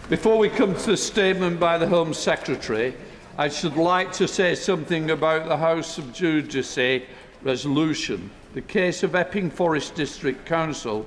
Before we come to the statement by the Home Secretary, I should like to say something about the House of Judice resolution. The case of Epping Forest District Council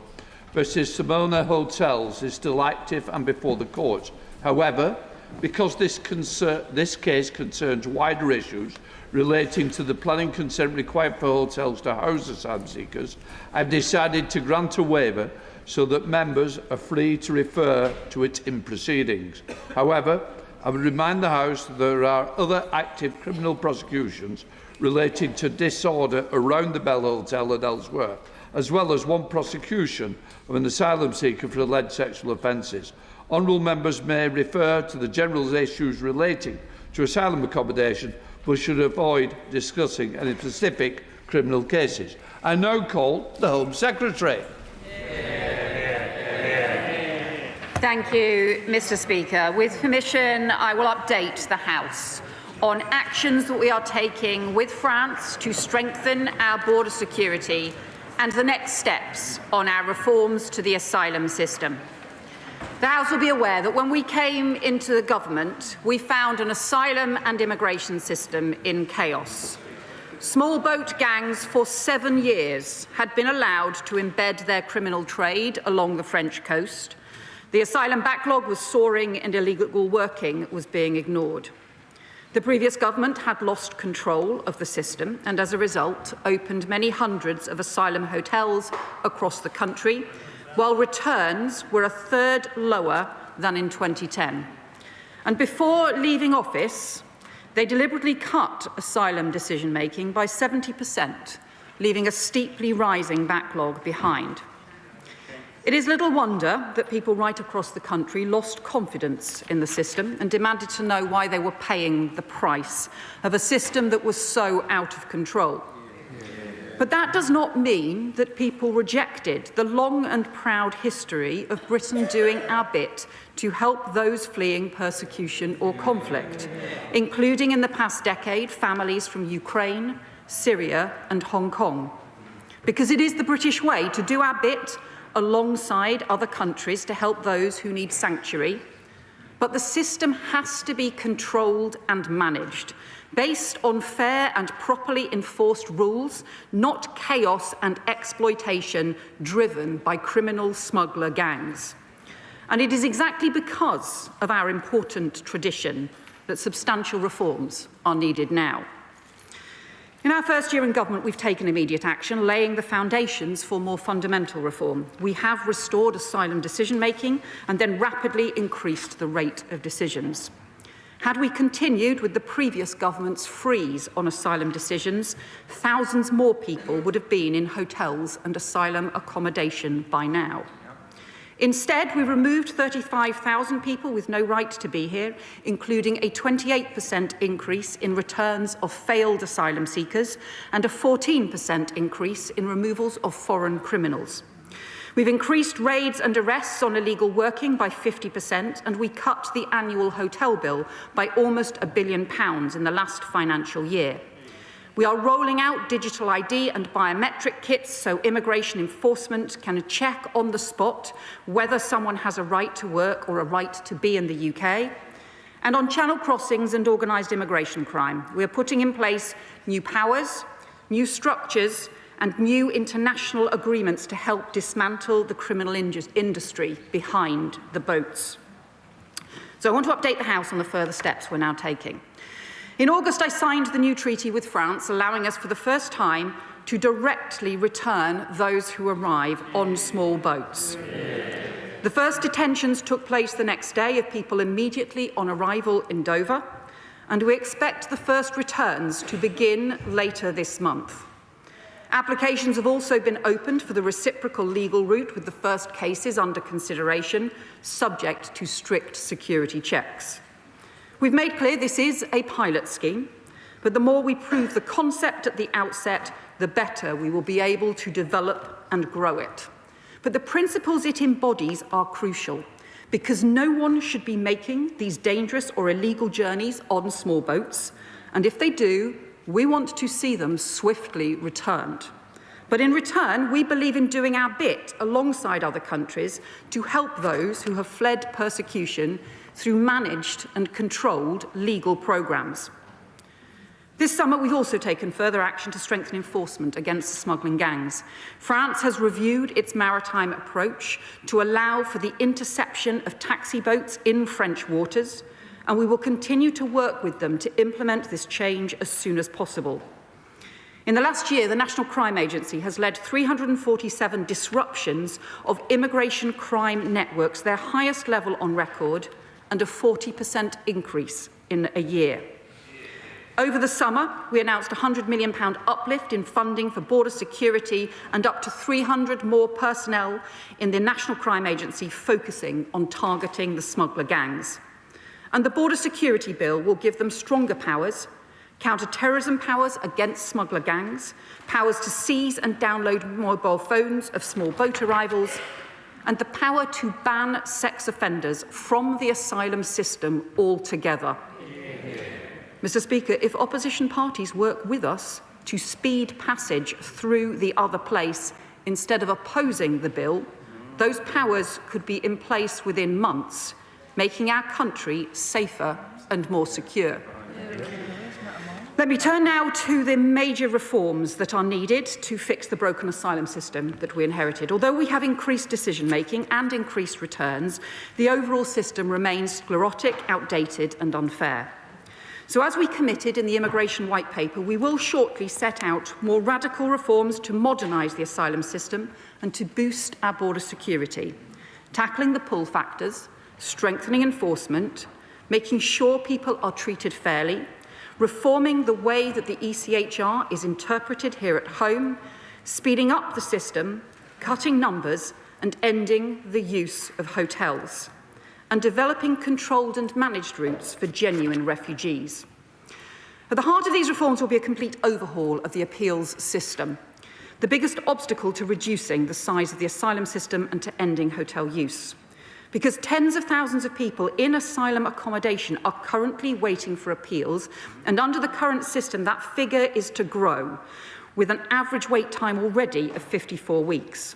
versus Simona Hotels is still active and before the court. However, because this case concerns wider issues relating to the planning consent required for hotels to house asylum seekers, I have decided to grant a waiver so that members are free to refer to it in proceedings. However, I would remind the House that there are other active criminal prosecutions related to disorder around the Bell Hotel and elsewhere, as well as one prosecution of an asylum seeker for alleged sexual offences. Honourable members may refer to the general issues relating to asylum accommodation, but should avoid discussing any specific criminal cases. I now call the Home Secretary. Thank you, Mr. Speaker. With permission, I will update the House on actions that we are taking with France to strengthen our border security and the next steps on our reforms to the asylum system. The House will be aware that when we came into the government, we found an asylum and immigration system in chaos. Small boat gangs for 7 years had been allowed to embed their criminal trade along the French coast. The asylum backlog was soaring and illegal working was being ignored. The previous government had lost control of the system and, as a result, opened many hundreds of asylum hotels across the country, while returns were a third lower than in 2010. And before leaving office, they deliberately cut asylum decision-making by 70%, leaving a steeply rising backlog behind. It is little wonder that people right across the country lost confidence in the system and demanded to know why they were paying the price of a system that was so out of control. But that does not mean that people rejected the long and proud history of Britain doing our bit to help those fleeing persecution or conflict, including in the past decade families from Ukraine, Syria and Hong Kong. Because it is the British way to do our bit alongside other countries to help those who need sanctuary. But the system has to be controlled and managed, based on fair and properly enforced rules, not chaos and exploitation driven by criminal smuggler gangs. And it is exactly because of our important tradition that substantial reforms are needed now. In our first year in government, we've taken immediate action, laying the foundations for more fundamental reform. We have restored asylum decision-making and then rapidly increased the rate of decisions. Had we continued with the previous government's freeze on asylum decisions, thousands more people would have been in hotels and asylum accommodation by now. Instead, we removed 35,000 people with no right to be here, including a 28% increase in returns of failed asylum seekers and a 14% increase in removals of foreign criminals. We've increased raids and arrests on illegal working by 50%, and we cut the annual hotel bill by almost £1 billion in the last financial year. We are rolling out digital ID and biometric kits so immigration enforcement can check on the spot whether someone has a right to work or a right to be in the UK. And on channel crossings and organised immigration crime, we are putting in place new powers, new structures and new international agreements to help dismantle the criminal industry behind the boats. So I want to update the House on the further steps we're now taking. In August, I signed the new treaty with France, allowing us for the first time to directly return those who arrive on small boats. The first detentions took place the next day of people immediately on arrival in Dover, and we expect the first returns to begin later this month. Applications have also been opened for the reciprocal legal route, with the first cases under consideration, subject to strict security checks. We've made clear this is a pilot scheme, but the more we prove the concept at the outset, the better we will be able to develop and grow it. But the principles it embodies are crucial, because no one should be making these dangerous or illegal journeys on small boats, and if they do, we want to see them swiftly returned. But in return, we believe in doing our bit alongside other countries to help those who have fled persecution through managed and controlled legal programmes. This summer, we've also taken further action to strengthen enforcement against the smuggling gangs. France has reviewed its maritime approach to allow for the interception of taxi boats in French waters, and we will continue to work with them to implement this change as soon as possible. In the last year, the National Crime Agency has led 347 disruptions of immigration crime networks, their highest level on record, and a 40% increase in a year. Over the summer, we announced a £100 million uplift in funding for border security and up to 300 more personnel in the National Crime Agency focusing on targeting the smuggler gangs. And the border security bill will give them stronger powers, counter-terrorism powers against smuggler gangs, powers to seize and download mobile phones of small boat arrivals, and the power to ban sex offenders from the asylum system altogether. Mr. Speaker, if opposition parties work with us to speed passage through the other place instead of opposing the bill, those powers could be in place within months, making our country safer and more secure. Let me turn now to the major reforms that are needed to fix the broken asylum system that we inherited. Although we have increased decision-making and increased returns, the overall system remains sclerotic, outdated and unfair. So as we committed in the Immigration White Paper, we will shortly set out more radical reforms to modernise the asylum system and to boost our border security, tackling the pull factors, strengthening enforcement, making sure people are treated fairly, reforming the way that the ECHR is interpreted here at home, speeding up the system, cutting numbers and ending the use of hotels, and developing controlled and managed routes for genuine refugees. At the heart of these reforms will be a complete overhaul of the appeals system, the biggest obstacle to reducing the size of the asylum system and to ending hotel use. Because tens of thousands of people in asylum accommodation are currently waiting for appeals, and under the current system that figure is to grow, with an average wait time already of 54 weeks.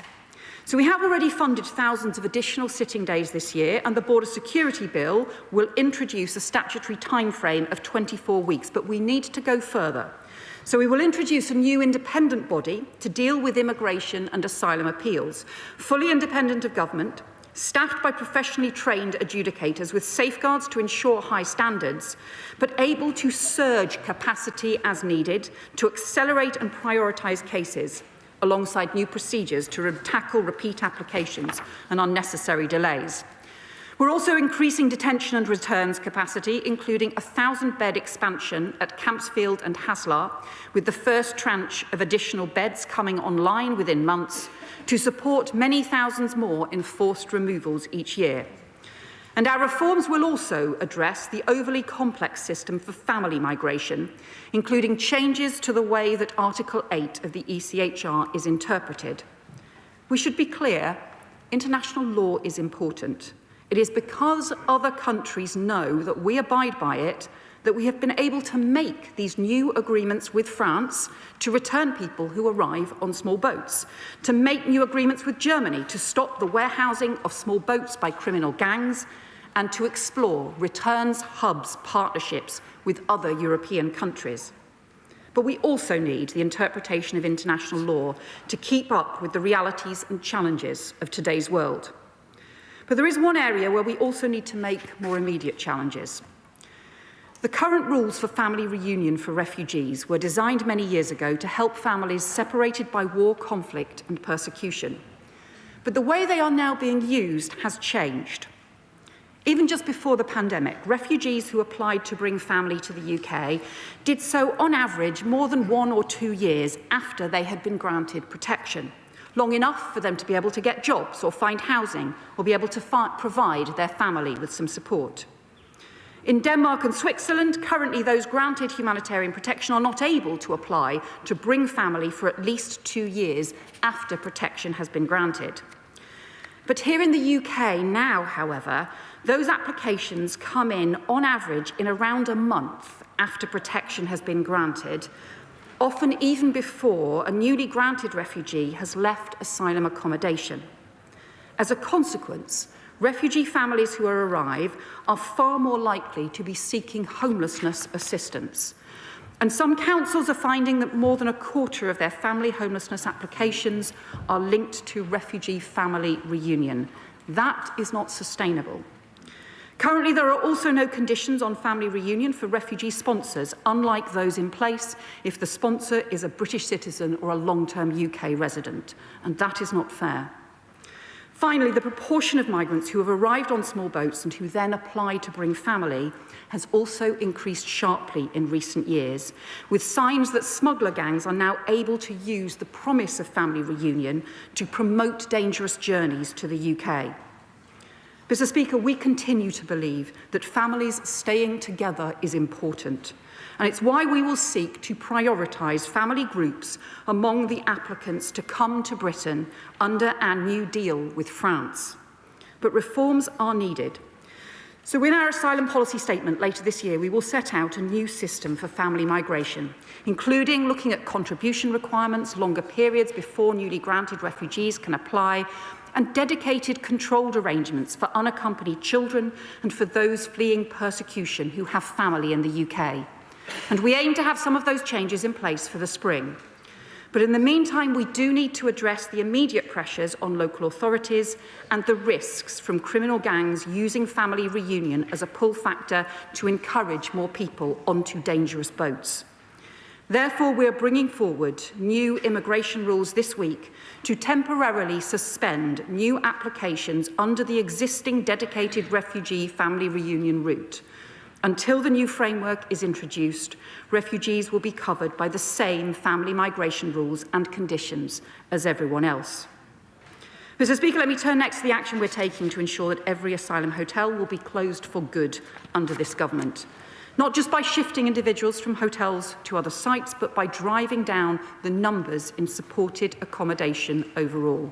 So we have already funded thousands of additional sitting days this year, and the Border Security Bill will introduce a statutory timeframe of 24 weeks, but we need to go further. So we will introduce a new independent body to deal with immigration and asylum appeals, fully independent of government, staffed by professionally trained adjudicators with safeguards to ensure high standards, but able to surge capacity as needed to accelerate and prioritise cases, alongside new procedures to tackle repeat applications and unnecessary delays. We're also increasing detention and returns capacity, including a 1,000-bed expansion at Campsfield and Haslar, with the first tranche of additional beds coming online within months to support many thousands more in forced removals each year. And our reforms will also address the overly complex system for family migration, including changes to the way that Article 8 of the ECHR is interpreted. We should be clear, international law is important. It is because other countries know that we abide by it that we have been able to make these new agreements with France to return people who arrive on small boats, to make new agreements with Germany to stop the warehousing of small boats by criminal gangs, and to explore returns hubs partnerships with other European countries. But we also need the interpretation of international law to keep up with the realities and challenges of today's world. But there is one area where we also need to make more immediate challenges. The current rules for family reunion for refugees were designed many years ago to help families separated by war, conflict and persecution. But the way they are now being used has changed. Even just before the pandemic, refugees who applied to bring family to the UK did so on average more than 1 or 2 years after they had been granted protection, long enough for them to be able to get jobs or find housing or be able to provide their family with some support. In Denmark and Switzerland, currently those granted humanitarian protection are not able to apply to bring family for at least 2 years after protection has been granted. But here in the UK now, however, those applications come in on average in around a month after protection has been granted, often even before a newly granted refugee has left asylum accommodation. As a consequence, refugee families who arrive are far more likely to be seeking homelessness assistance. And some councils are finding that more than a quarter of their family homelessness applications are linked to refugee family reunion. That is not sustainable. Currently, there are also no conditions on family reunion for refugee sponsors, unlike those in place if the sponsor is a British citizen or a long-term UK resident, and that is not fair. Finally, the proportion of migrants who have arrived on small boats and who then apply to bring family has also increased sharply in recent years, with signs that smuggler gangs are now able to use the promise of family reunion to promote dangerous journeys to the UK. Mr. Speaker, we continue to believe that families staying together is important, and it's why we will seek to prioritise family groups among the applicants to come to Britain under our new deal with France. But reforms are needed. So in our asylum policy statement later this year, we will set out a new system for family migration, including looking at contribution requirements, longer periods before newly granted refugees can apply, and dedicated controlled arrangements for unaccompanied children and for those fleeing persecution who have family in the UK. And we aim to have some of those changes in place for the spring. But in the meantime, we do need to address the immediate pressures on local authorities and the risks from criminal gangs using family reunion as a pull factor to encourage more people onto dangerous boats. Therefore, we are bringing forward new immigration rules this week to temporarily suspend new applications under the existing dedicated refugee family reunion route. Until the new framework is introduced, refugees will be covered by the same family migration rules and conditions as everyone else. Mr. Speaker, let me turn next to the action we're taking to ensure that every asylum hotel will be closed for good under this government. Not just by shifting individuals from hotels to other sites, but by driving down the numbers in supported accommodation overall.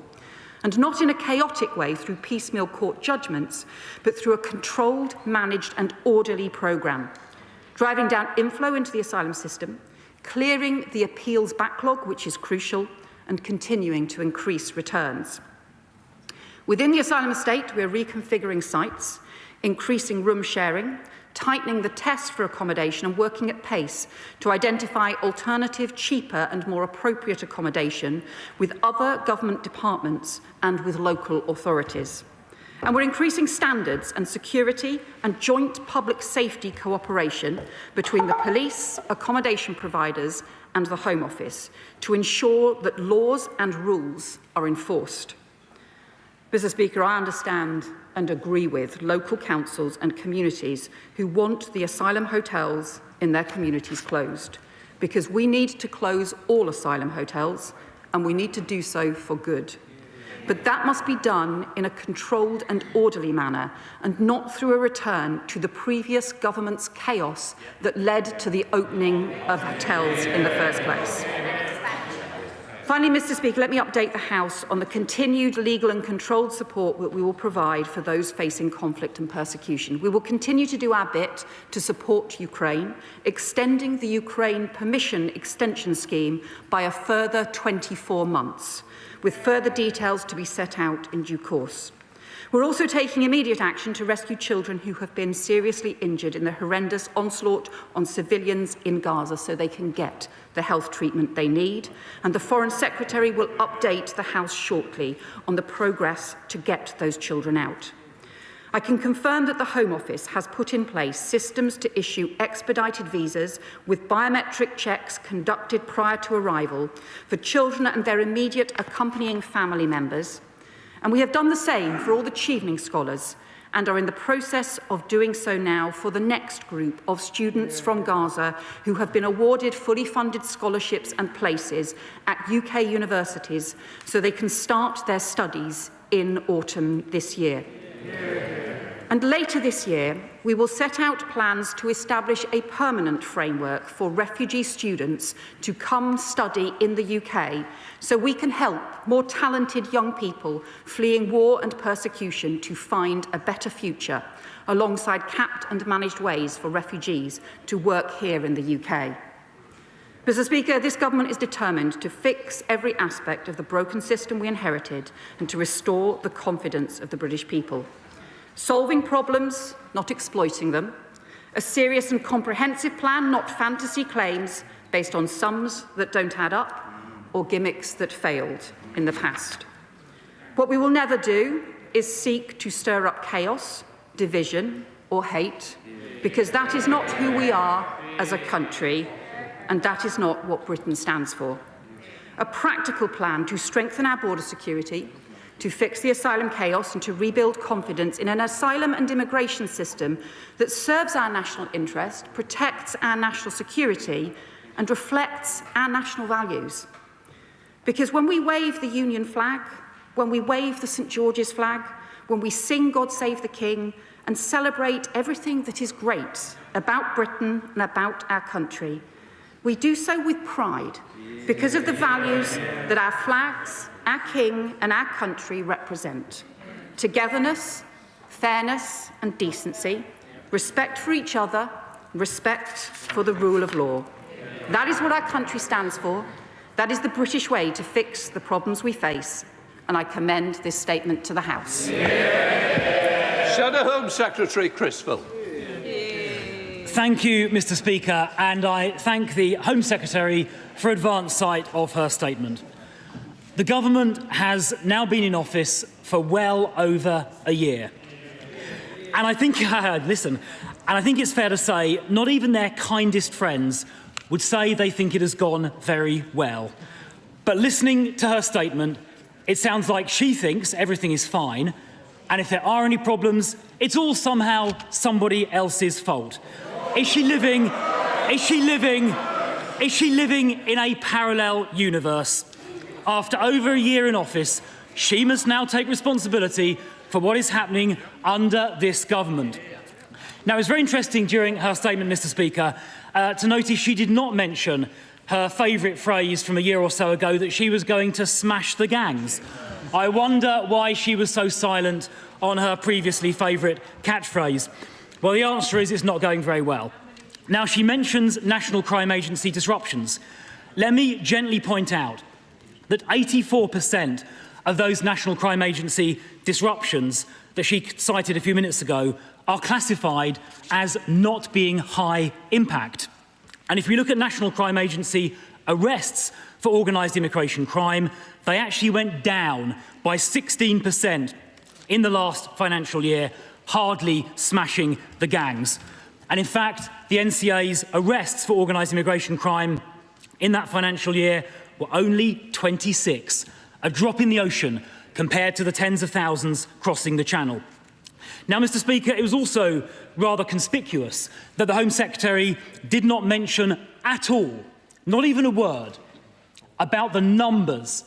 And not in a chaotic way through piecemeal court judgments, but through a controlled, managed and orderly programme. Driving down inflow into the asylum system, clearing the appeals backlog, which is crucial, and continuing to increase returns. Within the asylum estate, we are reconfiguring sites, increasing room sharing, tightening the tests for accommodation and working at pace to identify alternative, cheaper and more appropriate accommodation with other government departments and with local authorities. And we're increasing standards and security and joint public safety cooperation between the police, accommodation providers and the Home Office to ensure that laws and rules are enforced. Mr. Speaker, I understand and agree with local councils and communities who want the asylum hotels in their communities closed, because we need to close all asylum hotels and we need to do so for good. But that must be done in a controlled and orderly manner and not through a return to the previous government's chaos that led to the opening of hotels in the first place. Finally, Mr. Speaker, let me update the House on the continued legal and controlled support that we will provide for those facing conflict and persecution. We will continue to do our bit to support Ukraine, extending the Ukraine Permission Extension Scheme by a further 24 months, with further details to be set out in due course. We're also taking immediate action to rescue children who have been seriously injured in the horrendous onslaught on civilians in Gaza so they can get the health treatment they need. And the Foreign Secretary will update the House shortly on the progress to get those children out. I can confirm that the Home Office has put in place systems to issue expedited visas with biometric checks conducted prior to arrival for children and their immediate accompanying family members. And we have done the same for all the Chevening scholars and are in the process of doing so now for the next group of students from Gaza who have been awarded fully funded scholarships and places at UK universities so they can start their studies in autumn this year. And later this year, we will set out plans to establish a permanent framework for refugee students to come study in the UK so we can help more talented young people fleeing war and persecution to find a better future, alongside capped and managed ways for refugees to work here in the UK. Mr. Speaker, this government is determined to fix every aspect of the broken system we inherited and to restore the confidence of the British people. Solving problems, not exploiting them. A serious and comprehensive plan, not fantasy claims based on sums that don't add up or gimmicks that failed in the past. What we will never do is seek to stir up chaos, division or hate, because that is not who we are as a country, and that is not what Britain stands for. A practical plan to strengthen our border security, to fix the asylum chaos and to rebuild confidence in an asylum and immigration system that serves our national interest, protects our national security and reflects our national values. Because when we wave the Union flag, when we wave the St George's flag, when we sing God Save the King and celebrate everything that is great about Britain and about our country, we do so with pride because of the values that our flags, our king and our country represent. Togetherness, fairness and decency, respect for each other, respect for the rule of law. That is what our country stands for. That is the British way to fix the problems we face, and I commend this statement to the House. Shadow Home Secretary Criswell. Thank you, Mr. Speaker, and I thank the Home Secretary for advance sight of her statement. The government has now been in office for well over a year. And I think, I think it's fair to say not even their kindest friends would say they think it has gone very well. But listening to her statement, it sounds like she thinks everything is fine, and if there are any problems, it's all somehow somebody else's fault. Is she living in a parallel universe? After over a year in office, she must now take responsibility for what is happening under this government. Now, it was very interesting during her statement, Mr. Speaker, to notice she did not mention her favourite phrase from a year or so ago that she was going to smash the gangs. I wonder why she was so silent on her previously favourite catchphrase. Well, the answer is it's not going very well. Now, she mentions National Crime Agency disruptions. Let me gently point out that 84% of those National Crime Agency disruptions that she cited a few minutes ago are classified as not being high impact. And if we look at National Crime Agency arrests for organised immigration crime, they actually went down by 16% in the last financial year, hardly smashing the gangs. And in fact, the NCA's arrests for organised immigration crime in that financial year were only 26, a drop in the ocean compared to the tens of thousands crossing the Channel. Now, Mr. Speaker, it was also rather conspicuous that the Home Secretary did not mention at all, not even a word, about the numbers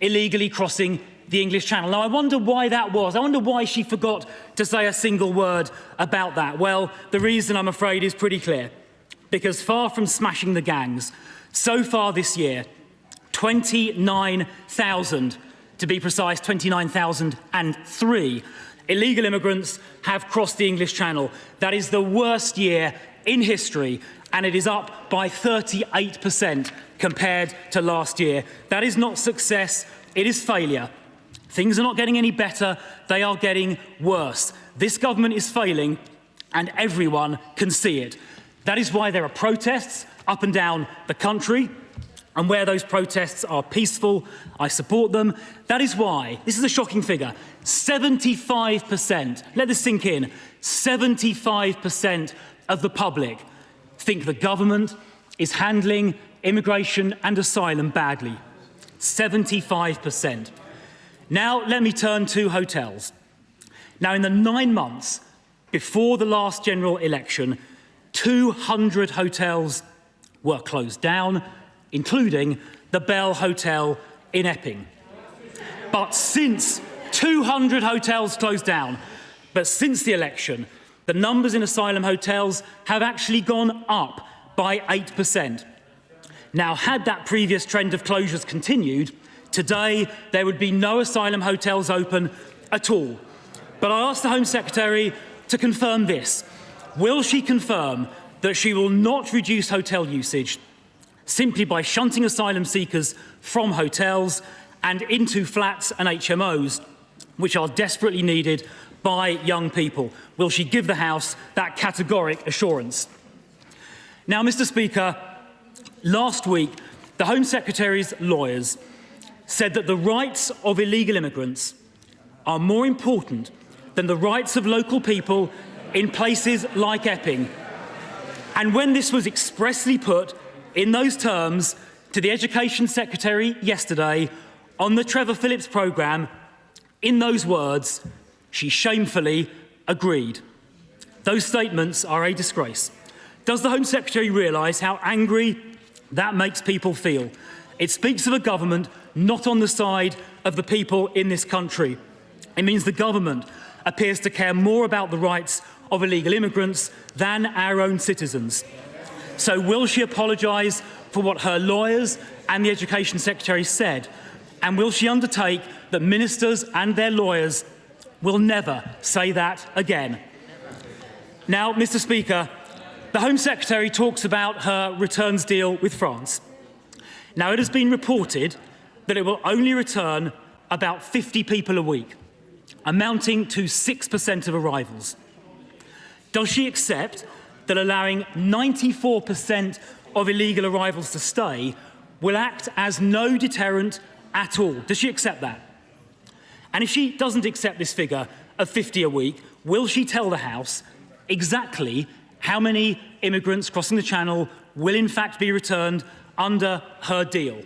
illegally crossing the English Channel. Now, I wonder why that was. I wonder why she forgot to say a single word about that. Well, the reason, I'm afraid, is pretty clear. Because far from smashing the gangs, so far this year, 29,000, to be precise, 29,003 illegal immigrants have crossed the English Channel. That is the worst year in history, and it is up by 38% compared to last year. That is not success, it is failure. Things are not getting any better, they are getting worse. This government is failing, and everyone can see it. That is why there are protests up and down the country, and where those protests are peaceful, I support them. That is why, this is a shocking figure, 75%, let this sink in, 75% of the public think the government is handling immigration and asylum badly. 75%. Now, let me turn to hotels. Now, in the 9 months before the last general election, 200 hotels were closed down, including the Bell Hotel in Epping. But since 200 hotels closed down, but since the election, the numbers in asylum hotels have actually gone up by 8%. Now, had that previous trend of closures continued, today there would be no asylum hotels open at all. But I asked the Home Secretary to confirm this. Will she confirm that she will not reduce hotel usage, simply by shunting asylum seekers from hotels and into flats and HMOs, which are desperately needed by young people? Will she give the House that categoric assurance? Now, Mr. Speaker, last week, the Home Secretary's lawyers said that the rights of illegal immigrants are more important than the rights of local people in places like Epping. And when this was expressly put in those terms to the Education Secretary yesterday on the Trevor Phillips programme, in those words, she shamefully agreed. Those statements are a disgrace. Does the Home Secretary realise how angry that makes people feel? It speaks of a government not on the side of the people in this country. It means the government appears to care more about the rights of illegal immigrants than our own citizens. So will she apologise for what her lawyers and the Education Secretary said? And will she undertake that ministers and their lawyers will never say that again? Now, Mr. Speaker, the Home Secretary talks about her returns deal with France. Now, it has been reported that it will only return about 50 people a week, amounting to 6% of arrivals. Does she accept that allowing 94% of illegal arrivals to stay will act as no deterrent at all? Does she accept that? And if she doesn't accept this figure of 50 a week, will she tell the House exactly how many immigrants crossing the Channel will in fact be returned under her deal?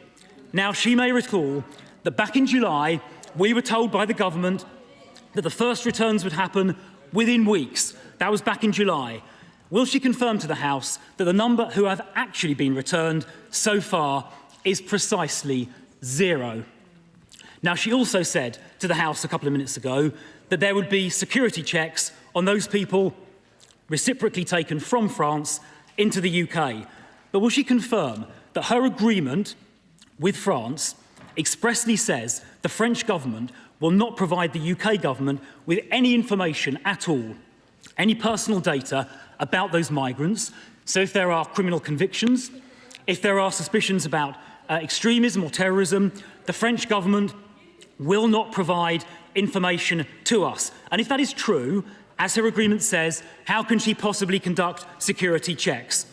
Now, she may recall that back in July, we were told by the government that the first returns would happen within weeks. That was back in July. Will she confirm to the House that the number who have actually been returned so far is precisely 0? Now, she also said to the House a couple of minutes ago that there would be security checks on those people reciprocally taken from France into the UK. But will she confirm that her agreement with France expressly says the French government will not provide the UK government with any information at all, any personal data about those migrants? So if there are criminal convictions, if there are suspicions about extremism or terrorism, the French government will not provide information to us. And if that is true, as her agreement says, how can she possibly conduct security checks?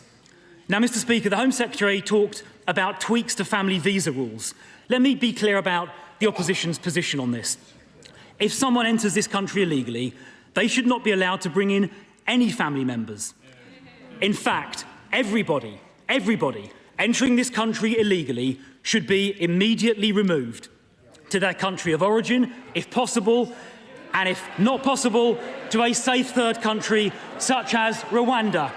Now, Mr. Speaker, the Home Secretary talked about tweaks to family visa rules. Let me be clear about the opposition's position on this. If someone enters this country illegally, they should not be allowed to bring in any family members. In fact, everybody entering this country illegally should be immediately removed to their country of origin, if possible, and if not possible, to a safe third country such as Rwanda,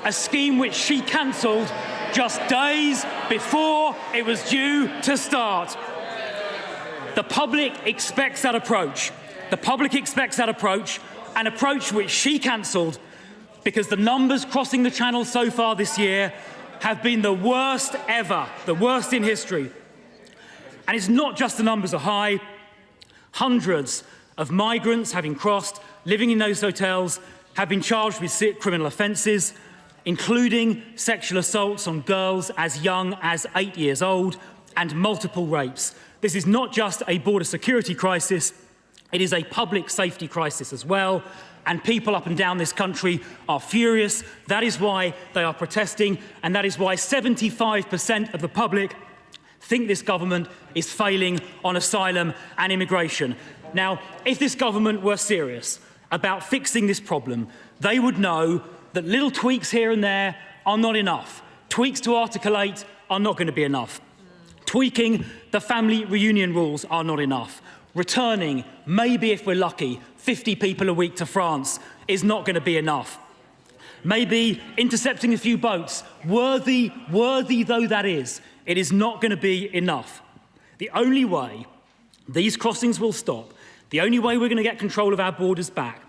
a scheme which she cancelled just days before it was due to start. The public expects that approach. The public expects that approach, an approach which she cancelled because the numbers crossing the Channel so far this year have been the worst ever, the worst in history. And it's not just the numbers are high. Hundreds of migrants having crossed, living in those hotels, have been charged with criminal offences, including sexual assaults on girls as young as 8 years old and multiple rapes. This is not just a border security crisis, it is a public safety crisis as well, and people up and down this country are furious. That is why they are protesting, and that is why 75% of the public think this government is failing on asylum and immigration. Now, if this government were serious about fixing this problem, they would know that little tweaks here and there are not enough. Tweaks to Article 8 are not going to be enough. Tweaking the family reunion rules are not enough. Returning, maybe if we're lucky, 50 people a week to France is not going to be enough. Maybe intercepting a few boats, worthy though that is, it is not going to be enough. The only way these crossings will stop, the only way we're going to get control of our borders back,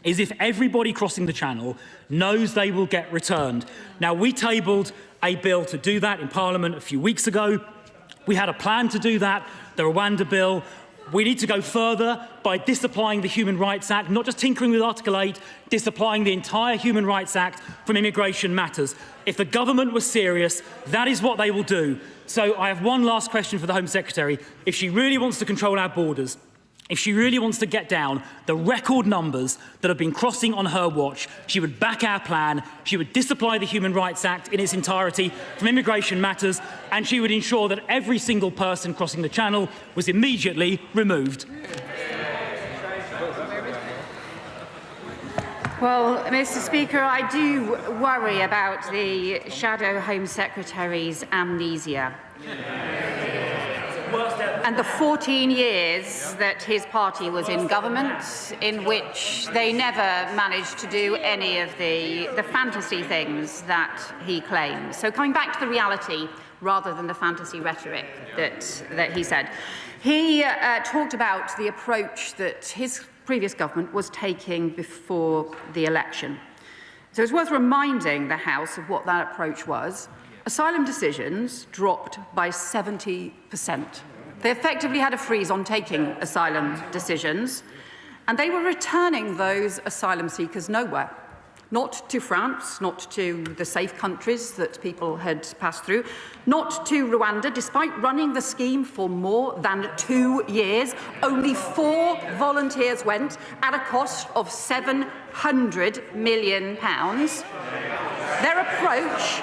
is if everybody crossing the Channel knows they will get returned. Now, we tabled a bill to do that in Parliament a few weeks ago. We had a plan to do that, the Rwanda bill. We need to go further by disapplying the Human Rights Act, not just tinkering with Article 8, disapplying the entire Human Rights Act from immigration matters. If the government was serious, that is what they will do. So I have one last question for the Home Secretary. If she really wants to control our borders, if she really wants to get down the record numbers that have been crossing on her watch, she would back our plan, she would disapply the Human Rights Act in its entirety from immigration matters, and she would ensure that every single person crossing the Channel was immediately removed. Well, Mr. Speaker, I do worry about the Shadow Home Secretary's amnesia. And the 14 years that his party was in government, in which they never managed to do any of the fantasy things that he claims. So coming back to the reality rather than the fantasy rhetoric that he said, he talked about the approach that his previous government was taking before the election. So it's worth reminding the House of what that approach was. Asylum decisions dropped by 70%. They effectively had a freeze on taking asylum decisions, and they were returning those asylum seekers nowhere. Not to France, not to the safe countries that people had passed through, not to Rwanda, despite running the scheme for more than 2 years. Only 4 volunteers went at a cost of £700 million. Their approach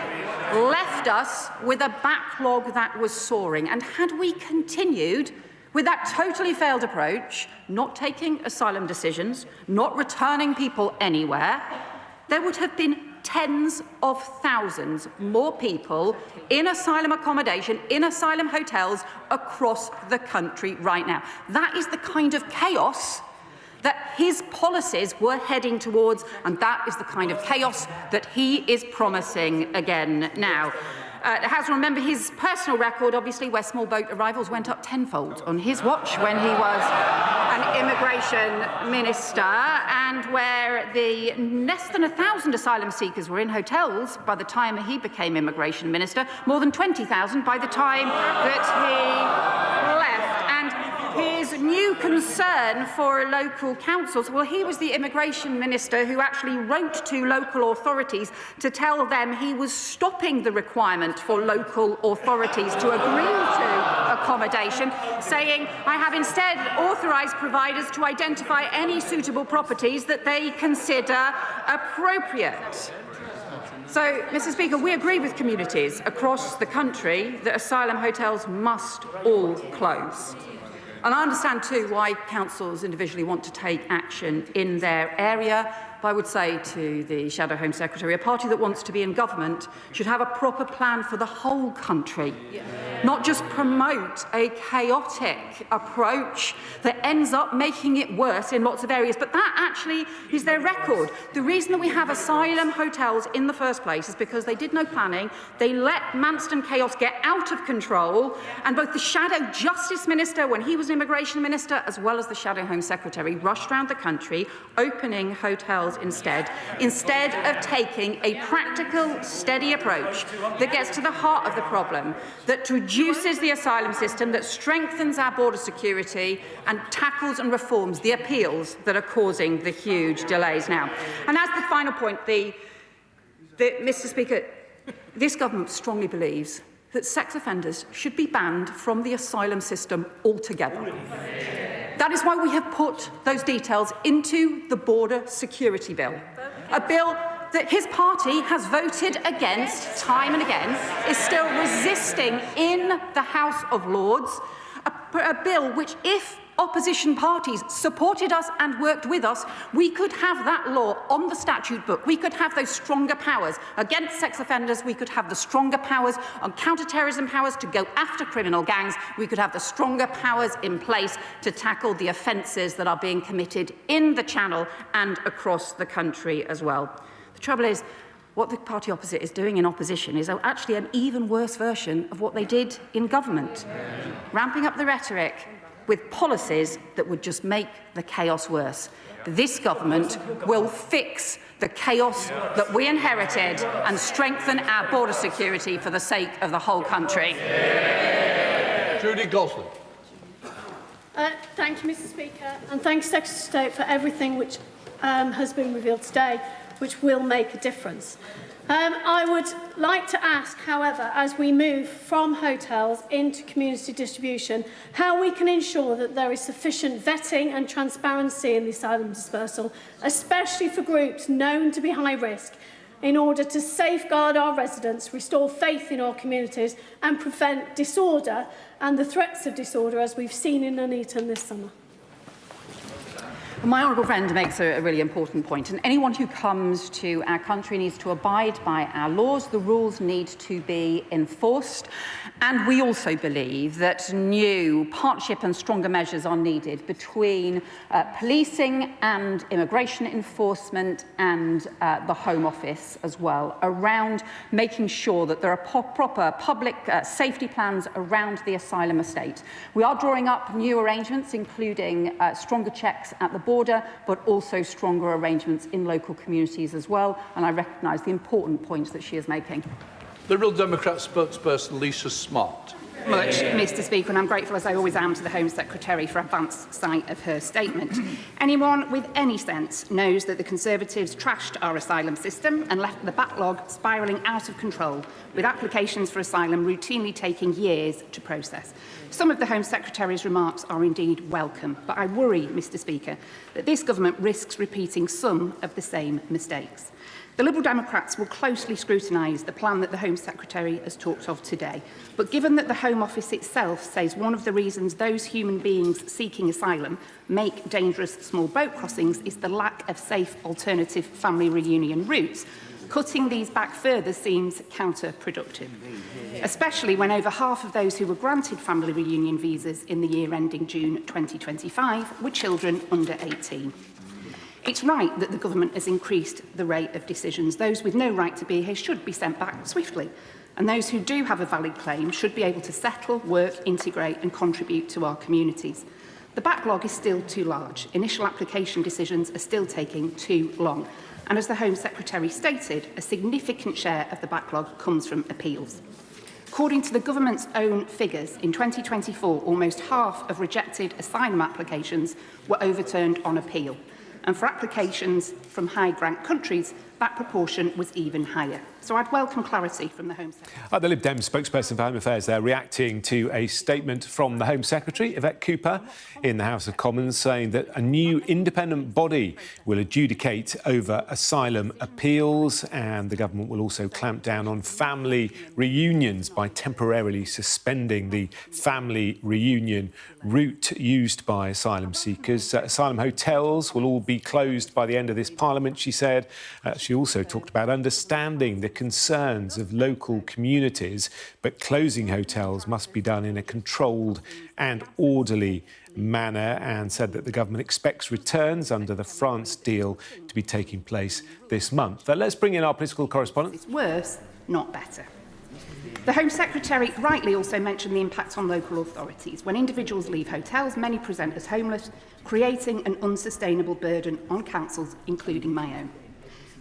left us with a backlog that was soaring. And had we continued with that totally failed approach, not taking asylum decisions, not returning people anywhere, there would have been tens of thousands more people in asylum accommodation, in asylum hotels across the country right now. That is the kind of chaos that his policies were heading towards, and that is the kind of chaos that he is promising again now. The House will remember his personal record, obviously, where small boat arrivals went up tenfold on his watch when he was an immigration minister, and where the less than 1,000 asylum seekers were in hotels by the time he became immigration minister, more than 20,000 by the time that he left. His new concern for local councils, well, he was the immigration minister who actually wrote to local authorities to tell them he was stopping the requirement for local authorities to agree to accommodation, saying, I have instead authorised providers to identify any suitable properties that they consider appropriate. So, Mr. Speaker, we agree with communities across the country that asylum hotels must all close. And I understand too why councils individually want to take action in their area. But I would say to the Shadow Home Secretary, a party that wants to be in government should have a proper plan for the whole country, not just promote a chaotic approach that ends up making it worse in lots of areas. But that actually is their record. The reason that we have asylum hotels in the first place is because they did no planning. They let Manston chaos get out of control, and both the Shadow Justice Minister, when he was Immigration Minister, as well as the Shadow Home Secretary, rushed around the country, opening hotels instead of taking a practical, steady approach that gets to the heart of the problem, that reduces the asylum system, that strengthens our border security and tackles and reforms the appeals that are causing the huge delays now. And as the final point, Mr. Speaker, this government strongly believes that sex offenders should be banned from the asylum system altogether. That is why we have put those details into the Border Security Bill, a bill that his party has voted against time and again, is still resisting in the House of Lords, a bill which, if opposition parties supported us and worked with us, we could have that law on the statute book. We could have those stronger powers against sex offenders. We could have the stronger powers on counter-terrorism powers to go after criminal gangs. We could have the stronger powers in place to tackle the offences that are being committed in the Channel and across the country as well. The trouble is, what the party opposite is doing in opposition is actually an even worse version of what they did in government, ramping up the rhetoric with policies that would just make the chaos worse. This government will fix the chaos that we inherited and strengthen our border security for the sake of the whole country. Judy Gosling. Thank you, Mr. Speaker, and thanks, Secretary of State, for everything which has been revealed today, which will make a difference. I would like to ask, however, as we move from hotels into community distribution, how we can ensure that there is sufficient vetting and transparency in the asylum dispersal, especially for groups known to be high risk, in order to safeguard our residents, restore faith in our communities and prevent disorder and the threats of disorder as we've seen in Nuneaton this summer. Well, my honourable friend makes a really important point, and anyone who comes to our country needs to abide by our laws. The rules need to be enforced, and we also believe that new partnership and stronger measures are needed between policing and immigration enforcement and the Home Office as well, around making sure that there are proper public safety plans around the asylum estate. We are drawing up new arrangements, including stronger checks at the border, but also stronger arrangements in local communities as well, and I recognise the important points that she is making. Liberal Democrat spokesperson Lisa Smart. Much, Mr. Speaker, and I'm grateful, as I always am, to the Home Secretary for advance sight of her statement. Anyone with any sense knows that the Conservatives trashed our asylum system and left the backlog spiralling out of control, with applications for asylum routinely taking years to process. Some of the Home Secretary's remarks are indeed welcome, but I worry, Mr. Speaker, that this government risks repeating some of the same mistakes. The Liberal Democrats will closely scrutinise the plan that the Home Secretary has talked of today. But given that the Home Office itself says one of the reasons those human beings seeking asylum make dangerous small boat crossings is the lack of safe alternative family reunion routes, cutting these back further seems counterproductive, especially when over half of those who were granted family reunion visas in the year ending June 2025 were children under 18. It's right that the government has increased the rate of decisions. Those with no right to be here should be sent back swiftly, and those who do have a valid claim should be able to settle, work, integrate and contribute to our communities. The backlog is still too large. Initial application decisions are still taking too long. And as the Home Secretary stated, a significant share of the backlog comes from appeals. According to the government's own figures, in 2024, almost half of rejected asylum applications were overturned on appeal. And for applications from high-grant countries, that proportion was even higher. So I'd welcome clarity from the Home Secretary. The Lib Dem spokesperson for Home Affairs there reacting to a statement from the Home Secretary, Yvette Cooper, in the House of Commons, saying that a new independent body will adjudicate over asylum appeals, and the government will also clamp down on family reunions by temporarily suspending the family reunion route used by asylum seekers. Asylum hotels will all be closed by the end of this Parliament, she said. She also talked about understanding the concerns of local communities, but closing hotels must be done in a controlled and orderly manner, and said that the government expects returns under the France deal to be taking place this month. Let's bring in our political correspondent. It's worse, not better. The Home Secretary rightly also mentioned the impact on local authorities. When individuals leave hotels, many present as homeless, creating an unsustainable burden on councils, including my own.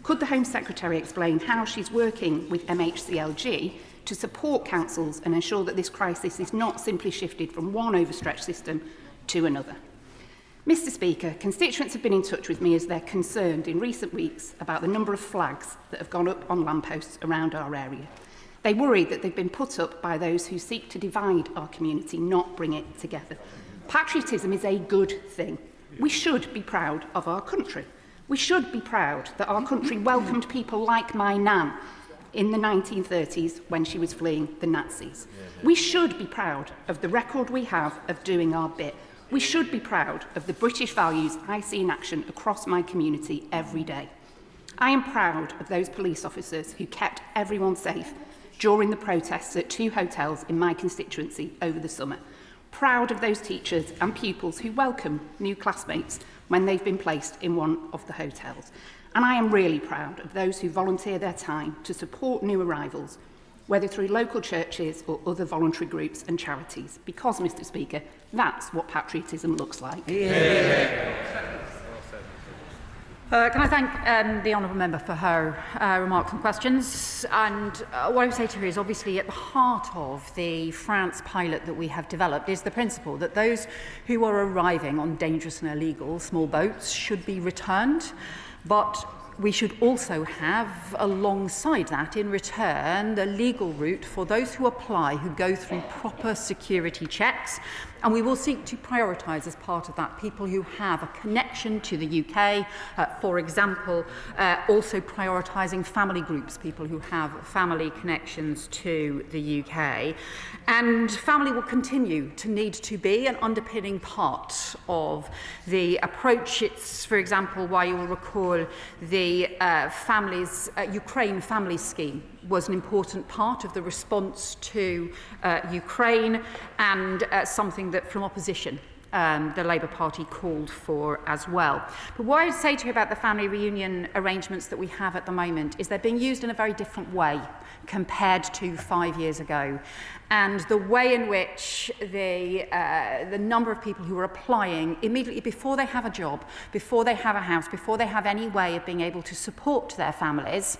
Could the Home Secretary explain how she's working with MHCLG to support councils and ensure that this crisis is not simply shifted from one overstretched system to another? Mr. Speaker, constituents have been in touch with me as they're concerned in recent weeks about the number of flags that have gone up on lampposts around our area. They worry that they've been put up by those who seek to divide our community, not bring it together. Patriotism is a good thing. We should be proud of our country. We should be proud that our country welcomed people like my nan in the 1930s when she was fleeing the Nazis. We should be proud of the record we have of doing our bit. We should be proud of the British values I see in action across my community every day. I am proud of those police officers who kept everyone safe during the protests at 2 hotels in my constituency over the summer. Proud of those teachers and pupils who welcome new classmates when they've been placed in one of the hotels. And I am really proud of those who volunteer their time to support new arrivals, whether through local churches or other voluntary groups and charities, because, Mr. Speaker, that's what patriotism looks like. Can I thank the honourable member for her remarks and questions? And what I would say to her is, obviously, at the heart of the France pilot that we have developed is the principle that those who are arriving on dangerous and illegal small boats should be returned, but we should also have, alongside that, in return, the legal route for those who apply, who go through proper security checks. And we will seek to prioritise, as part of that, people who have a connection to the UK, for example, also prioritising family groups, people who have family connections to the UK. And family will continue to need to be an underpinning part of the approach. It's, for example, why you will recall the Ukraine Family Scheme was an important part of the response to Ukraine, and something that from opposition the Labour Party called for as well. But what I would say to you about the family reunion arrangements that we have at the moment is they're being used in a very different way compared to 5 years ago. And the way in which the number of people who are applying immediately before they have a job, before they have a house, before they have any way of being able to support their families,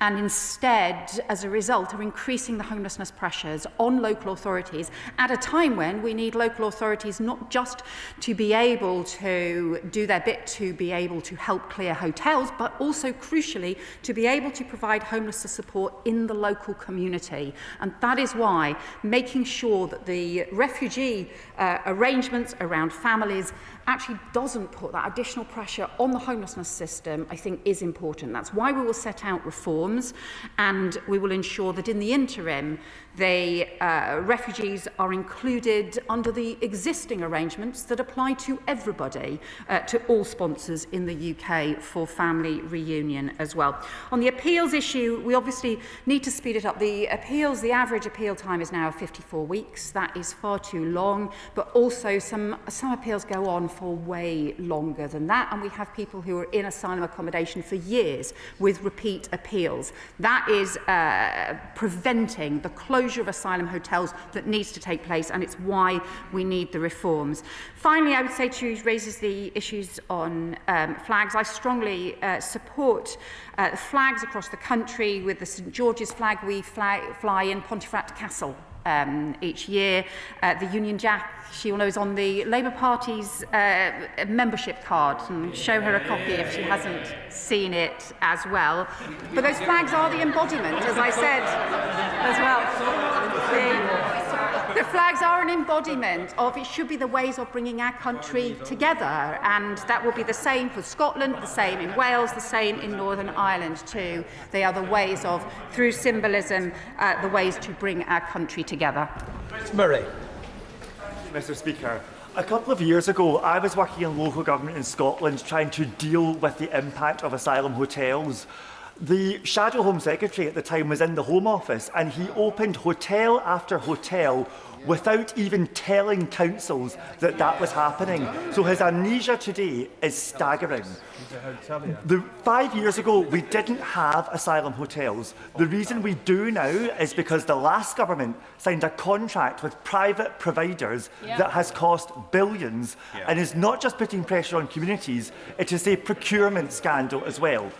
and instead, as a result, are increasing the homelessness pressures on local authorities at a time when we need local authorities not just to be able to do their bit to be able to help clear hotels, but also, crucially, to be able to provide homelessness support in the local community. And that is why making sure that the refugee arrangements around families actually doesn't put that additional pressure on the homelessness system, I think, is important. That's why we will set out reforms, and we will ensure that in the interim the refugees are included under the existing arrangements that apply to everybody, to all sponsors in the UK for family reunion as well. On the appeals issue, we obviously need to speed it up. The average appeal time is now 54 weeks. That is far too long, but also some appeals go on for way longer than that, and we have people who are in asylum accommodation for years with repeat appeals. That is preventing the closure of asylum hotels that needs to take place, and it's why we need the reforms. Finally, I would say to you, raises the issues on flags. I strongly support the flags across the country. With the St George's flag, we fly in Pontefract Castle each year. The Union Jack, she will know, is on the Labour Party's membership card, and show her a copy if she hasn't seen it as well. But those flags are the embodiment, as I said as well. The flags are an embodiment of, it should be the ways of bringing our country together, and that will be the same for Scotland, the same in Wales, the same in Northern Ireland too. They are the ways of, through symbolism, the ways to bring our country together. Murray. Mr. Speaker, a couple of years ago, I was working in local government in Scotland trying to deal with the impact of asylum hotels. The Shadow Home Secretary at the time was in the Home Office, and he opened hotel after hotel without even telling councils that that was happening. So his amnesia today is staggering. 5 years ago, we didn't have asylum hotels. The reason we do now is because the last government signed a contract with private providers that has cost billions and is not just putting pressure on communities, it is a procurement scandal as well.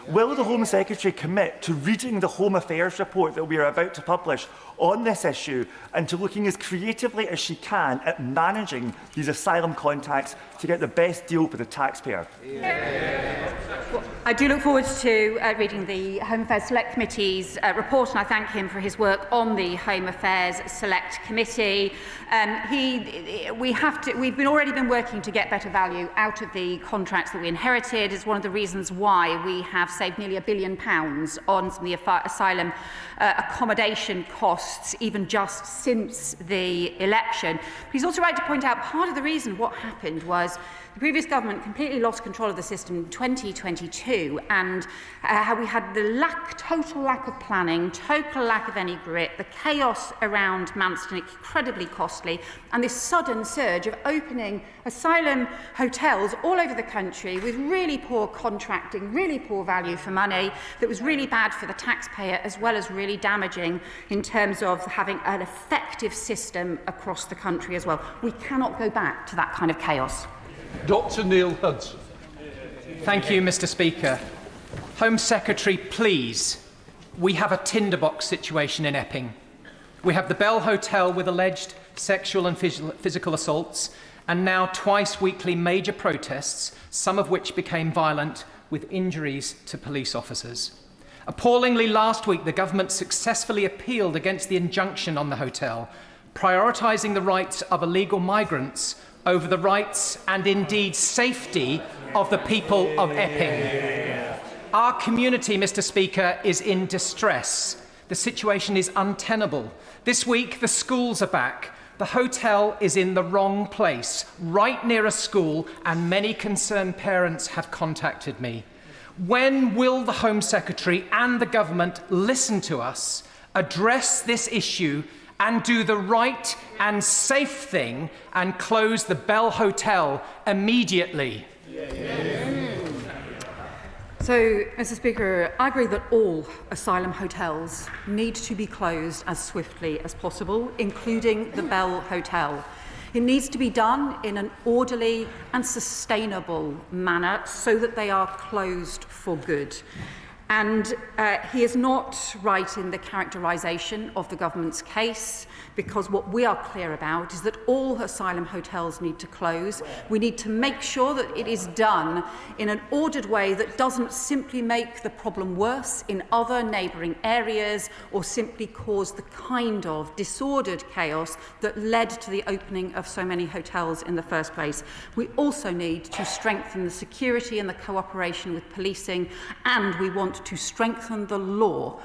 Will the Home Secretary commit to reading the Home Affairs report that we are about to publish on this issue, and to looking as creatively as she can at managing these asylum contacts to get the best deal for the taxpayer? Well, I do look forward to reading the Home Affairs Select Committee's report, and I thank him for his work on the Home Affairs Select Committee. We've already been working to get better value out of the contracts that we inherited. It's one of the reasons why we have saved nearly £1 billion on some of the asylum accommodation costs, even just since the election. But he's also right to point out part of the reason what happened was the previous government completely lost control of the system in 2022, and how we had the total lack of planning, total lack of any grit, the chaos around Manston, incredibly costly, and this sudden surge of opening asylum hotels all over the country with really poor contracting, really poor value for money, that was really bad for the taxpayer, as well as really damaging in terms of having an effective system across the country as well. We cannot go back to that kind of chaos. Dr. Neil Hudson. Thank you, Mr. Speaker. Home Secretary, please. We have a tinderbox situation in Epping. We have the Bell Hotel with alleged sexual and physical assaults, and now twice weekly major protests, some of which became violent with injuries to police officers. Appallingly, last week, the government successfully appealed against the injunction on the hotel, prioritising the rights of illegal migrants over the rights and indeed safety of the people of Epping. Our community, Mr. Speaker, is in distress. The situation is untenable. This week, the schools are back. The hotel is in the wrong place, right near a school, and many concerned parents have contacted me. When will the Home Secretary and the government listen to us, address this issue, and do the right and safe thing and close the Bell Hotel immediately? So, Mr. Speaker, I agree that all asylum hotels need to be closed as swiftly as possible, including the Bell Hotel. It needs to be done in an orderly and sustainable manner so that they are closed for good. And he is not right in the characterisation of the government's case, because what we are clear about is that all asylum hotels need to close. We need to make sure that it is done in an ordered way that doesn't simply make the problem worse in other neighbouring areas or simply cause the kind of disordered chaos that led to the opening of so many hotels in the first place. We also need to strengthen the security and the cooperation with policing, and we want to strengthen the law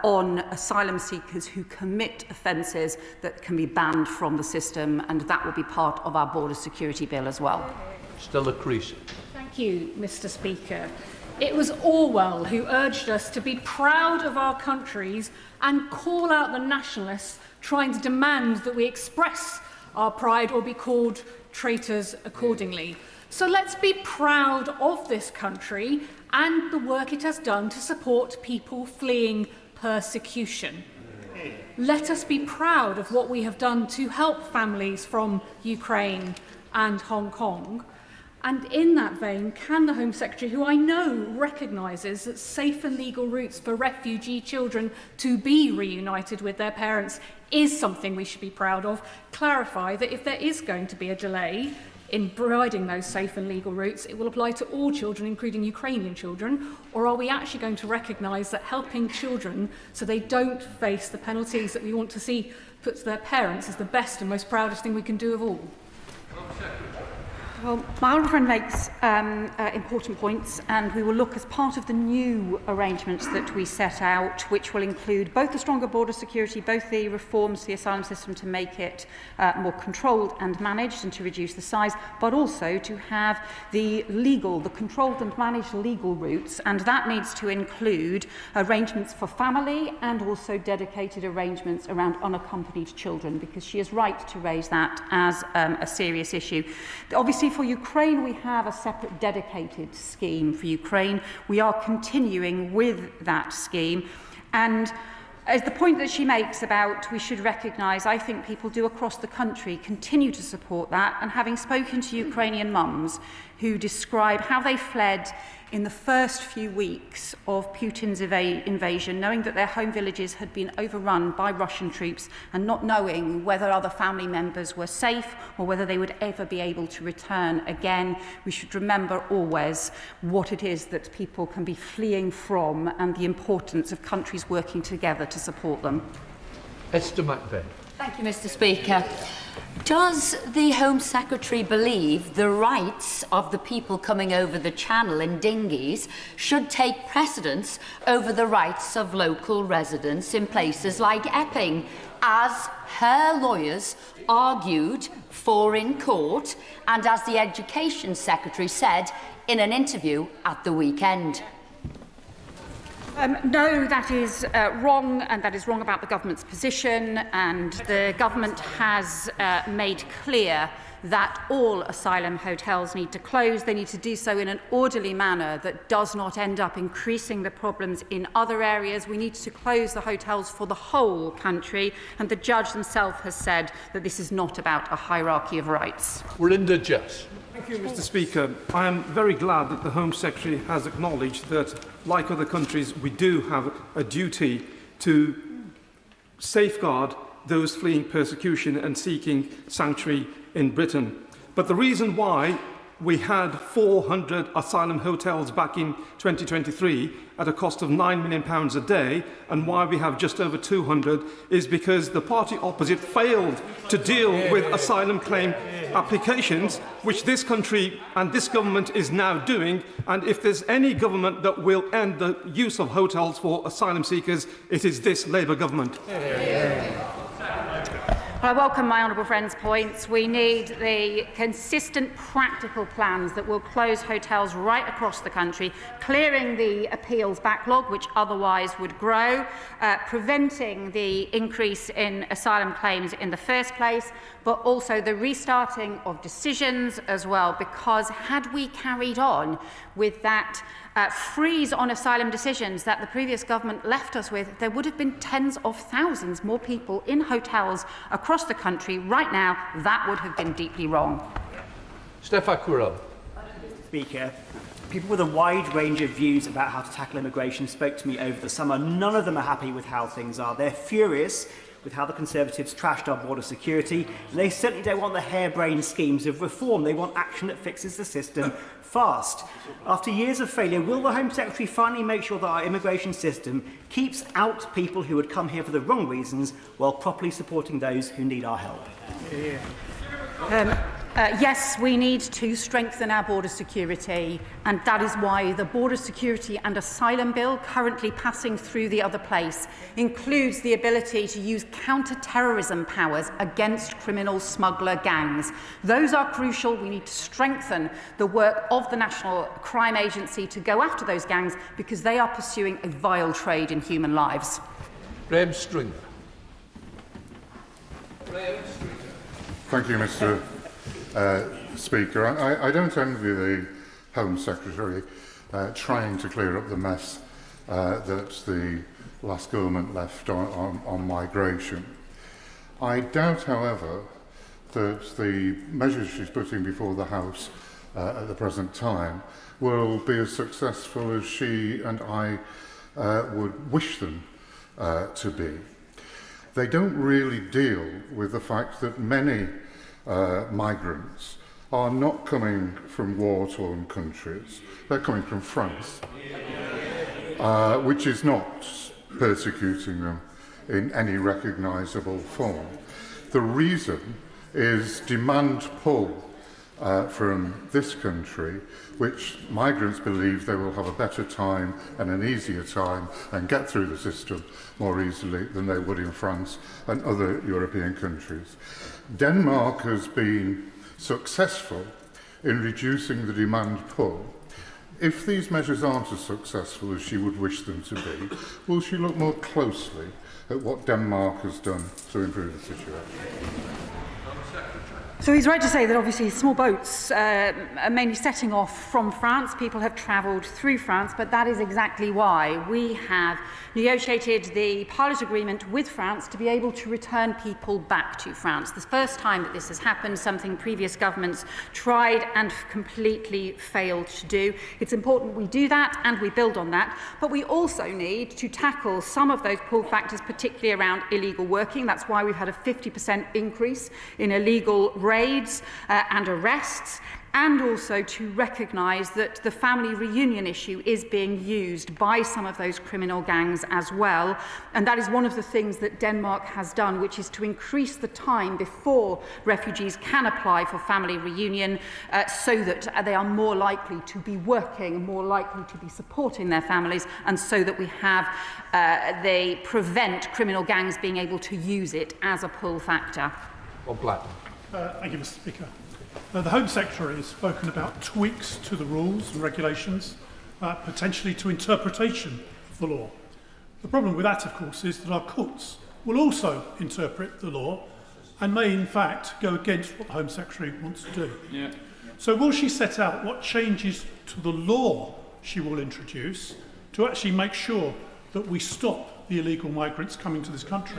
on asylum seekers who commit offences that can be banned from the system, and that will be part of our border security bill as well. Stella Creasy. Thank you, Mr. Speaker. It was Orwell who urged us to be proud of our countries and call out the nationalists trying to demand that we express our pride or be called traitors accordingly. So let's be proud of this country and the work it has done to support people fleeing persecution. Let us be proud of what we have done to help families from Ukraine and Hong Kong. And in that vein, can the Home Secretary, who I know recognises that safe and legal routes for refugee children to be reunited with their parents is something we should be proud of, clarify that if there is going to be a delay in providing those safe and legal routes, it will apply to all children, including Ukrainian children? Or are we actually going to recognise that helping children so they don't face the penalties that we want to see put to their parents is the best and most proudest thing we can do of all? Well, my honourable friend makes important points, and we will look as part of the new arrangements that we set out, which will include both the stronger border security, both the reforms to the asylum system to make it more controlled and managed and to reduce the size, but also to have the controlled and managed legal routes, and that needs to include arrangements for family and also dedicated arrangements around unaccompanied children, because she is right to raise that as a serious issue. Obviously, for Ukraine, we have a separate dedicated scheme for Ukraine. We are continuing with that scheme. And as the point that she makes about we should recognise, I think people do across the country continue to support that. And having spoken to Ukrainian mums who describe how they fled in the first few weeks of Putin's invasion, knowing that their home villages had been overrun by Russian troops and not knowing whether other family members were safe or whether they would ever be able to return again, we should remember always what it is that people can be fleeing from and the importance of countries working together to support them. Esther McVeigh. Thank you, Mr. Speaker. Does the Home Secretary believe the rights of the people coming over the channel in dinghies should take precedence over the rights of local residents in places like Epping, as her lawyers argued for in court and as the Education Secretary said in an interview at the weekend? No, that is wrong, and that is wrong about the government's position, and the government has made clear that all asylum hotels need to close. They need to do so in an orderly manner that does not end up increasing the problems in other areas. We need to close the hotels for the whole country, and the judge himself has said that this is not about a hierarchy of rights. We're in the just. Thank you, Mr. Speaker. I am very glad that the Home Secretary has acknowledged that, like other countries, we do have a duty to safeguard those fleeing persecution and seeking sanctuary in Britain. But the reason why we had 400 asylum hotels back in 2023 at a cost of £9 million a day, and why we have just over 200, is because the party opposite failed to deal with asylum claim applications, which this country and this government is now doing. And if there's any government that will end the use of hotels for asylum seekers, it is this Labour government. I welcome my honourable friend's points. We need the consistent, practical plans that will close hotels right across the country, clearing the appeals backlog, which otherwise would grow, preventing the increase in asylum claims in the first place, but also the restarting of decisions as well, because had we carried on with that freeze on asylum decisions that the previous government left us with, there would have been tens of thousands more people in hotels across the country right now. That would have been deeply wrong. Yvette Cooper. Speaker, people with a wide range of views about how to tackle immigration spoke to me over the summer. None of them are happy with how things are. They're furious with how the Conservatives trashed our border security, and they certainly don't want the harebrained schemes of reform. They want action that fixes the system fast. After years of failure, will the Home Secretary finally make sure that our immigration system keeps out people who would come here for the wrong reasons while properly supporting those who need our help? Yes, we need to strengthen our border security, and that is why the Border Security and Asylum Bill, currently passing through the other place, includes the ability to use counter-terrorism powers against criminal smuggler gangs. Those are crucial. We need to strengthen the work of the National Crime Agency to go after those gangs, because they are pursuing a vile trade in human lives. Graham Stringer. Thank you, Mr. Speaker. I don't envy the Home Secretary trying to clear up the mess that the last government left on migration. I doubt, however, that the measures she's putting before the House at the present time will be as successful as she and I would wish them to be. They don't really deal with the fact that many migrants are not coming from war-torn countries. They're coming from France, which is not persecuting them in any recognisable form. The reason is demand pull from this country, which migrants believe they will have a better time and an easier time and get through the system more easily than they would in France and other European countries. Denmark has been successful in reducing the demand pull. If these measures aren't as successful as she would wish them to be, will she look more closely at what Denmark has done to improve the situation? So he's right to say that obviously small boats are mainly setting off from France. People have travelled through France, but that is exactly why we have negotiated the pilot agreement with France to be able to return people back to France. The first time that this has happened, something previous governments tried and completely failed to do. It's important we do that and we build on that, but we also need to tackle some of those pull factors, particularly around illegal working. That's why we've had a 50% increase in illegal raids and arrests, and also to recognise that the family reunion issue is being used by some of those criminal gangs as well. And that is one of the things that Denmark has done, which is to increase the time before refugees can apply for family reunion so that they are more likely to be working, more likely to be supporting their families, and so that we have they prevent criminal gangs being able to use it as a pull factor. Bob Black. Thank you, Mr. Speaker. The Home Secretary has spoken about tweaks to the rules and regulations, potentially to interpretation of the law. The problem with that, of course, is that our courts will also interpret the law and may, in fact, go against what the Home Secretary wants to do. Yeah. So will she set out what changes to the law she will introduce to actually make sure that we stop the illegal migrants coming to this country?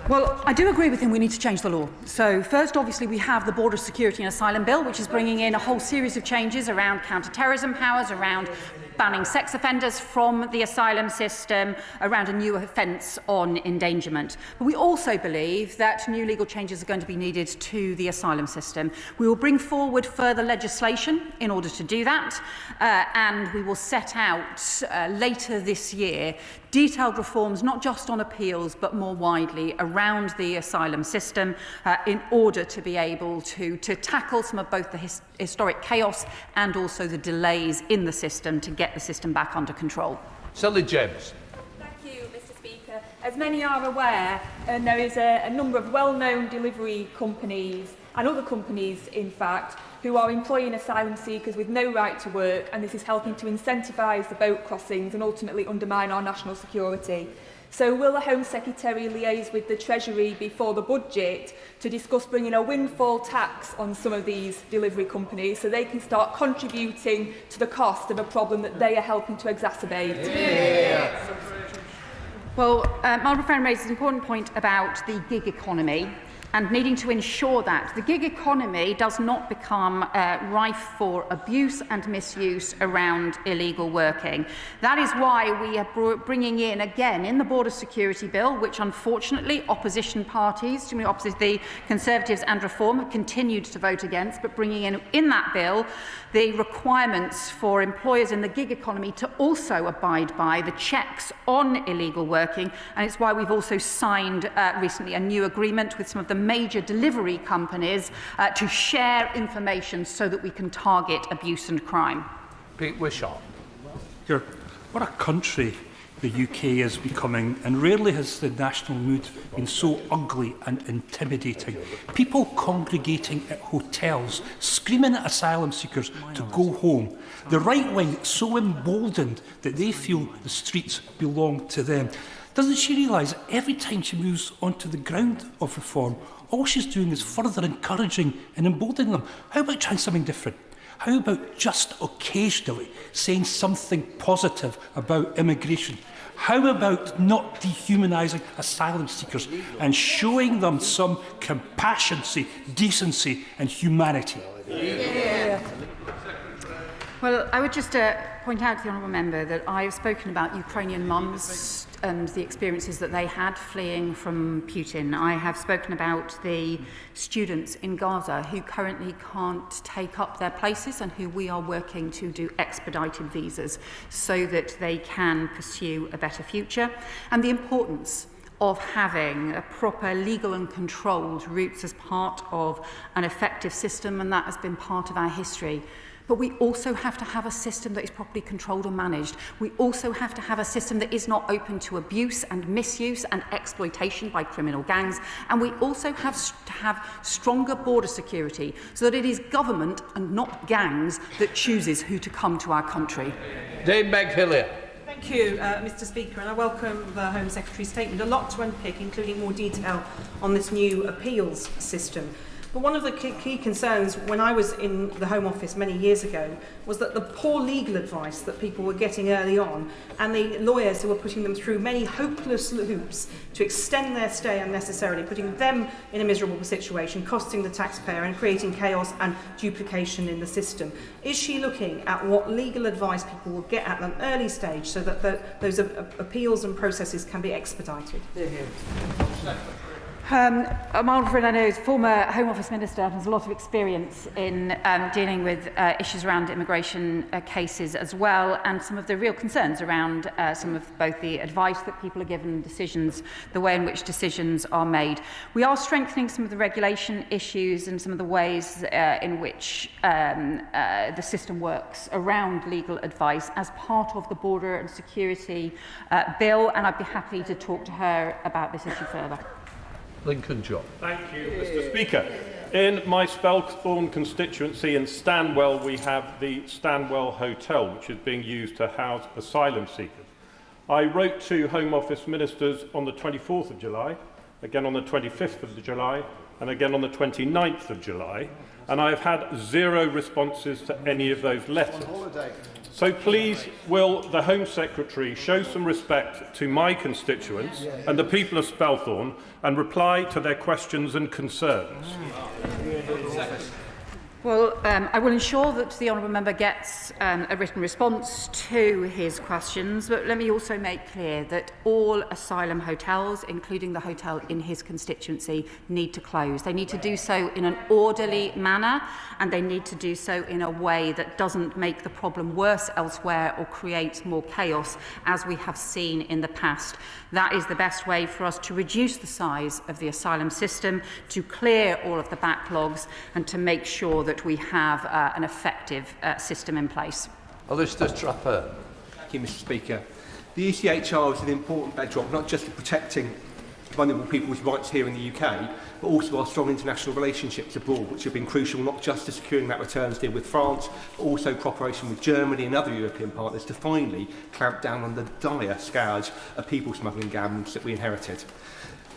Well, I do agree with him we need to change the law. So first, obviously, we have the Border Security and Asylum Bill, which is bringing in a whole series of changes around counter-terrorism powers, around banning sex offenders from the asylum system, around a new offence on endangerment. But we also believe that new legal changes are going to be needed to the asylum system. We will bring forward further legislation in order to do that, and we will set out later this year detailed reforms, not just on appeals, but more widely around the asylum system in order to be able to tackle some of both the historic chaos and also the delays in the system to get the system back under control. Sally James. Thank you, Mr. Speaker. As many are aware, there is a number of well-known delivery companies and other companies, in fact, who are employing asylum seekers with no right to work, and this is helping to incentivise the boat crossings and ultimately undermine our national security. So will the Home Secretary liaise with the Treasury before the budget to discuss bringing a windfall tax on some of these delivery companies so they can start contributing to the cost of a problem that they are helping to exacerbate? Yeah. Well, my honourable friend raises an important point about the gig economy and needing to ensure that the gig economy does not become rife for abuse and misuse around illegal working. That is why we are bringing in, again, in the Border Security Bill, which unfortunately opposition parties, the Conservatives and Reform, have continued to vote against, but bringing in that bill the requirements for employers in the gig economy to also abide by the checks on illegal working, and it's why we've also signed recently a new agreement with some of the major delivery companies to share information so that we can target abuse and crime. Pete Wishart. What a country the UK is becoming, and rarely has the national mood been so ugly and intimidating. People congregating at hotels, screaming at asylum seekers to go home. The right wing so emboldened that they feel the streets belong to them. Doesn't she realise that every time she moves onto the ground of reform, all she's doing is further encouraging and emboldening them? How about trying something different? How about just occasionally saying something positive about immigration? How about not dehumanising asylum seekers and showing them some compassion, decency and humanity? Yeah. Well, I would just point out to the honourable member that I have spoken about Ukrainian mums and the experiences that they had fleeing from Putin. I have spoken about the students in Gaza who currently can't take up their places and who we are working to do expedited visas so that they can pursue a better future, and the importance of having a proper legal and controlled routes as part of an effective system, and that has been part of our history. But we also have to have a system that is properly controlled and managed. We also have to have a system that is not open to abuse and misuse and exploitation by criminal gangs. And we also have to have stronger border security so that it is government and not gangs that chooses who to come to our country. Dame Meg-Hillier. Thank you, Mr. Speaker, and I welcome the Home Secretary's statement. A lot to unpick, including more detail on this new appeals system. But one of the key concerns when I was in the Home Office many years ago was that the poor legal advice that people were getting early on and the lawyers who were putting them through many hopeless hoops to extend their stay unnecessarily, putting them in a miserable situation, costing the taxpayer and creating chaos and duplication in the system. Is she looking at what legal advice people will get at an early stage so that those appeals and processes can be expedited? Margaret, I know, is former Home Office Minister, has a lot of experience in dealing with issues around immigration cases as well, and some of the real concerns around some of both the advice that people are given, decisions, the way in which decisions are made. We are strengthening some of the regulation issues and some of the ways in which the system works around legal advice as part of the Border and Security Bill, and I'd be happy to talk to her about this issue further. Lincoln John. Thank you, Mr. Speaker. In my Spelthorne constituency in Stanwell, we have the Stanwell Hotel, which is being used to house asylum seekers. I wrote to Home Office ministers on the 24th of July, again on the 25th of July, and again on the 29th of July, and I have had zero responses to any of those letters. So please, will the Home Secretary show some respect to my constituents and the people of Spelthorne and reply to their questions and concerns? Well, I will ensure that the honourable member gets a written response to his questions, but let me also make clear that all asylum hotels, including the hotel in his constituency, need to close. They need to do so in an orderly manner, and they need to do so in a way that doesn't make the problem worse elsewhere or create more chaos, as we have seen in the past. That is the best way for us to reduce the size of the asylum system, to clear all of the backlogs, and to make sure that we have an effective system in place. Alistair Trapper. Thank you, Mr. Speaker. The ECHR is an important bedrock, not just in protecting vulnerable people's rights here in the UK, but also our strong international relationships abroad, which have been crucial not just to securing that returns deal with France, but also cooperation with Germany and other European partners to finally clamp down on the dire scourge of people smuggling gangs that we inherited.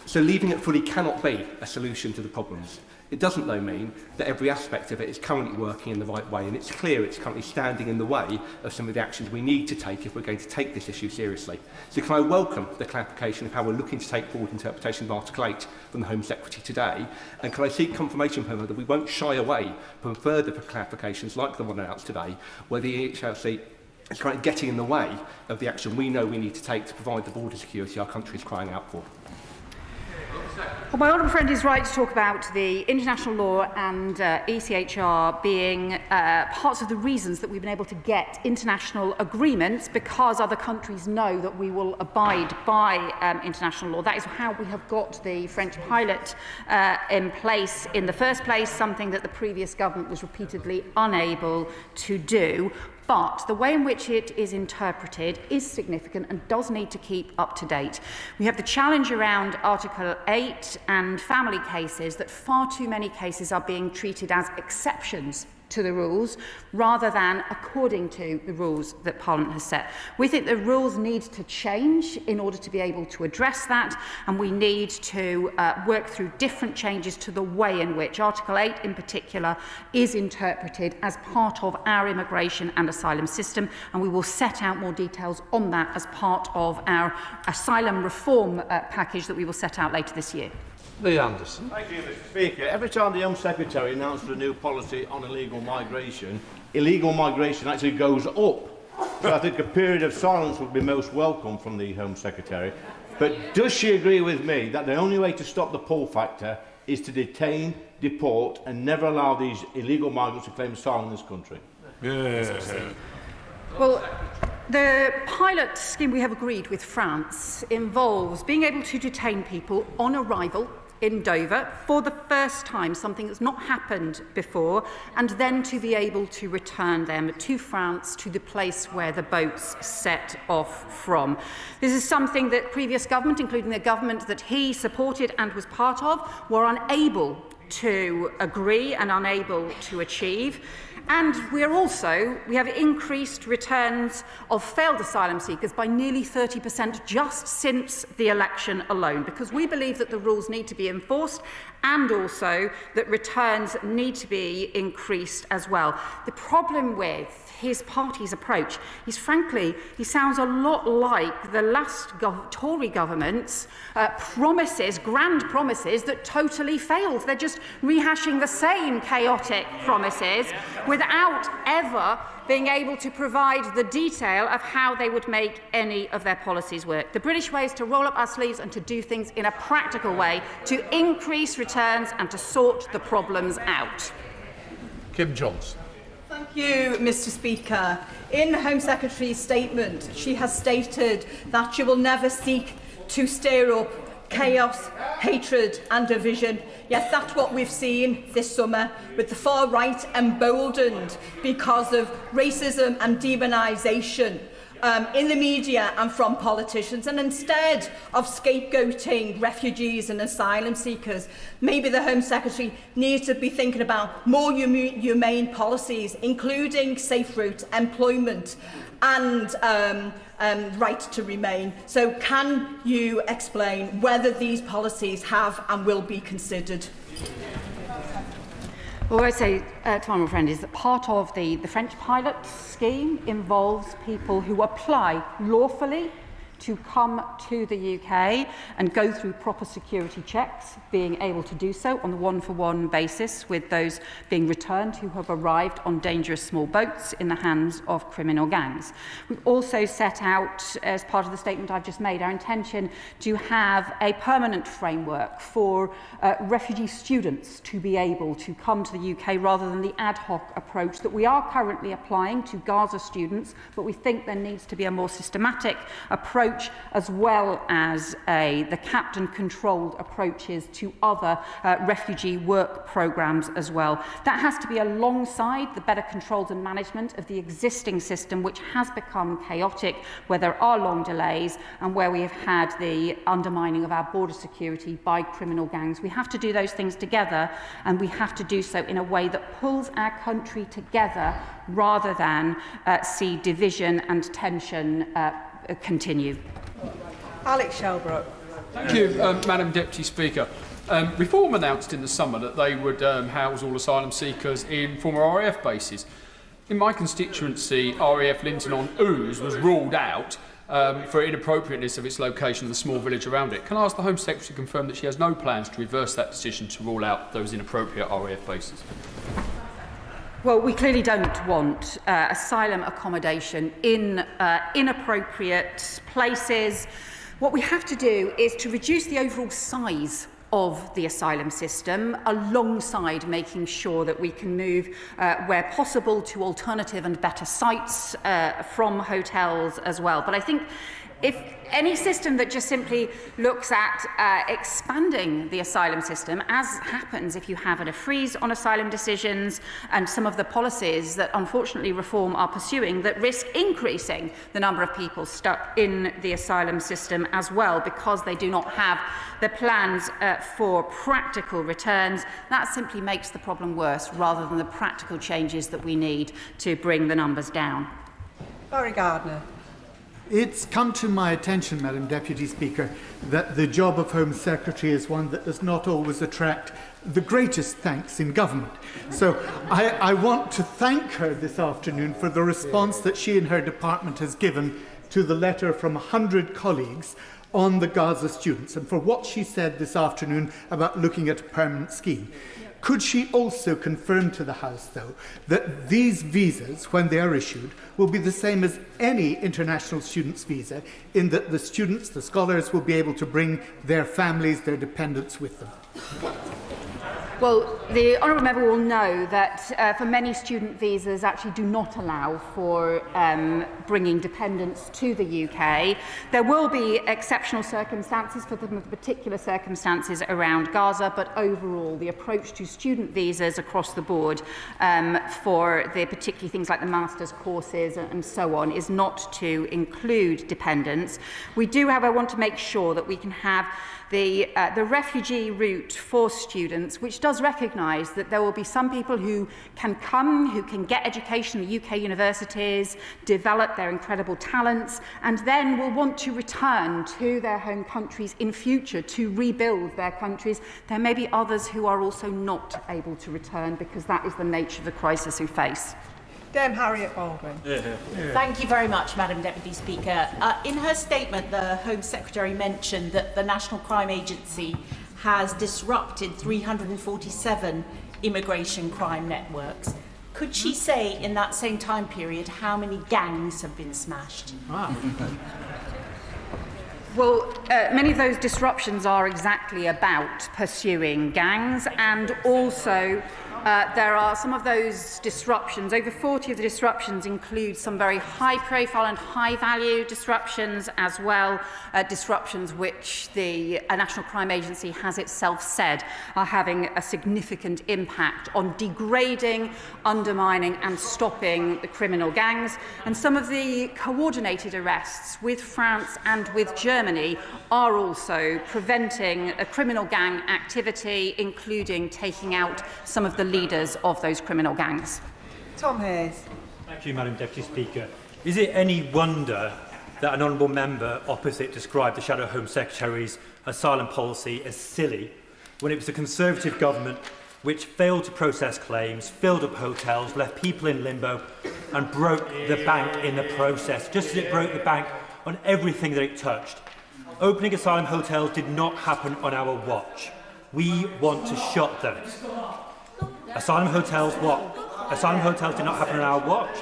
So leaving it fully cannot be a solution to the problems. It doesn't, though, mean that every aspect of it is currently working in the right way, and it's clear it's currently standing in the way of some of the actions we need to take if we're going to take this issue seriously. So can I welcome the clarification of how we're looking to take forward interpretation of Article 8 from the Home Secretary today, and can I seek confirmation from her that we won't shy away from further clarifications like the one announced today, where the EHRC is currently getting in the way of the action we know we need to take to provide the border security our country is crying out for. Well, my honourable friend is right to talk about the international law and ECHR being parts of the reasons that we've been able to get international agreements, because other countries know that we will abide by international law. That is how we have got the French pilot in place in the first place, something that the previous government was repeatedly unable to do. But the way in which it is interpreted is significant and does need to keep up to date. We have the challenge around Article 8 and family cases, that far too many cases are being treated as exceptions to the rules rather than according to the rules that Parliament has set. We think the rules need to change in order to be able to address that, and we need to work through different changes to the way in which Article 8 in particular is interpreted as part of our immigration and asylum system, and we will set out more details on that as part of our asylum reform package that we will set out later this year. Lee Anderson. Thank you, Mr. Speaker. Every time the Home Secretary announces a new policy on illegal migration actually goes up. So I think a period of silence would be most welcome from the Home Secretary. But does she agree with me that the only way to stop the pull factor is to detain, deport and never allow these illegal migrants to claim asylum in this country? Yeah. Well, the pilot scheme we have agreed with France involves being able to detain people on arrival in Dover for the first time, something that's not happened before, and then to be able to return them to France, to the place where the boats set off from. This is something that previous government, including the government that he supported and was part of, were unable to agree and unable to achieve. And we have increased returns of failed asylum seekers by nearly 30% just since the election alone, because we believe that the rules need to be enforced and also that returns need to be increased as well. The problem with his party's approach is, frankly, he sounds a lot like the last Tory government's promises, grand promises that totally failed. They're just rehashing the same chaotic promises without ever being able to provide the detail of how they would make any of their policies work. The British way is to roll up our sleeves and to do things in a practical way, to increase returns and to sort the problems out. Kim Johnson. Thank you, Mr. Speaker. In the Home Secretary's statement, she has stated that she will never seek to stir up chaos, hatred and division. Yes, that's what we've seen this summer, with the far right emboldened because of racism and demonisation in the media and from politicians. And instead of scapegoating refugees and asylum seekers, maybe the Home Secretary needs to be thinking about more humane policies, including safe route, employment and right to remain. So can you explain whether these policies have and will be considered? Well, what I say to my friend is that part of the French pilot scheme involves people who apply lawfully to come to the UK and go through proper security checks, being able to do so on the one-for-one basis with those being returned who have arrived on dangerous small boats in the hands of criminal gangs. We've also set out, as part of the statement I've just made, our intention to have a permanent framework for refugee students to be able to come to the UK rather than the ad hoc approach that we are currently applying to Gaza students, but we think there needs to be a more systematic approach as well as the capped and controlled approaches to other refugee work programmes as well. That has to be alongside the better controls and management of the existing system, which has become chaotic, where there are long delays and where we have had the undermining of our border security by criminal gangs. We have to do those things together, and we have to do so in a way that pulls our country together rather than see division and tension continue. Alex Shelbrooke. Thank you, Madam Deputy Speaker. Reform announced in the summer that they would house all asylum seekers in former RAF bases. In my constituency, RAF Linton on Ouse was ruled out for inappropriateness of its location in the small village around it. Can I ask the Home Secretary to confirm that she has no plans to reverse that decision to rule out those inappropriate RAF bases? Well, we clearly don't want asylum accommodation in inappropriate places. What we have to do is to reduce the overall size of the asylum system alongside making sure that we can move where possible to alternative and better sites from hotels as well. But I think if any system that just simply looks at expanding the asylum system, as happens if you have a freeze on asylum decisions and some of the policies that unfortunately Reform are pursuing that risk increasing the number of people stuck in the asylum system as well because they do not have the plans for practical returns, that simply makes the problem worse rather than the practical changes that we need to bring the numbers down. Barry Gardner. It's come to my attention, Madam Deputy Speaker, that the job of Home Secretary is one that does not always attract the greatest thanks in government. So I want to thank her this afternoon for the response that she and her department has given to the letter from 100 colleagues on the Gaza students and for what she said this afternoon about looking at a permanent scheme. Could she also confirm to the House, though, that these visas, when they are issued, will be the same as any international student's visa, in that the students, the scholars, will be able to bring their families, their dependents with them? Well, the honourable member will know that for many student visas actually do not allow for bringing dependents to the UK. There will be exceptional circumstances for the particular circumstances around Gaza, but overall the approach to student visas across the board for the particularly things like the master's courses and so on is not to include dependents. We do, however, want to make sure that we can have the refugee route for students, which does recognise that there will be some people who can come, who can get education in UK universities, develop their incredible talents, and then will want to return to their home countries in future to rebuild their countries. There may be others who are also not able to return because that is the nature of the crisis we face. Dame Harriet Baldwin. Thank you very much, Madam Deputy Speaker. In her statement, the Home Secretary mentioned that the National Crime Agency has disrupted 347 immigration crime networks. Could she say in that same time period how many gangs have been smashed? Well, many of those disruptions are exactly about pursuing gangs, and also there are some of those disruptions, over 40 of the disruptions include some very high profile and high value disruptions as well, disruptions which the National Crime Agency has itself said are having a significant impact on degrading, undermining and stopping the criminal gangs. And some of the coordinated arrests with France and with Germany are also preventing a criminal gang activity, including taking out some of the leaders of those criminal gangs. Tom Hayes. Thank you, Madam Deputy Speaker. Is it any wonder that an honourable member opposite described the Shadow Home Secretary's asylum policy as silly when it was the Conservative government which failed to process claims, filled up hotels, left people in limbo, and broke the bank in the process, just as it broke the bank on everything that it touched. Opening asylum hotels did not happen on our watch. We want to shut them. Asylum hotels, what? Asylum hotels did not happen on our watch.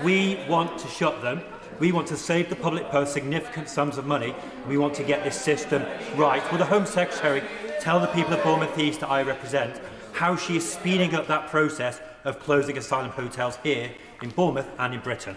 We want to shut them. We want to save the public purse significant sums of money. We want to get this system right. Will the Home Secretary tell the people of Bournemouth East that I represent how she is speeding up that process of closing asylum hotels here in Bournemouth and in Britain?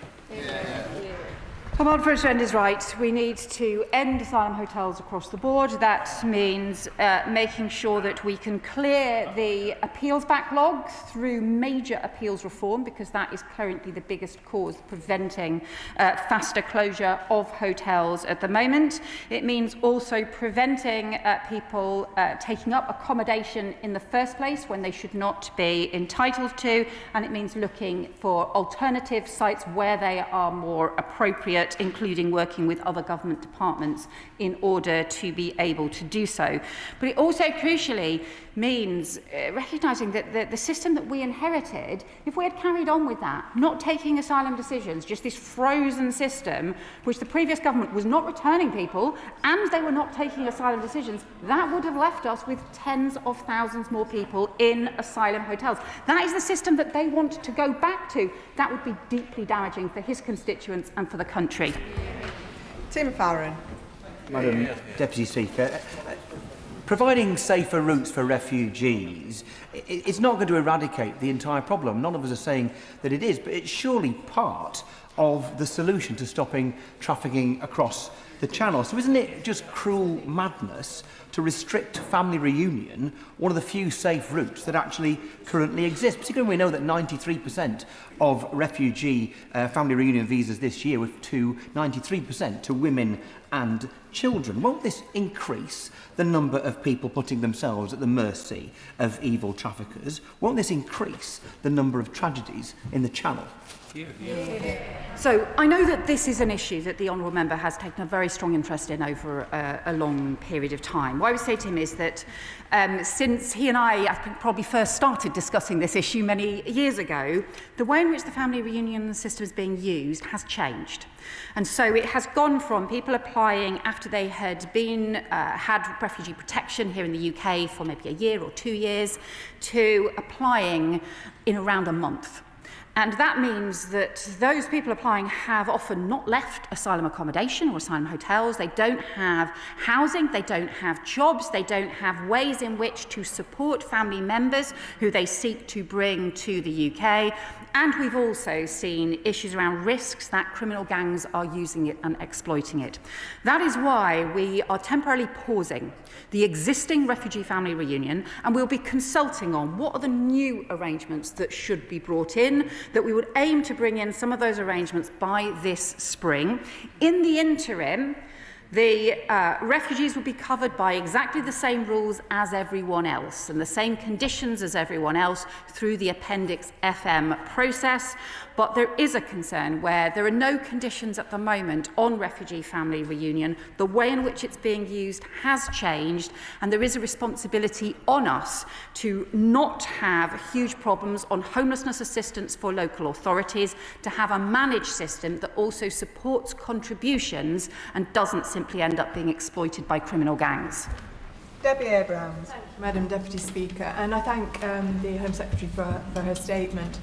Command First Friend is right. We need to end asylum hotels across the board. That means making sure that we can clear the appeals backlog through major appeals reform, because that is currently the biggest cause preventing faster closure of hotels at the moment. It means also preventing people taking up accommodation in the first place when they should not be entitled to, and it means looking for alternative sites where they are more appropriate, including working with other government departments in order to be able to do so. But it also crucially means recognising that the system that we inherited, if we had carried on with that, not taking asylum decisions, just this frozen system, which the previous government was not returning people and they were not taking asylum decisions, that would have left us with tens of thousands more people in asylum hotels. That is the system that they want to go back to. That would be deeply damaging for his constituents and for the country. Tim Farron. Madam Deputy Speaker, providing safer routes for refugees, it's not going to eradicate the entire problem. None of us are saying that it is, but it's surely part of the solution to stopping trafficking across the Channel. So isn't it just cruel madness to restrict family reunion, one of the few safe routes that actually currently exist? Particularly when we know that 93% of refugee family reunion visas this year were to 93% to women and children. Won't this increase the number of people putting themselves at the mercy of evil traffickers? Won't this increase the number of tragedies in the Channel? So I know that this is an issue that the Honourable Member has taken a very strong interest in over a long period of time. What I would say to him is that since he and I think, probably first started discussing this issue many years ago, the way in which the family reunion system is being used has changed. And so it has gone from people applying after they had had refugee protection here in the UK for maybe a year or 2 years to applying in around a month. And that means that those people applying have often not left asylum accommodation or asylum hotels. They don't have housing, they don't have jobs, they don't have ways in which to support family members who they seek to bring to the UK. And we've also seen issues around risks that criminal gangs are using it and exploiting it. That is why we are temporarily pausing the existing refugee family reunion, and we'll be consulting on what are the new arrangements that should be brought in, that we would aim to bring in some of those arrangements by this spring. In the interim, the refugees will be covered by exactly the same rules as everyone else and the same conditions as everyone else through the Appendix FM process. But there is a concern where there are no conditions at the moment on refugee family reunion. The way in which it's being used has changed, and there is a responsibility on us to not have huge problems on homelessness assistance for local authorities, to have a managed system that also supports contributions and doesn't simply end up being exploited by criminal gangs. Debbie Abrams. Madam Deputy Speaker, and I thank the Home Secretary for her statement.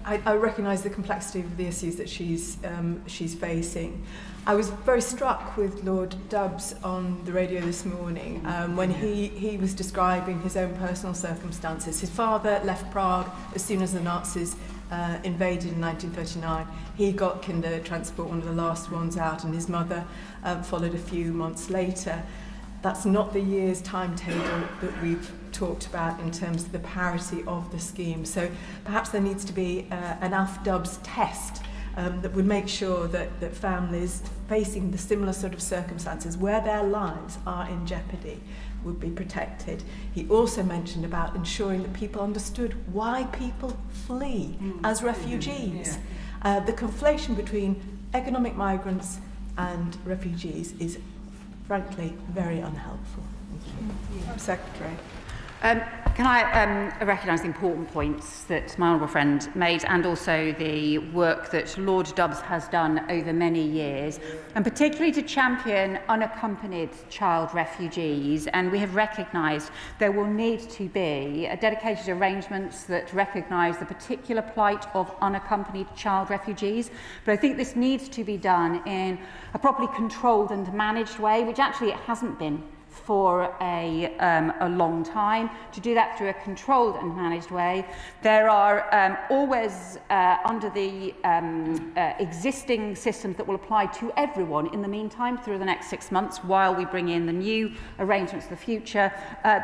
I recognise the complexity of the issues that she's facing. I was very struck with Lord Dubbs on the radio this morning when he was describing his own personal circumstances. His father left Prague as soon as the Nazis invaded in 1939. He got kinder transport, one of the last ones out, and his mother followed a few months later. That's not the year's timetable that we've talked about in terms of the parity of the scheme. So perhaps there needs to be an Alf Dubbs test that would make sure that families facing the similar sort of circumstances where their lives are in jeopardy would be protected. He also mentioned about ensuring that people understood why people flee as refugees. The conflation between economic migrants and refugees is frankly very unhelpful. Thank you. Secretary. Can I recognise the important points that my honourable friend made, and also the work that Lord Dubs has done over many years, and particularly to champion unaccompanied child refugees. And we have recognised there will need to be dedicated arrangements that recognise the particular plight of unaccompanied child refugees. But I think this needs to be done in a properly controlled and managed way, which actually it hasn't been for a long time. To do that through a controlled and managed way. There are always, under the existing systems that will apply to everyone in the meantime through the next 6 months while we bring in the new arrangements for the future,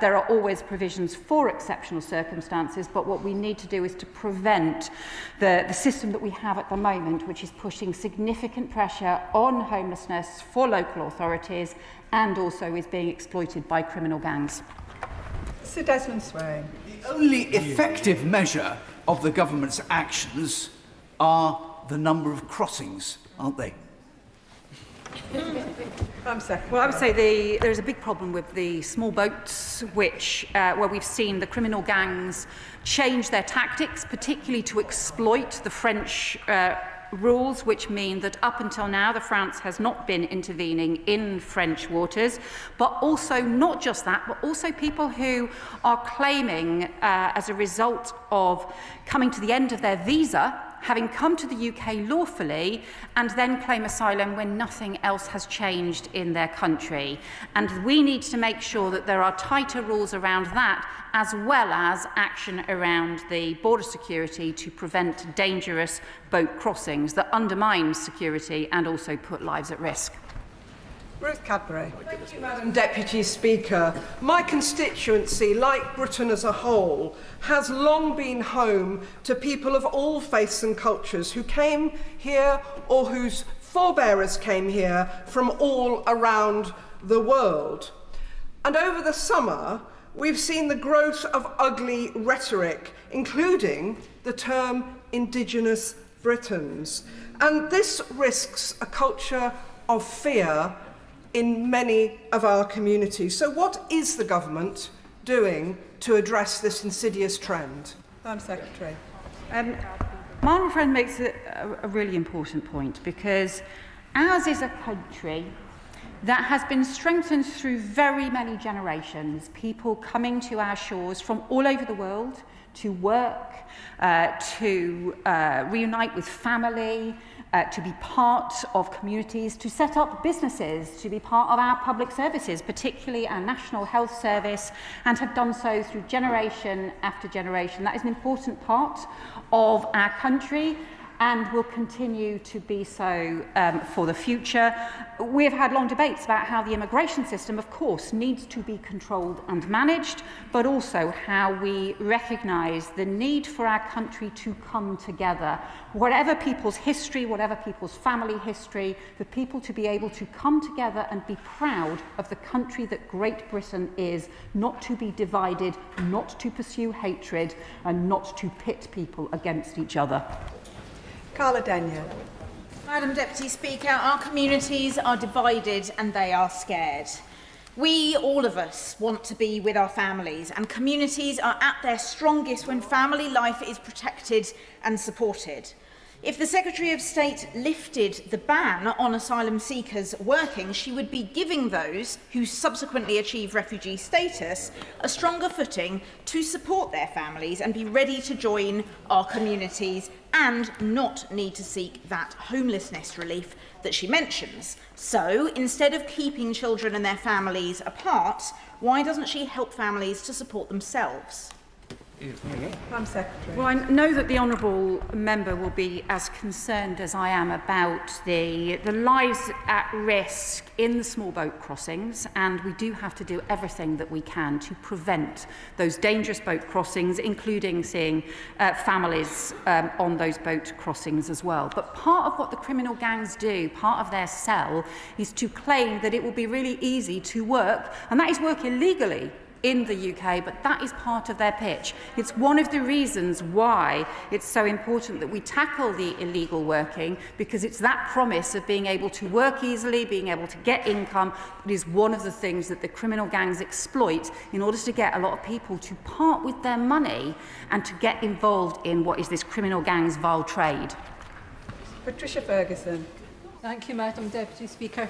there are always provisions for exceptional circumstances, but what we need to do is to prevent the system that we have at the moment, which is pushing significant pressure on homelessness for local authorities and also is being exploited by criminal gangs. Sir Desmond Swain. The only effective measure of the government's actions are the number of crossings, aren't they? Well, I would say there's a big problem with the small boats, which where we've seen the criminal gangs change their tactics, particularly to exploit the French rules, which mean that up until now France has not been intervening in French waters, but also not just that, but also people who are claiming as a result of coming to the end of their visa, having come to the UK lawfully, and then claim asylum when nothing else has changed in their country. And we need to make sure that there are tighter rules around that, as well as action around the border security to prevent dangerous boat crossings that undermine security and also put lives at risk. Ruth Cadbury. Thank you, Madam Deputy Speaker. My constituency, like Britain as a whole, has long been home to people of all faiths and cultures who came here or whose forebearers came here from all around the world. And over the summer, we've seen the growth of ugly rhetoric, including the term Indigenous Britons. And this risks a culture of fear in many of our communities. So what is the government doing to address this insidious trend? Madam Secretary. My friend makes a really important point, because ours is a country that has been strengthened through very many generations, people coming to our shores from all over the world to work, to reunite with family, to be part of communities, to set up businesses, to be part of our public services, particularly our National Health Service, and have done so through generation after generation. That is an important part of our country and will continue to be so for the future. We have had long debates about how the immigration system, of course, needs to be controlled and managed, but also how we recognise the need for our country to come together. Whatever people's history, whatever people's family history, for people to be able to come together and be proud of the country that Great Britain is, not to be divided, not to pursue hatred, and not to pit people against each other. Carla Denyer. Madam Deputy Speaker, our communities are divided and they are scared. We, all of us, want to be with our families, and communities are at their strongest when family life is protected and supported. If the Secretary of State lifted the ban on asylum seekers working, she would be giving those who subsequently achieve refugee status a stronger footing to support their families and be ready to join our communities and not need to seek that homelessness relief that she mentions. So, instead of keeping children and their families apart, why doesn't she help families to support themselves? Madam Secretary. Well, I know that the honourable member will be as concerned as I am about the lives at risk in the small boat crossings, and we do have to do everything that we can to prevent those dangerous boat crossings, including seeing families on those boat crossings as well. But part of what the criminal gangs do, part of their sell, is to claim that it will be really easy to work, and that is work illegally, in the UK, but that is part of their pitch. It's one of the reasons why it's so important that we tackle the illegal working, because it's that promise of being able to work easily, being able to get income, that is one of the things that the criminal gangs exploit in order to get a lot of people to part with their money and to get involved in what is this criminal gang's vile trade. Patricia Ferguson. Thank you, Madam Deputy Speaker.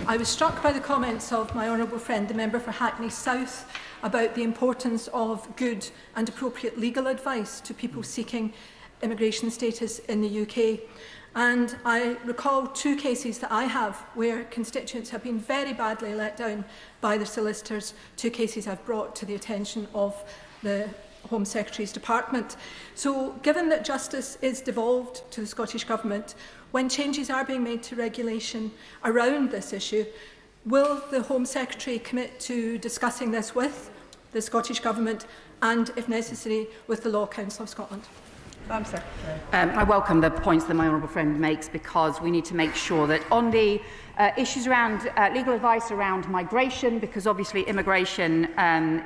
I was struck by the comments of my honourable friend, the member for Hackney South, about the importance of good and appropriate legal advice to people seeking immigration status in the UK. And I recall 2 cases that I have where constituents have been very badly let down by the solicitors, 2 cases I've brought to the attention of the Home Secretary's Department. So, given that justice is devolved to the Scottish Government, when changes are being made to regulation around this issue, will the Home Secretary commit to discussing this with the Scottish Government and, if necessary, with the Law Council of Scotland? I welcome the points that my honourable friend makes, because we need to make sure that on the issues around legal advice around migration, because obviously immigration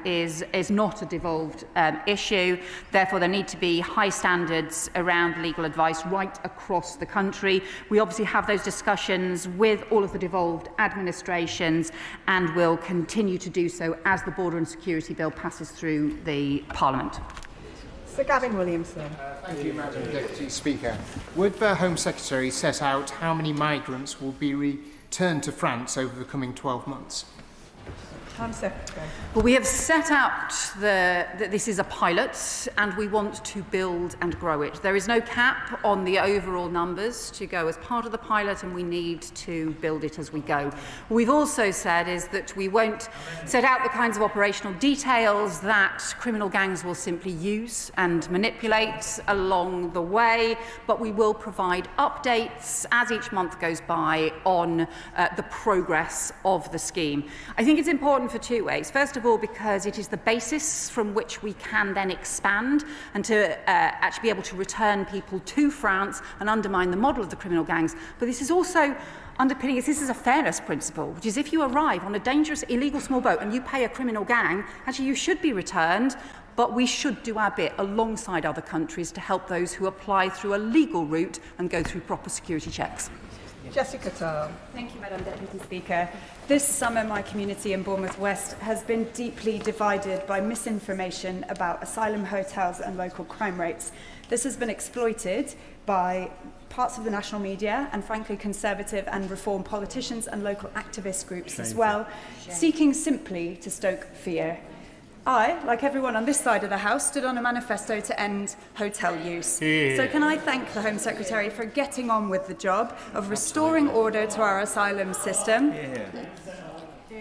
is not a devolved issue. Therefore, there need to be high standards around legal advice right across the country. We obviously have those discussions with all of the devolved administrations, and will continue to do so as the Border and Security Bill passes through the Parliament. Sir Gavin Williamson. Thank you, Madam Deputy Speaker. Would the Home Secretary set out how many migrants will be returned to France over the coming 12 months? Home Secretary. Well, we have set out that this is a pilot, and we want to build and grow it. There is no cap on the overall numbers to go as part of the pilot, and we need to build it as we go. What we've also said is that we won't set out the kinds of operational details that criminal gangs will simply use and manipulate along the way, but we will provide updates as each month goes by on the progress of the scheme. I think it's important for 2 ways. First of all, because it is the basis from which we can then expand and to actually be able to return people to France and undermine the model of the criminal gangs. But this is also underpinning this is a fairness principle, which is if you arrive on a dangerous illegal small boat and you pay a criminal gang, actually you should be returned. But we should do our bit alongside other countries to help those who apply through a legal route and go through proper security checks. Jessica Tarr. Thank you, Madam Deputy Speaker. This summer, my community in Bournemouth West has been deeply divided by misinformation about asylum hotels and local crime rates. This has been exploited by parts of the national media and, frankly, Conservative and Reform politicians and local activist groups as well, seeking simply to stoke fear. I, like everyone on this side of the House, stood on a manifesto to end hotel use. Yeah. So can I thank the Home Secretary for getting on with the job of restoring order to our asylum system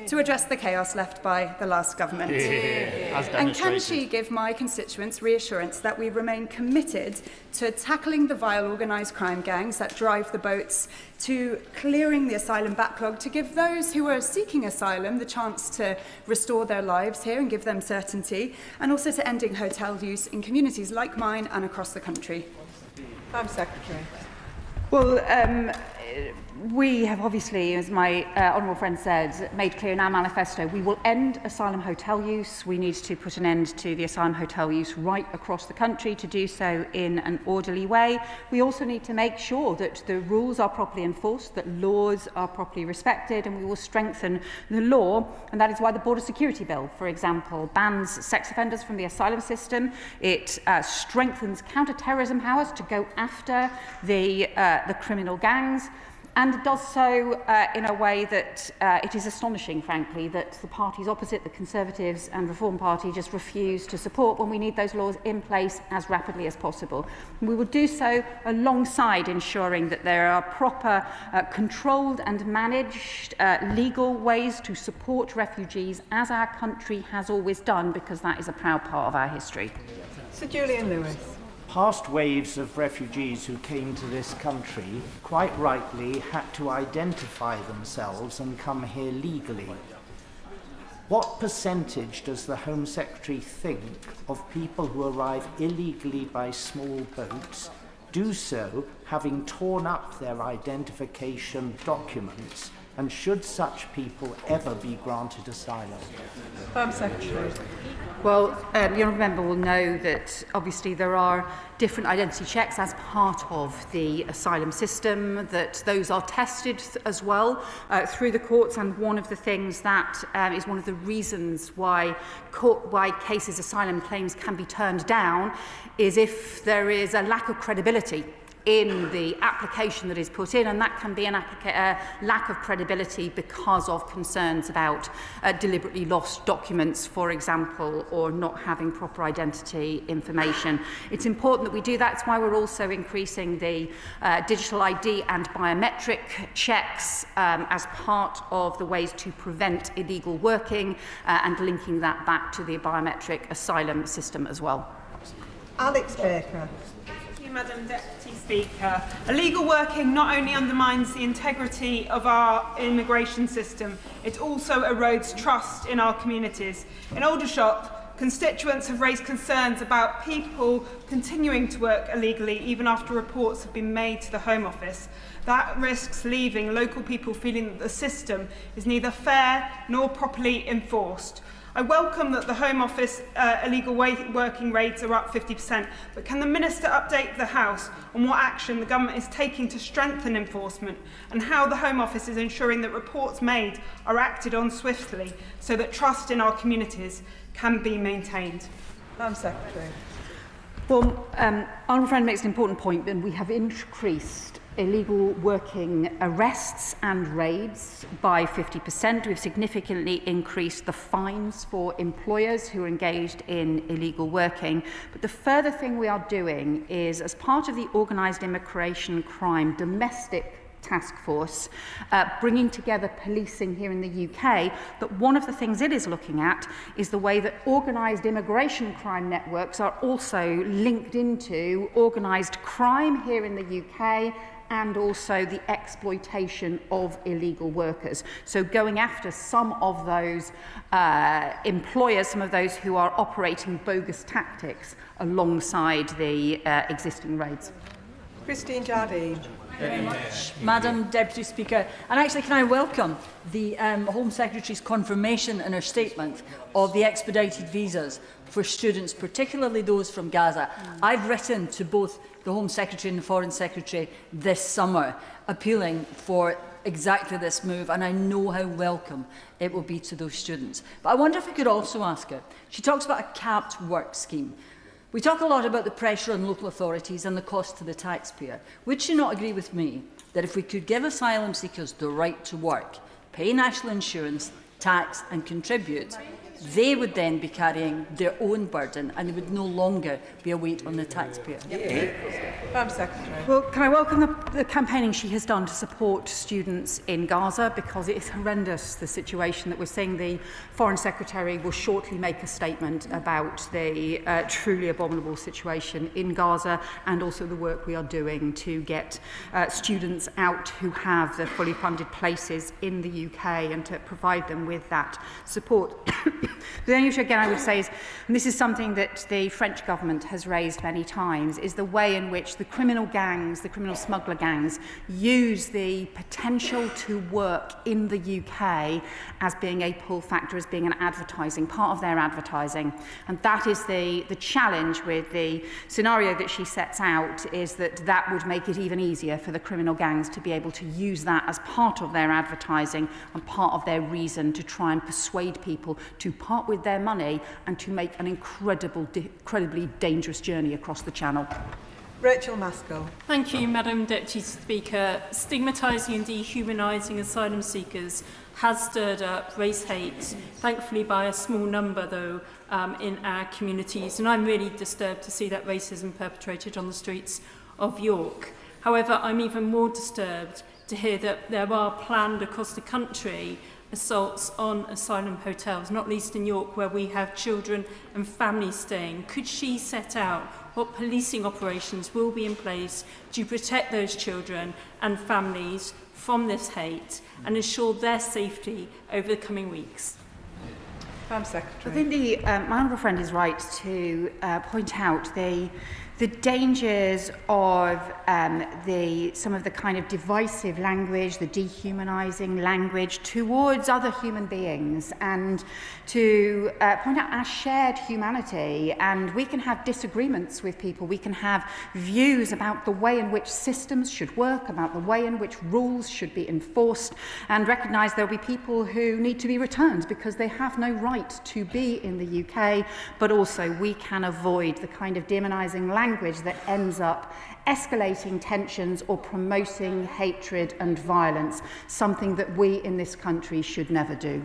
to address the chaos left by the last government? And can she give my constituents reassurance that we remain committed to tackling the vile organised crime gangs that drive the boats, to clearing the asylum backlog, to give those who are seeking asylum the chance to restore their lives here and give them certainty, and also to ending hotel use in communities like mine and across the country? Home Secretary. Well, we have obviously, as my honourable friend said, made clear in our manifesto, we will end asylum hotel use. We need to put an end to the asylum hotel use right across the country, to do so in an orderly way. We also need to make sure that the rules are properly enforced, that laws are properly respected, and we will strengthen the law. And that is why the Border Security Bill, for example, bans sex offenders from the asylum system. It strengthens counter-terrorism powers to go after the criminal gangs. And does so in a way that it is astonishing, frankly, that the parties opposite, the Conservatives and Reform Party, just refuse to support when we need those laws in place as rapidly as possible. And we will do so alongside ensuring that there are proper, controlled and managed legal ways to support refugees, as our country has always done, because that is a proud part of our history. Sir Julian Lewis. Past waves of refugees who came to this country, quite rightly, had to identify themselves and come here legally. What percentage does the Home Secretary think of people who arrive illegally by small boats do so having torn up their identification documents And should such people ever be granted asylum? Home Secretary. Well, the honourable member will know that obviously there are different identity checks as part of the asylum system, that those are tested as well through the courts, and one of the things that is one of the reasons why cases, asylum claims can be turned down is if there is a lack of credibility in the application that is put in, and that can be a lack of credibility because of concerns about deliberately lost documents, for example, or not having proper identity information. It's important that we do that. That's why we're also increasing the digital ID and biometric checks as part of the ways to prevent illegal working and linking that back to the biometric asylum system as well. Alex Baker. Madam Deputy Speaker. Illegal working not only undermines the integrity of our immigration system, it also erodes trust in our communities. In Aldershot, constituents have raised concerns about people continuing to work illegally even after reports have been made to the Home Office. That risks leaving local people feeling that the system is neither fair nor properly enforced. I welcome that the Home Office illegal working rates are up 50%, but can the Minister update the House on what action the Government is taking to strengthen enforcement and how the Home Office is ensuring that reports made are acted on swiftly so that trust in our communities can be maintained? Madam Secretary. Well, Honourable Friend makes an important point, and we have increased illegal working arrests and raids by 50%. We've significantly increased the fines for employers who are engaged in illegal working. But the further thing we are doing is, as part of the organised immigration crime domestic task force, bringing together policing here in the UK, that one of the things it is looking at is the way that organised immigration crime networks are also linked into organised crime here in the UK and also the exploitation of illegal workers. So going after some of those employers, some of those who are operating bogus tactics alongside the existing raids. Christine Jardine. Very much, Madam Deputy Speaker. And actually, can I welcome the Home Secretary's confirmation in her statement of the expedited visas for students, particularly those from Gaza. I've written to both the Home Secretary and the Foreign Secretary this summer, appealing for exactly this move, and I know how welcome it will be to those students. But I wonder if I could also ask her, she talks about a capped work scheme. We talk a lot about the pressure on local authorities and the cost to the taxpayer. Would she not agree with me that if we could give asylum seekers the right to work, pay national insurance, tax and contribute, they would then be carrying their own burden and there would no longer be a weight on the taxpayer? Madam Secretary. Well, can I welcome the campaigning she has done to support students in Gaza, because it is horrendous, the situation that we're seeing. The Foreign Secretary will shortly make a statement about the truly abominable situation in Gaza and also the work we are doing to get students out who have the fully funded places in the UK and to provide them with that support. The only issue, again, I would say is, and this is something that the French government has raised many times, is the way in which the criminal gangs, the criminal smuggler gangs, use the potential to work in the UK as being a pull factor, as being an advertising, part of their advertising. And that is the challenge with the scenario that she sets out, is that would make it even easier for the criminal gangs to be able to use that as part of their advertising and part of their reason to try and persuade people to part with their money and to make an incredibly dangerous journey across the Channel. Rachel Maskell. Thank you, Madam Deputy Speaker. Stigmatising and dehumanising asylum seekers has stirred up race hate, thankfully by a small number, though, in our communities. And I'm really disturbed to see that racism perpetrated on the streets of York. However, I'm even more disturbed to hear that there are planned across the country assaults on asylum hotels, not least in York, where we have children and families staying. Could she set out what policing operations will be in place to protect those children and families from this hate and ensure their safety over the coming weeks? Madam Secretary. I think my honourable friend is right to point out the the dangers of some of the kind of divisive language, the dehumanising language towards other human beings, and to point out our shared humanity. And we can have disagreements with people, we can have views about the way in which systems should work, about the way in which rules should be enforced, and recognise there will be people who need to be returned because they have no right to be in the UK, but also we can avoid the kind of demonising language that ends up escalating tensions or promoting hatred and violence, something that we in this country should never do.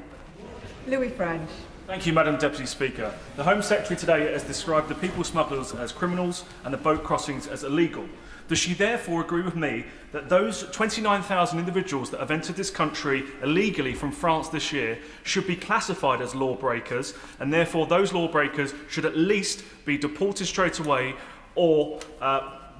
Louis French. Thank you, Madam Deputy Speaker. The Home Secretary today has described the people smugglers as criminals and the boat crossings as illegal. Does she therefore agree with me that those 29,000 individuals that have entered this country illegally from France this year should be classified as lawbreakers, and therefore those lawbreakers should at least be deported straight away or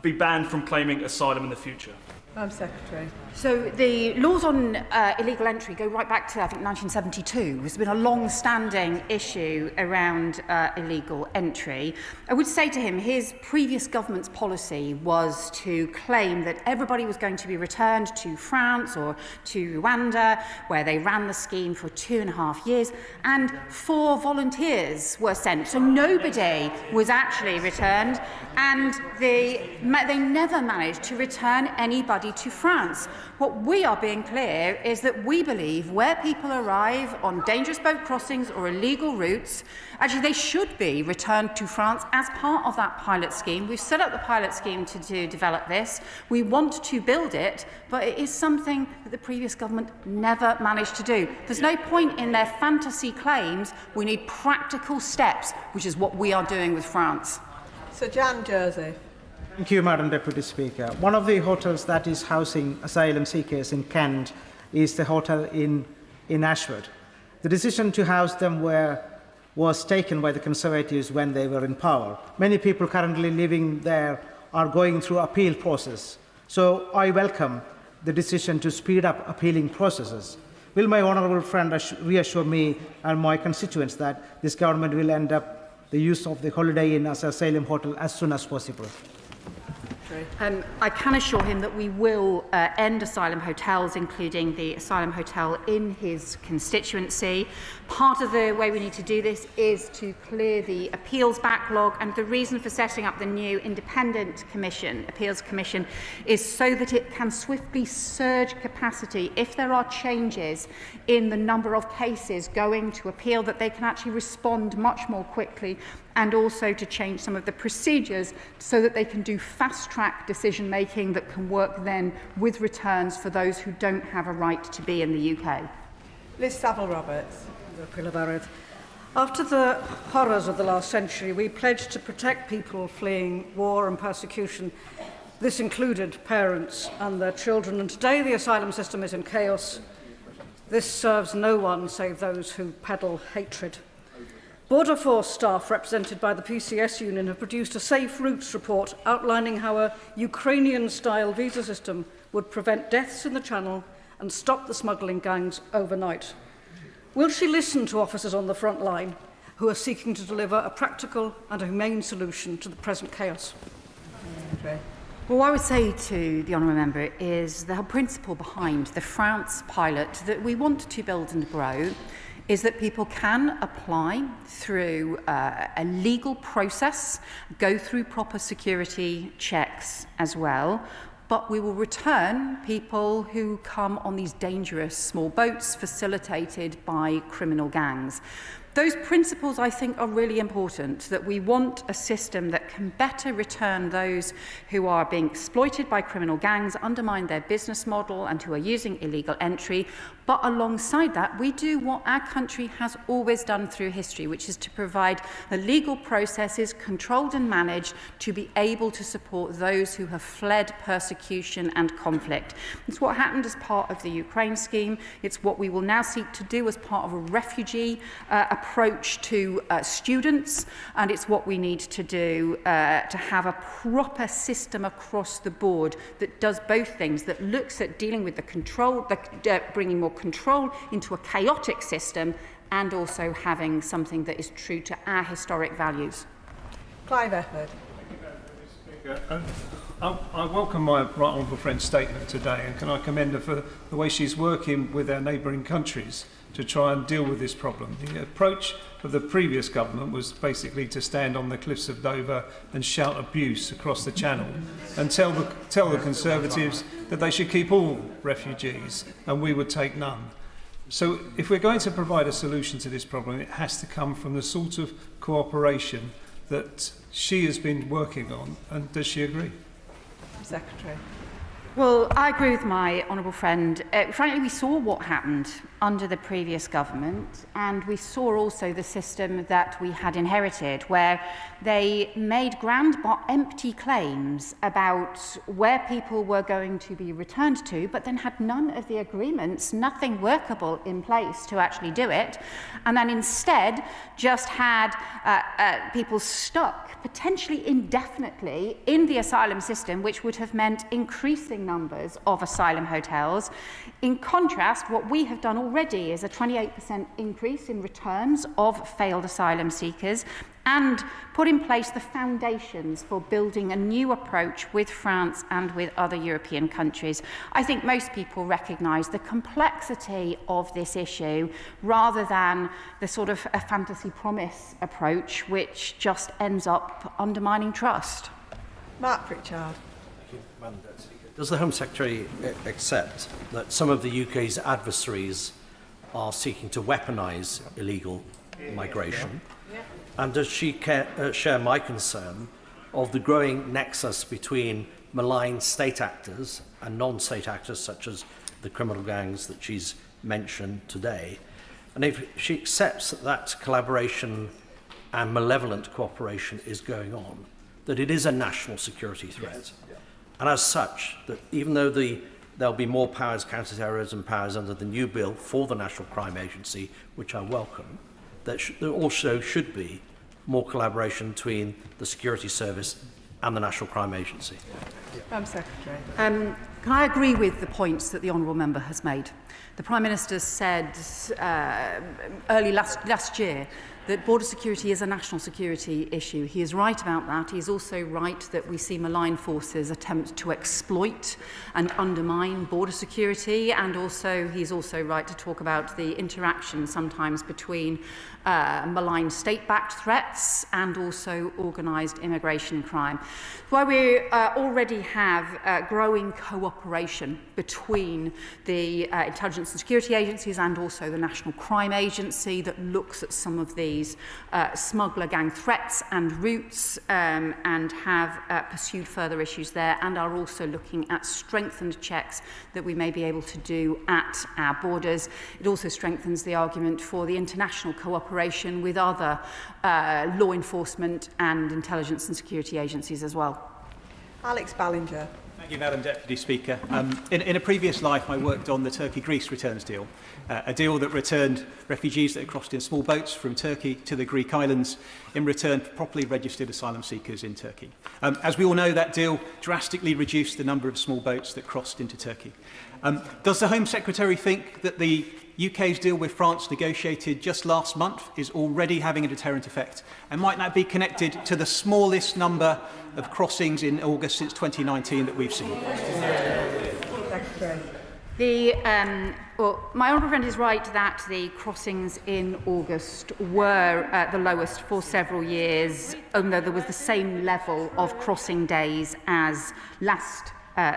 be banned from claiming asylum in the future? Home Secretary. So the laws on illegal entry go right back to, I think, 1972. There's been a long-standing issue around illegal entry. I would say to him, his previous government's policy was to claim that everybody was going to be returned to France or to Rwanda, where they ran the scheme for 2.5 years, and 4 volunteers were sent. So nobody was actually returned, and they never managed to return anybody to France. What we are being clear is that we believe where people arrive on dangerous boat crossings or illegal routes, actually they should be returned to France as part of that pilot scheme. We've set up the pilot scheme to develop this. We want to build it, but it is something that the previous government never managed to do. There's no point in their fantasy claims. We need practical steps, which is what we are doing with France. Sir Jan Joseph. Thank you, Madam Deputy Speaker. One of the hotels that is housing asylum seekers in Kent is the hotel in Ashford. The decision to house them was taken by the Conservatives when they were in power. Many people currently living there are going through appeal process. So I welcome the decision to speed up appealing processes. Will my honourable friend reassure me and my constituents that this government will end up the use of the Holiday Inn as asylum hotel as soon as possible? I can assure him that we will end asylum hotels, including the asylum hotel in his constituency. Part of the way we need to do this is to clear the appeals backlog, and the reason for setting up the new independent appeals commission, is so that it can swiftly surge capacity if there are changes in the number of cases going to appeal, that they can actually respond much more quickly, and also to change some of the procedures so that they can do fast-track decision-making that can work then with returns for those who don't have a right to be in the UK. Liz Saville-Roberts. After the horrors of the last century, we pledged to protect people fleeing war and persecution. This included parents and their children, and today the asylum system is in chaos. This serves no one save those who peddle hatred. Border Force staff represented by the PCS union have produced a Safe Routes report outlining how a Ukrainian-style visa system would prevent deaths in the Channel and stop the smuggling gangs overnight. Will she listen to officers on the front line who are seeking to deliver a practical and a humane solution to the present chaos? Well, what I would say to the honourable member is the whole principle behind the France pilot that we want to build and grow is that people can apply through a legal process, go through proper security checks as well, but we will return people who come on these dangerous small boats facilitated by criminal gangs. Those principles, I think, are really important, that we want a system that can better return those who are being exploited by criminal gangs, undermine their business model, and who are using illegal entry. But alongside that, we do what our country has always done through history, which is to provide the legal processes controlled and managed to be able to support those who have fled persecution and conflict. It's what happened as part of the Ukraine scheme. It's what we will now seek to do as part of a refugee approach to students, and it's what we need to do to have a proper system across the board that does both things, that looks at dealing with the control, bringing more control into a chaotic system, and also having something that is true to our historic values. Clive Efford. I welcome my right honourable friend's statement today, and can I commend her for the way she's working with our neighbouring countries to try and deal with this problem. The approach of the previous government was basically to stand on the cliffs of Dover and shout abuse across the Channel and tell the Conservatives that they should keep all refugees and we would take none. So if we're going to provide a solution to this problem, it has to come from the sort of cooperation that she has been working on. And does she agree? Secretary. Well, I agree with my honourable friend. Frankly, we saw what happened under the previous government, and we saw also the system that we had inherited, where they made grand but empty claims about where people were going to be returned to, but then had none of the agreements, nothing workable in place to actually do it, and then instead just had people stuck potentially indefinitely in the asylum system, which would have meant increasing numbers of asylum hotels. In contrast, what we have done already is a 28% increase in returns of failed asylum seekers and put in place the foundations for building a new approach with France and with other European countries. I think most people recognise the complexity of this issue rather than the sort of a fantasy promise approach which just ends up undermining trust. Mark Pritchard. Thank you, Madam Deputy Speaker. Does the Home Secretary accept that some of the UK's adversaries are seeking to weaponise illegal migration? And does she share my concern of the growing nexus between malign state actors and non-state actors, such as the criminal gangs that she's mentioned today? And if she accepts that collaboration and malevolent cooperation is going on, that it is a national security threat, yes. And as such, that even though there'll be more powers, counter-terrorism powers under the new bill for the National Crime Agency, which I welcome, there also should be more collaboration between the Security Service and the National Crime Agency. Secretary. Can I agree with the points that the honourable member has made? The Prime Minister said early last year that border security is a national security issue. He is right about that. He is also right that we see malign forces attempt to exploit and undermine border security, and also he's also right to talk about the interaction sometimes between malign state-backed threats and also organised immigration crime. Why we already have growing cooperation between the intelligence and security agencies and also the National Crime Agency that looks at some of these smuggler gang threats and routes and have pursued further issues there, and are also looking at strengthened checks that we may be able to do at our borders. It also strengthens the argument for the international cooperation with other law enforcement and intelligence and security agencies as well. Alex Ballinger. Thank you, Madam Deputy Speaker. In a previous life, I worked on the Turkey-Greece returns deal, a deal that returned refugees that had crossed in small boats from Turkey to the Greek islands in return for properly registered asylum seekers in Turkey. As we all know, that deal drastically reduced the number of small boats that crossed into Turkey. Does the Home Secretary think that the UK's deal with France, negotiated just last month, is already having a deterrent effect? And might that be connected to the smallest number of crossings in August since 2019 that we've seen? Well, my honourable friend is right that the crossings in August were the lowest for several years, although there was the same level of crossing days as last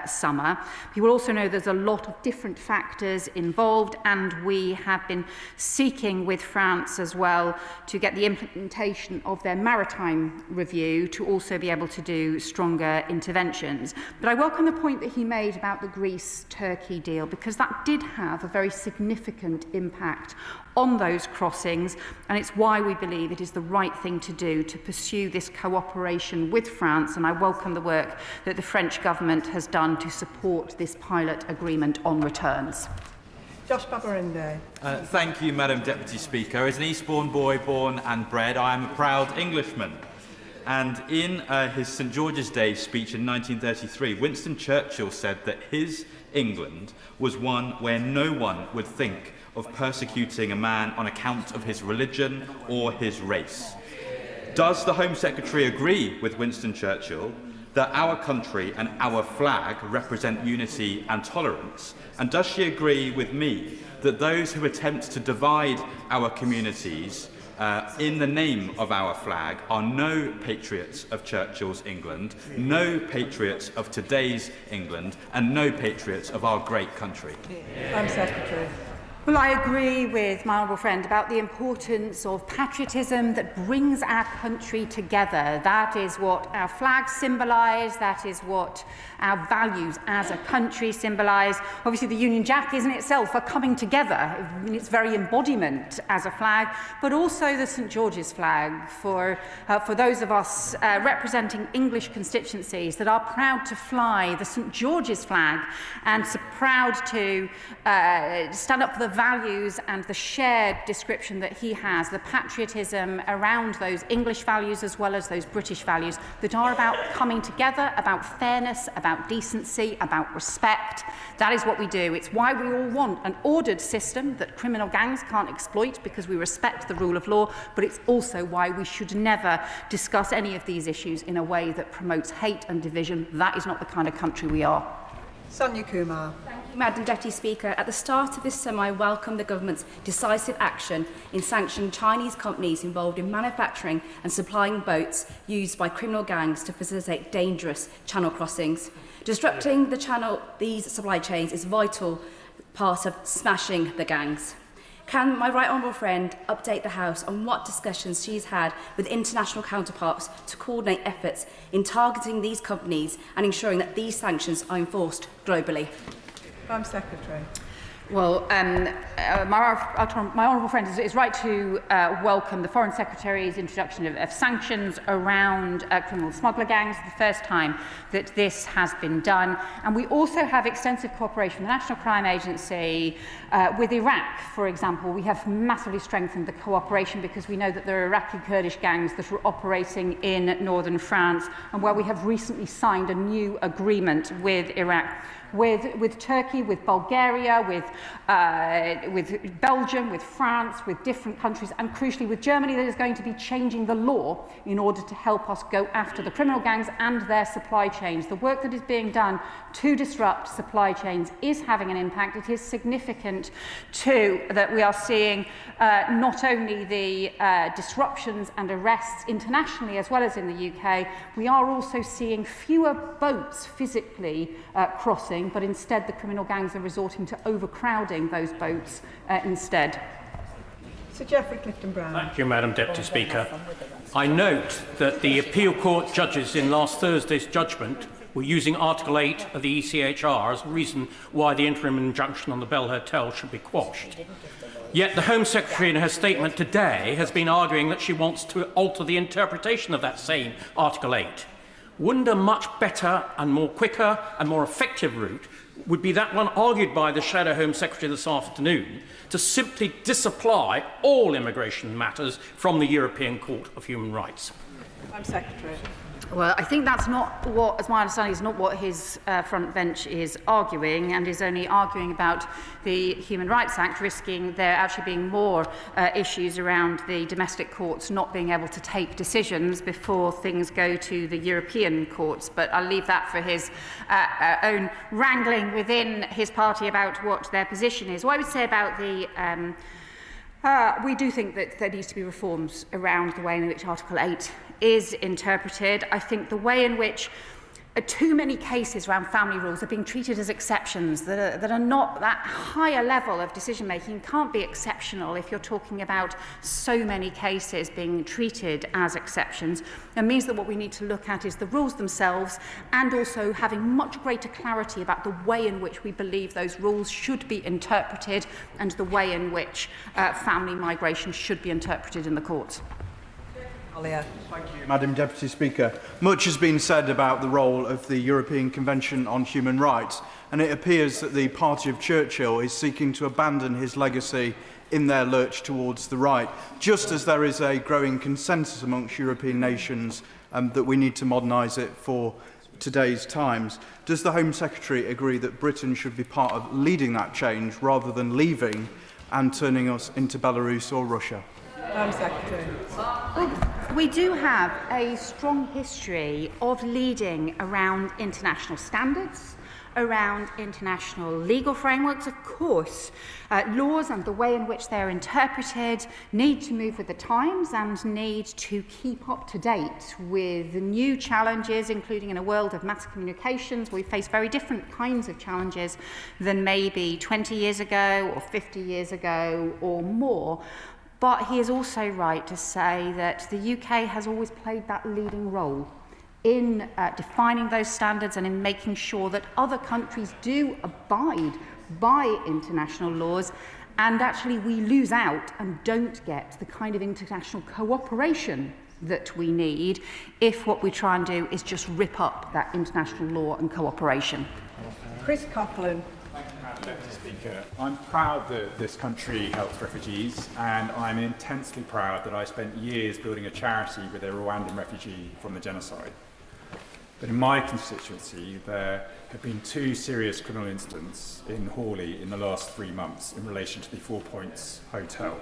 summer. You will also know there's a lot of different factors involved, and we have been seeking with France as well to get the implementation of their maritime review to also be able to do stronger interventions. But I welcome the point that he made about the Greece-Turkey deal, because that did have a very significant impact on those crossings, and it's why we believe it is the right thing to do to pursue this cooperation with France, and I welcome the work that the French government has done to support this pilot agreement on returns. Josh Babarinde. Thank you, Madam Deputy Speaker. As an Eastbourne boy born and bred, I am a proud Englishman. And in his St George's Day speech in 1933, Winston Churchill said that his England was one where no one would think of persecuting a man on account of his religion or his race. Does the Home Secretary agree with Winston Churchill? that our country and our flag represent unity and tolerance? And does she agree with me that those who attempt to divide our communities in the name of our flag are no patriots of Churchill's England, no patriots of today's England, and no patriots of our great country? Home Secretary. Well, I agree with my honourable friend about the importance of patriotism that brings our country together. That is what our flags symbolise, that is what our values as a country symbolise. Obviously, the Union Jack is in itself a coming together in its very embodiment as a flag, but also the St George's flag for those of us representing English constituencies that are proud to fly the St George's flag and so proud to stand up for the values and the shared description that he has, the patriotism around those English values as well as those British values that are about coming together, about fairness, about decency, about respect. That is what we do. It's why we all want an ordered system that criminal gangs can't exploit because we respect the rule of law, but it's also why we should never discuss any of these issues in a way that promotes hate and division. That is not the kind of country we are. Sonia Kumar. Madam Deputy Speaker, at the start of this summer, I welcome the government's decisive action in sanctioning Chinese companies involved in manufacturing and supplying boats used by criminal gangs to facilitate dangerous channel crossings. Disrupting these supply chains is a vital part of smashing the gangs. Can my right honourable friend update the House on what discussions she's had with international counterparts to coordinate efforts in targeting these companies and ensuring that these sanctions are enforced globally? Home Secretary. Well, my honourable friend is right to welcome the Foreign Secretary's introduction of sanctions around criminal smuggler gangs. It's the first time that this has been done. And we also have extensive cooperation with the National Crime Agency with Iraq, for example. We have massively strengthened the cooperation because we know that there are Iraqi Kurdish gangs that are operating in northern France and where we have recently signed a new agreement with Iraq. With Turkey, with Bulgaria, with Belgium, with France, with different countries, and crucially with Germany, that is going to be changing the law in order to help us go after the criminal gangs and their supply chains. The work that is being done to disrupt supply chains is having an impact. It is significant, too, that we are seeing not only the disruptions and arrests internationally as well as in the UK, we are also seeing fewer boats physically crossing, but instead the criminal gangs are resorting to overcrowding those boats instead. Sir Geoffrey Clifton-Brown. Thank you, Madam Deputy Speaker. I note that the Appeal Court judges in last Thursday's judgment were using Article 8 of the ECHR as a reason why the interim injunction on the Bell Hotel should be quashed. Yet the Home Secretary in her statement today has been arguing that she wants to alter the interpretation of that same Article 8. Wouldn't a much better and more quicker and more effective route would be that one argued by the Shadow Home Secretary this afternoon to simply disapply all immigration matters from the European Court of Human Rights? Home Secretary. Well, I think that's not what, as my understanding, is not what his front bench is arguing, and is only arguing about the Human Rights Act, risking there actually being more issues around the domestic courts not being able to take decisions before things go to the European courts. But I'll leave that for his own wrangling within his party about what their position is. What I would say about the we do think that there needs to be reforms around the way in which Article 8 is interpreted. I think the way in which too many cases around family rules are being treated as exceptions that are not that higher level of decision making can't be exceptional if you're talking about so many cases being treated as exceptions. It means that what we need to look at is the rules themselves and also having much greater clarity about the way in which we believe those rules should be interpreted and the way in which family migration should be interpreted in the courts. Thank you, Madam Deputy Speaker. Much has been said about the role of the European Convention on Human Rights, and it appears that the party of Churchill is seeking to abandon his legacy in their lurch towards the right, just as there is a growing consensus amongst European nations that we need to modernise it for today's times. Does the Home Secretary agree that Britain should be part of leading that change rather than leaving and turning us into Belarus or Russia? Home Secretary. We do have a strong history of leading around international standards, around international legal frameworks. Of course, laws and the way in which they're interpreted need to move with the times and need to keep up to date with the new challenges, including in a world of mass communications. We face very different kinds of challenges than maybe 20 years ago or 50 years ago or more. But he is also right to say that the UK has always played that leading role in defining those standards and in making sure that other countries do abide by international laws, and actually we lose out and don't get the kind of international cooperation that we need if what we try and do is just rip up that international law and cooperation. Chris Coughlin. Mr. Speaker, I'm proud that this country helps refugees, and I'm intensely proud that I spent years building a charity with a Rwandan refugee from the genocide. But in my constituency, there have been 2 serious criminal incidents in Hawley in the last 3 months in relation to the 4 Points Hotel.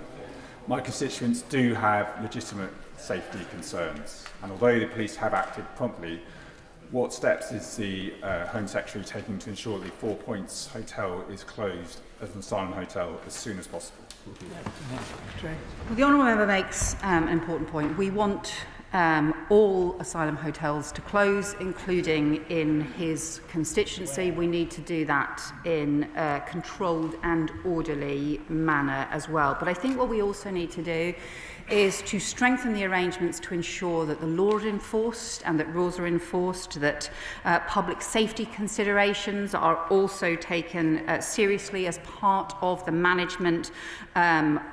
My constituents do have legitimate safety concerns, and although the police have acted promptly, what steps is the Home Secretary taking to ensure that the 4 Points Hotel is closed as an asylum hotel as soon as possible? Well, the honourable member makes an important point. We want all asylum hotels to close, including in his constituency. We need to do that in a controlled and orderly manner as well. But I think what we also need to do is to strengthen the arrangements to ensure that the law is enforced and that rules are enforced, that public safety considerations are also taken seriously as part of the management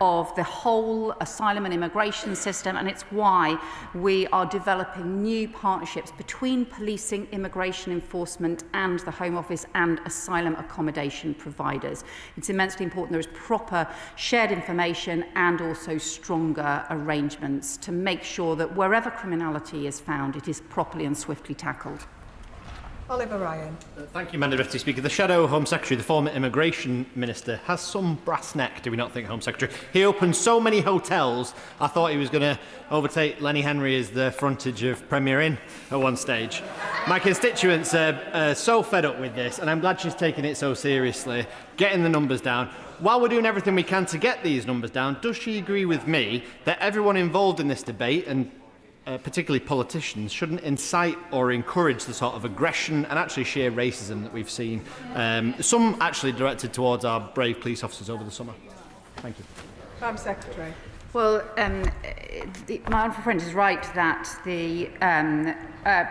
of the whole asylum and immigration system. And it's why we are developing new partnerships between policing, immigration enforcement and the Home Office and asylum accommodation providers. It's immensely important there is proper shared information and also stronger arrangements to make sure that wherever criminality is found, it is properly and swiftly tackled. Oliver Ryan. Thank you, Madam Deputy Speaker. The Shadow Home Secretary, the former Immigration Minister, has some brass neck, do we not think, Home Secretary? He opened so many hotels, I thought he was going to overtake Lenny Henry as the frontage of Premier Inn at one stage. My constituents are so fed up with this, and I'm glad she's taking it so seriously, getting the numbers down. While we're doing everything we can to get these numbers down, does she agree with me that everyone involved in this debate, and particularly politicians, shouldn't incite or encourage the sort of aggression and actually sheer racism that we've seen, some actually directed towards our brave police officers over the summer? Thank you. Home Secretary. Well, my honourable friend is right that the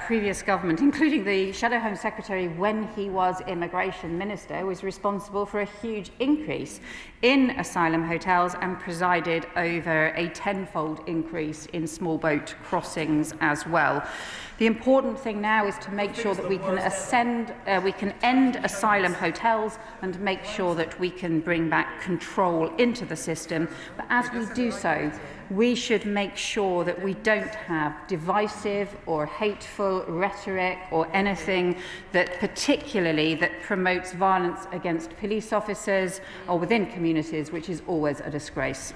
previous government, including the Shadow Home Secretary when he was Immigration Minister, was responsible for a huge increase in asylum hotels and presided over a tenfold increase in small boat crossings as well. The important thing now is to make sure that we can end asylum hotels and make sure that we can bring back control into the system. But as we do so, we should make sure that we don't have divisive or hateful rhetoric or anything that promotes violence against police officers or within communities, which is always a disgrace.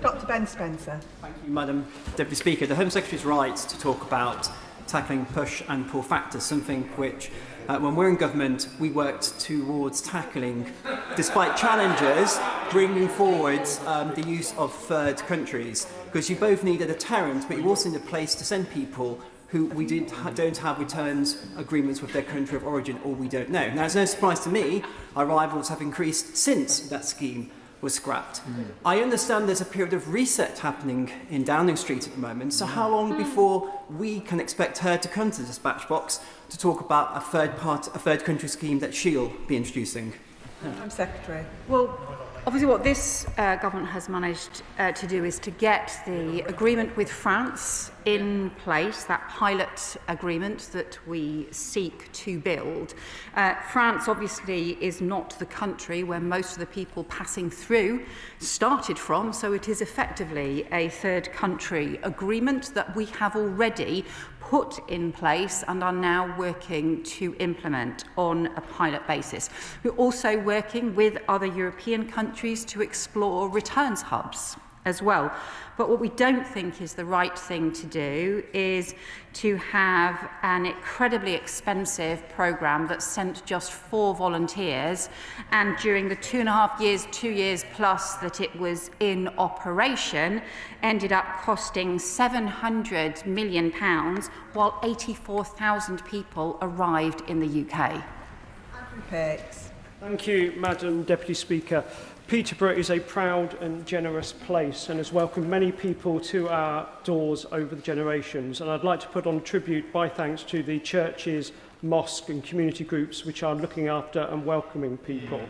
Dr. Ben Spencer. Thank you, Madam Deputy Speaker. The Home Secretary is right to talk about tackling push and pull factors, something which, when we're in government, we worked towards tackling, despite challenges, bringing forward the use of third countries. Because you both need a deterrent, but you also need a place to send people who we don't have returns agreements with their country of origin, or we don't know. Now, it's no surprise to me, our arrivals have increased since that scheme was scrapped. I understand there's a period of reset happening in Downing Street at the moment, so how long before we can expect her to come to the dispatch box to talk about a third country scheme that she'll be introducing? Home Secretary. Well, obviously what this government has managed to do is to get the agreement with France in place, that pilot agreement that we seek to build. France obviously is not the country where most of the people passing through started from, so it is effectively a third country agreement that we have already put in place and are now working to implement on a pilot basis. We're also working with other European countries to explore returns hubs as well. But what we don't think is the right thing to do is to have an incredibly expensive programme that sent just 4 volunteers, and during the 2.5 years, 2 years plus that it was in operation, ended up costing £700 million while 84,000 people arrived in the UK. Thank you, Madam Deputy Speaker. Peterborough is a proud and generous place and has welcomed many people to our doors over the generations. And I'd like to put on tribute by thanks to the churches, mosques and community groups which are looking after and welcoming people.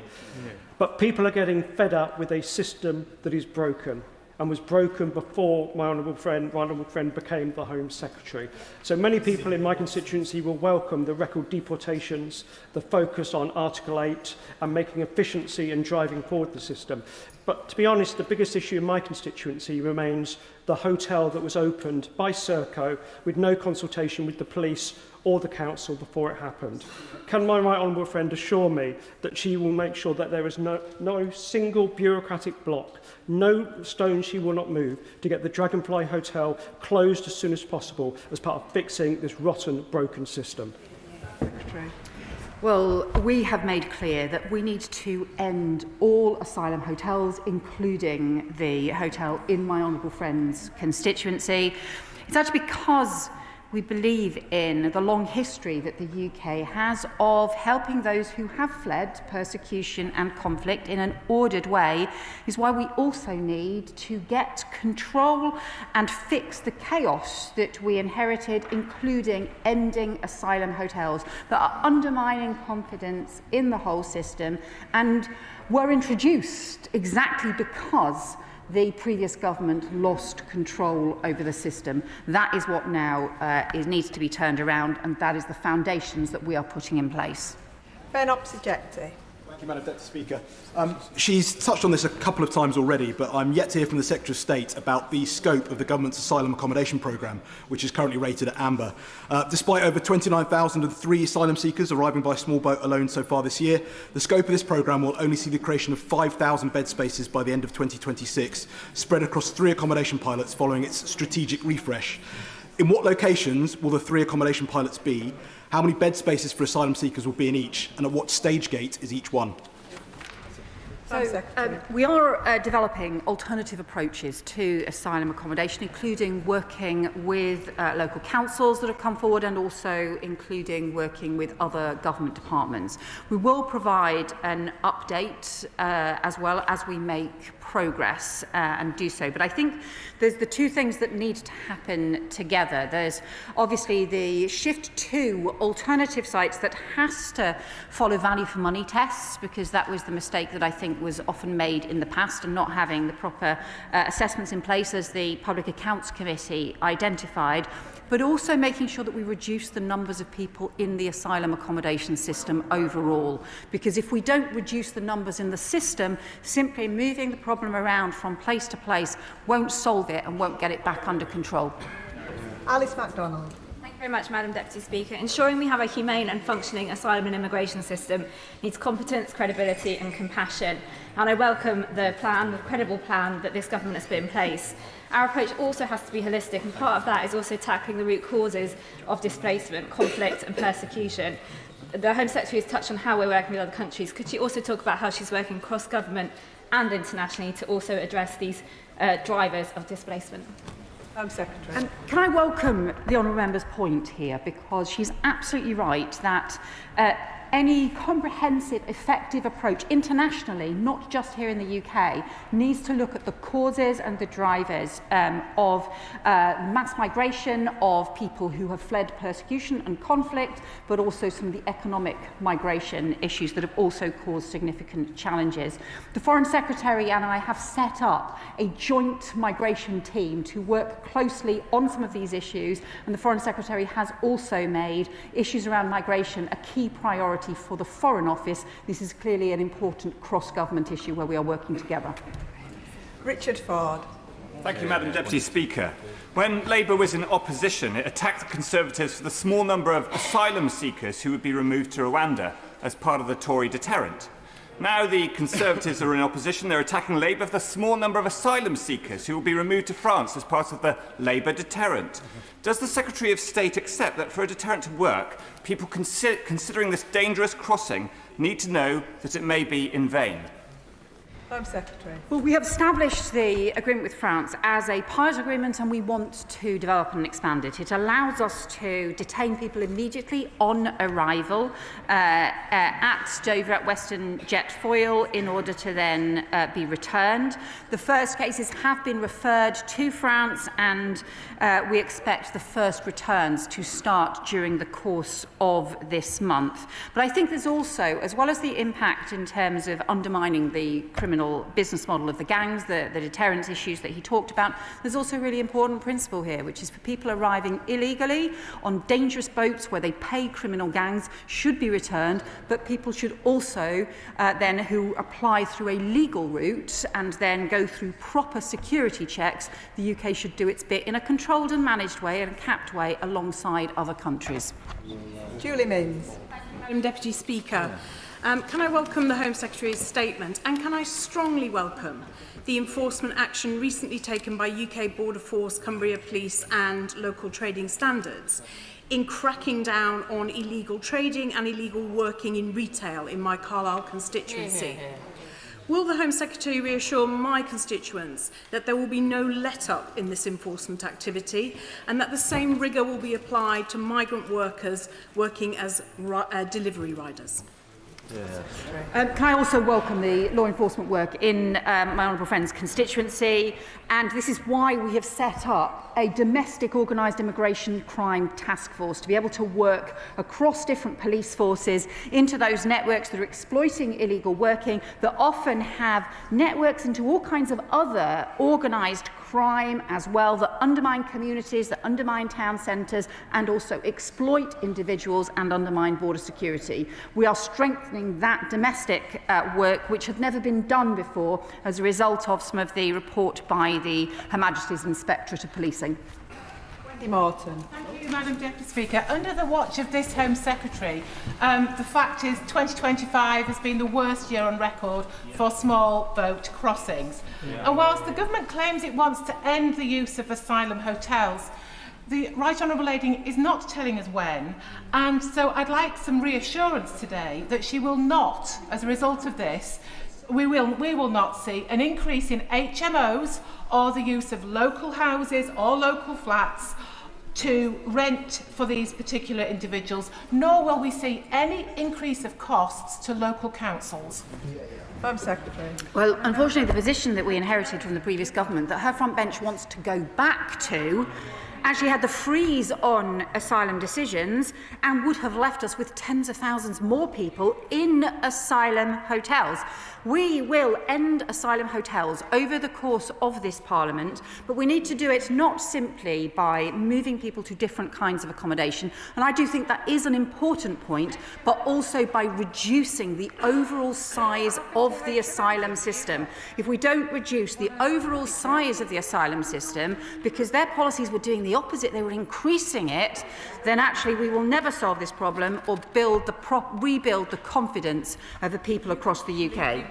But people are getting fed up with a system that is broken and was broken before my honourable friend became the Home Secretary. So many people in my constituency will welcome the record deportations, the focus on Article 8 and making efficiency and driving forward the system. But to be honest, the biggest issue in my constituency remains the hotel that was opened by Serco with no consultation with the police or the council before it happened. Can my right honourable friend assure me that she will make sure that there is no single bureaucratic block, no stone she will not move to get the Dragonfly Hotel closed as soon as possible as part of fixing this rotten, broken system? Well, we have made clear that we need to end all asylum hotels, including the hotel in my honourable friend's constituency. It's actually because we believe in the long history that the UK has of helping those who have fled persecution and conflict in an ordered way, is why we also need to get control and fix the chaos that we inherited, including ending asylum hotels that are undermining confidence in the whole system and were introduced exactly because the previous government lost control over the system. That is what now needs to be turned around, and that is the foundations that we are putting in place. Ben Opsijecti. Thank you, Madam Deputy Speaker. She's touched on this a couple of times already, but I'm yet to hear from the Secretary of State about the scope of the government's asylum accommodation programme, which is currently rated at amber. Despite over 29,003 asylum seekers arriving by small boat alone so far this year, the scope of this programme will only see the creation of 5,000 bed spaces by the end of 2026, spread across 3 accommodation pilots following its strategic refresh. In what locations will the 3 accommodation pilots be? How many bed spaces for asylum seekers will be in each? And at what stage gate is each one? So, we are developing alternative approaches to asylum accommodation, including working with local councils that have come forward and also including working with other government departments. We will provide an update as well as we make progress and do so. But I think there's the 2 things that need to happen together. There's obviously the shift to alternative sites that has to follow value for money tests, because that was the mistake that I think was often made in the past, and not having the proper assessments in place as the Public Accounts Committee identified, but also making sure that we reduce the numbers of people in the asylum accommodation system overall. Because if we don't reduce the numbers in the system, simply moving the problem around from place to place won't solve it and won't get it back under control. Alice MacDonald. Thank you very much, Madam Deputy Speaker. Ensuring we have a humane and functioning asylum and immigration system needs competence, credibility and compassion. And I welcome the credible plan that this government has put in place. Our approach also has to be holistic, and part of that is also tackling the root causes of displacement, conflict and persecution. The Home Secretary has touched on how we're working with other countries. Could she also talk about how she's working cross-government and internationally to also address these drivers of displacement? Secretary. And can I welcome the honourable member's point here, because she's absolutely right that any comprehensive, effective approach internationally, not just here in the UK, needs to look at the causes and the drivers of mass migration, of people who have fled persecution and conflict, but also some of the economic migration issues that have also caused significant challenges. The Foreign Secretary and I have set up a joint migration team to work closely on some of these issues, and the Foreign Secretary has also made issues around migration a key priority for the Foreign Office. This is clearly an important cross-government issue where we are working together. Richard Ford. Thank you, Madam Deputy Speaker. When Labour was in opposition, it attacked the Conservatives for the small number of asylum seekers who would be removed to Rwanda as part of the Tory deterrent. Now the Conservatives are in opposition. They're attacking Labour for the small number of asylum seekers who will be removed to France as part of the Labour deterrent. Does the Secretary of State accept that for a deterrent to work, people considering this dangerous crossing need to know that it may be in vain? Home Secretary. Well, we have established the agreement with France as a pilot agreement, and we want to develop and expand it. It allows us to detain people immediately on arrival at Dover at Western Jet Foyle in order to then be returned. The first cases have been referred to France, and we expect the first returns to start during the course of this month. But I think there's also, as well as the impact in terms of undermining the criminal business model of the gangs, the deterrence issues that he talked about, there's also a really important principle here, which is for people arriving illegally on dangerous boats where they pay criminal gangs should be returned, but people should also then, who apply through a legal route and then go through proper security checks, the UK should do its bit in a controlled and managed way and a capped way alongside other countries. Julie Minns. Madam Deputy Speaker, can I welcome the Home Secretary's statement, and can I strongly welcome the enforcement action recently taken by UK Border Force, Cumbria Police and local trading standards in cracking down on illegal trading and illegal working in retail in my Carlisle constituency. Will the Home Secretary reassure my constituents that there will be no let-up in this enforcement activity and that the same rigour will be applied to migrant workers working as delivery riders? Can I also welcome the law enforcement work in my honourable friend's constituency, and this is why we have set up a domestic organised immigration crime task force to be able to work across different police forces into those networks that are exploiting illegal working, that often have networks into all kinds of other organised crime as well, that undermine communities, that undermine town centres and also exploit individuals and undermine border security. We are strengthening that domestic work, which had never been done before as a result of some of the report by the Her Majesty's Inspectorate of Policing. Wendy Martin. Thank you, Madam Deputy Speaker. Under the watch of this Home Secretary, the fact is 2025 has been the worst year on record for small boat crossings. And whilst the government claims it wants to end the use of asylum hotels, the Right Honourable Lady is not telling us when, and so I'd like some reassurance today that she will not, as a result of this, we will not see an increase in HMOs or the use of local houses or local flats to rent for these particular individuals, nor will we see any increase of costs to local councils. Home Secretary. Well, unfortunately, the position that we inherited from the previous government that her front bench wants to go back to actually had the freeze on asylum decisions and would have left us with tens of thousands more people in asylum hotels. We will end asylum hotels over the course of this Parliament, but we need to do it not simply by moving people to different kinds of accommodation, and I do think that is an important point, but also by reducing the overall size of the asylum system. If we don't reduce the overall size of the asylum system, because their policies were doing the opposite, they were increasing it, then actually we will never solve this problem or rebuild the confidence of the people across the UK.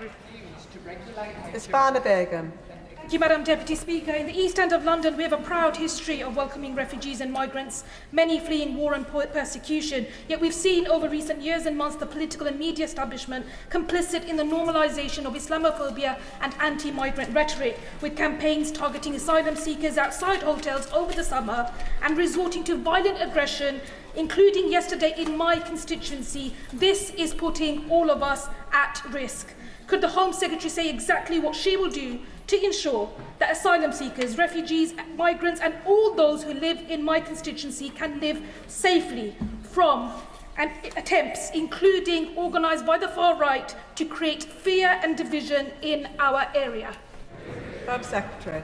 Isbana Begum. Thank you, Madam Deputy Speaker. In the East End of London, we have a proud history of welcoming refugees and migrants, many fleeing war and persecution. Yet we've seen over recent years and months the political and media establishment complicit in the normalisation of Islamophobia and anti-migrant rhetoric, with campaigns targeting asylum seekers outside hotels over the summer and resorting to violent aggression, including yesterday in my constituency. This is putting all of us at risk. Could the Home Secretary say exactly what she will do to ensure that asylum seekers, refugees, migrants and all those who live in my constituency can live safely from attempts, including organised by the far right, to create fear and division in our area? Home Secretary.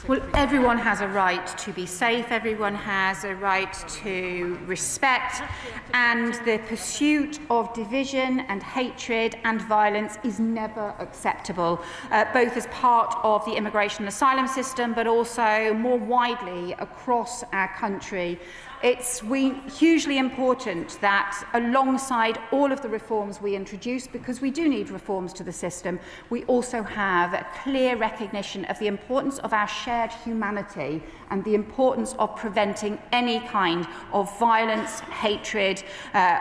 Well, everyone has a right to be safe, everyone has a right to respect, and the pursuit of division and hatred and violence is never acceptable, both as part of the immigration and asylum system, but also more widely across our country. It's hugely important that alongside all of the reforms we introduce, because we do need reforms to the system, we also have a clear recognition of the importance of our shared humanity and the importance of preventing any kind of violence, hatred,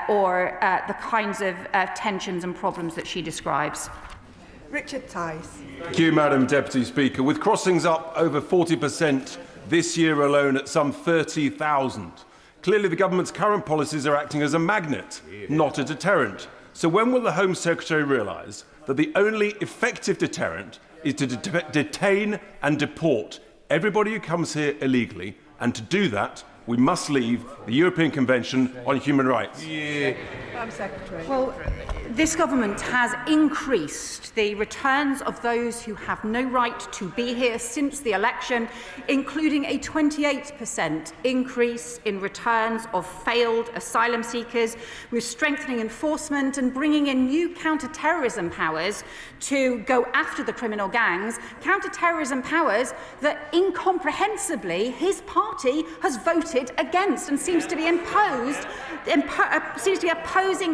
or the kinds of tensions and problems that she describes. Richard Tice. Thank you, Madam Deputy Speaker. With crossings up over 40% this year alone at some 30,000, clearly the government's current policies are acting as a magnet, not a deterrent. So when will the Home Secretary realise that the only effective deterrent is to detain and deport everybody who comes here illegally, and to do that we must leave the European Convention on Human Rights? Home Secretary. Well, this government has increased the returns of those who have no right to be here since the election, including a 28% increase in returns of failed asylum seekers. We're strengthening enforcement and bringing in new counter-terrorism powers to go after the criminal gangs, counter-terrorism powers that incomprehensibly his party has voted against and seems to be opposing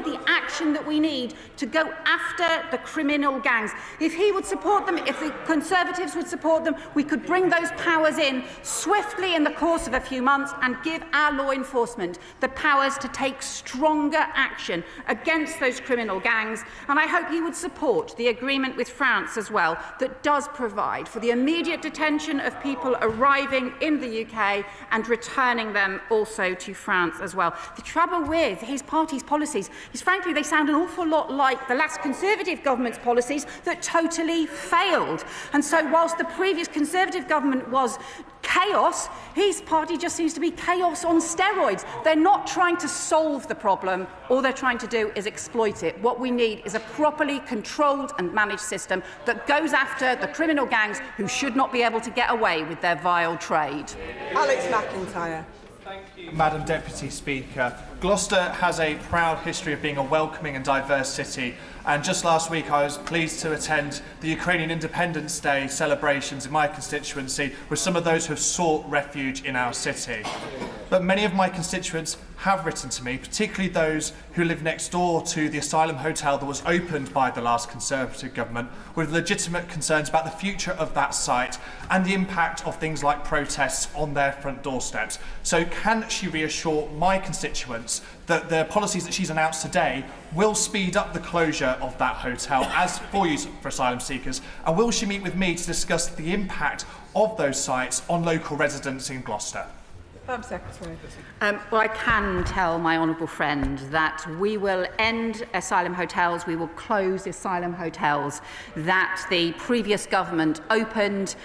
the action that we need to go after the criminal gangs. If he would support them, if the Conservatives would support them, we could bring those powers in swiftly in the course of a few months and give our law enforcement the powers to take stronger action against those criminal gangs. And I hope he would support the agreement with France as well that does provide for the immediate detention of people arriving in the UK and returning them also to France as well. The trouble with his party's policies is, frankly, they sound an awful lot like the last Conservative government's policies that totally failed. And so whilst the previous Conservative government was chaos, his party just seems to be chaos on steroids. They're not trying to solve the problem. All they're trying to do is exploit it. What we need is a properly controlled and managed system that goes after the criminal gangs who should not be able to get away with their vile trade. Alex McIntyre. Madam Deputy Speaker, Gloucester has a proud history of being a welcoming and diverse city, and just last week I was pleased to attend the Ukrainian Independence Day celebrations in my constituency with some of those who have sought refuge in our city. But many of my constituents have written to me, particularly those who live next door to the Asylum hotel that was opened by the last Conservative government, with legitimate concerns about the future of that site and the impact of things like protests on their front doorsteps. So can she reassure my constituents that the policies that she's announced today will speed up the closure of that hotel as for use for asylum seekers, and will she meet with me to discuss the impact of those sites on local residents in Gloucester? Home Secretary. Well, I can tell my honourable friend that we will end asylum hotels, we will close asylum hotels that the previous government opened,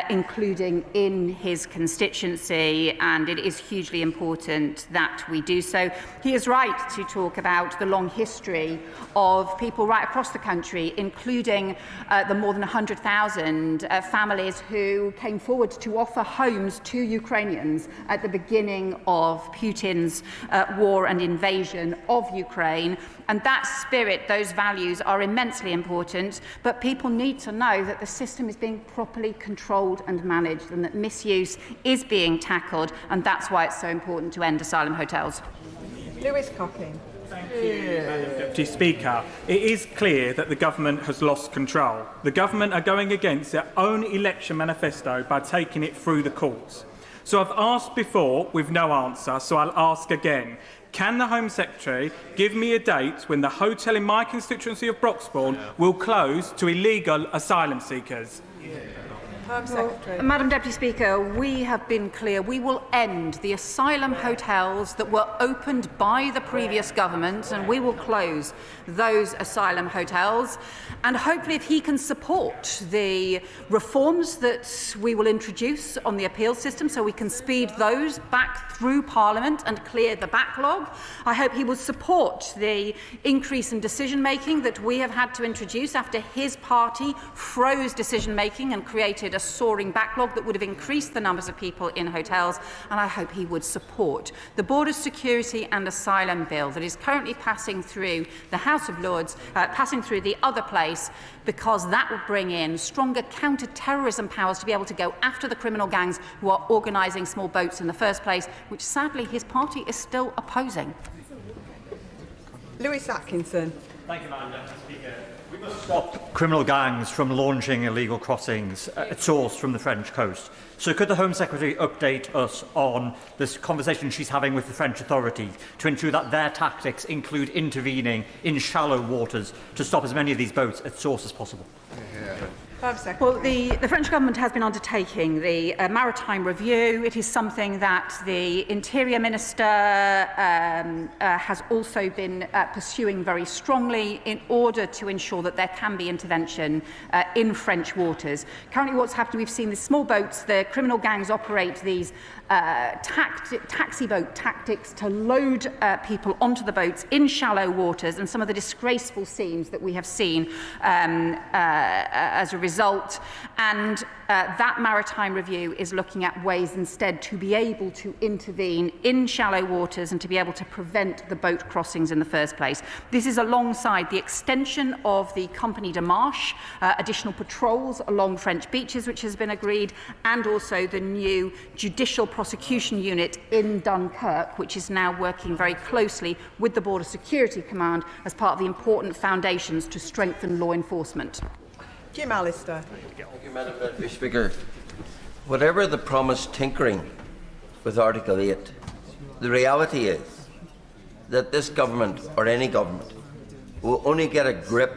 including in his constituency, and it is hugely important that we do so. He is right to talk about the long history of people right across the country, including the more than 100,000 families who came forward to offer homes to Ukrainians at the beginning of Putin's war and invasion of Ukraine. And that spirit, those values are immensely important, but people need to know that the system is being properly controlled and managed, and that misuse is being tackled, and that's why it's so important to end asylum hotels. Lewis Cocking. Madam Deputy Speaker, it is clear that the government has lost control. The government are going against their own election manifesto by taking it through the courts. So I've asked before with no answer, so I'll ask again. Can the Home Secretary give me a date when the hotel in my constituency of Broxbourne will close to illegal asylum seekers? Madam Deputy Speaker, we have been clear. We will end the asylum hotels that were opened by the previous government, and we will close those asylum hotels. And hopefully, if he can support the reforms that we will introduce on the appeal system so we can speed those back through Parliament and clear the backlog, I hope he will support the increase in decision-making that we have had to introduce after his party froze decision-making and created a a soaring backlog that would have increased the numbers of people in hotels, and I hope he would support the Border Security and Asylum Bill that is currently passing through the House of Lords, passing through the other place, because that would bring in stronger counter-terrorism powers to be able to go after the criminal gangs who are organising small boats in the first place, which sadly his party is still opposing. Lewis Atkinson. Thank you, Madam Deputy Speaker. We must stop criminal gangs from launching illegal crossings at source from the French coast. So could the Home Secretary update us on this conversation she's having with the French authorities to ensure that their tactics include intervening in shallow waters to stop as many of these boats at source as possible? Well, the French government has been undertaking the maritime review. It is something that the Interior Minister has also been pursuing very strongly in order to ensure that there can be intervention in French waters. Currently what's happening, we've seen the small boats, the criminal gangs operate these taxi boat tactics to load people onto the boats in shallow waters, and some of the disgraceful scenes that we have seen as a result. And that maritime review is looking at ways instead to be able to intervene in shallow waters and to be able to prevent the boat crossings in the first place. This is alongside the extension of the Compagnie de Marche, additional patrols along French beaches, which has been agreed, and also the new judicial prosecution unit in Dunkirk, which is now working very closely with the Border Security Command as part of the important foundations to strengthen law enforcement. Jim Allister. Thank you, Madam Deputy Speaker. Whatever the promised tinkering with Article 8, the reality is that this government, or any government, will only get a grip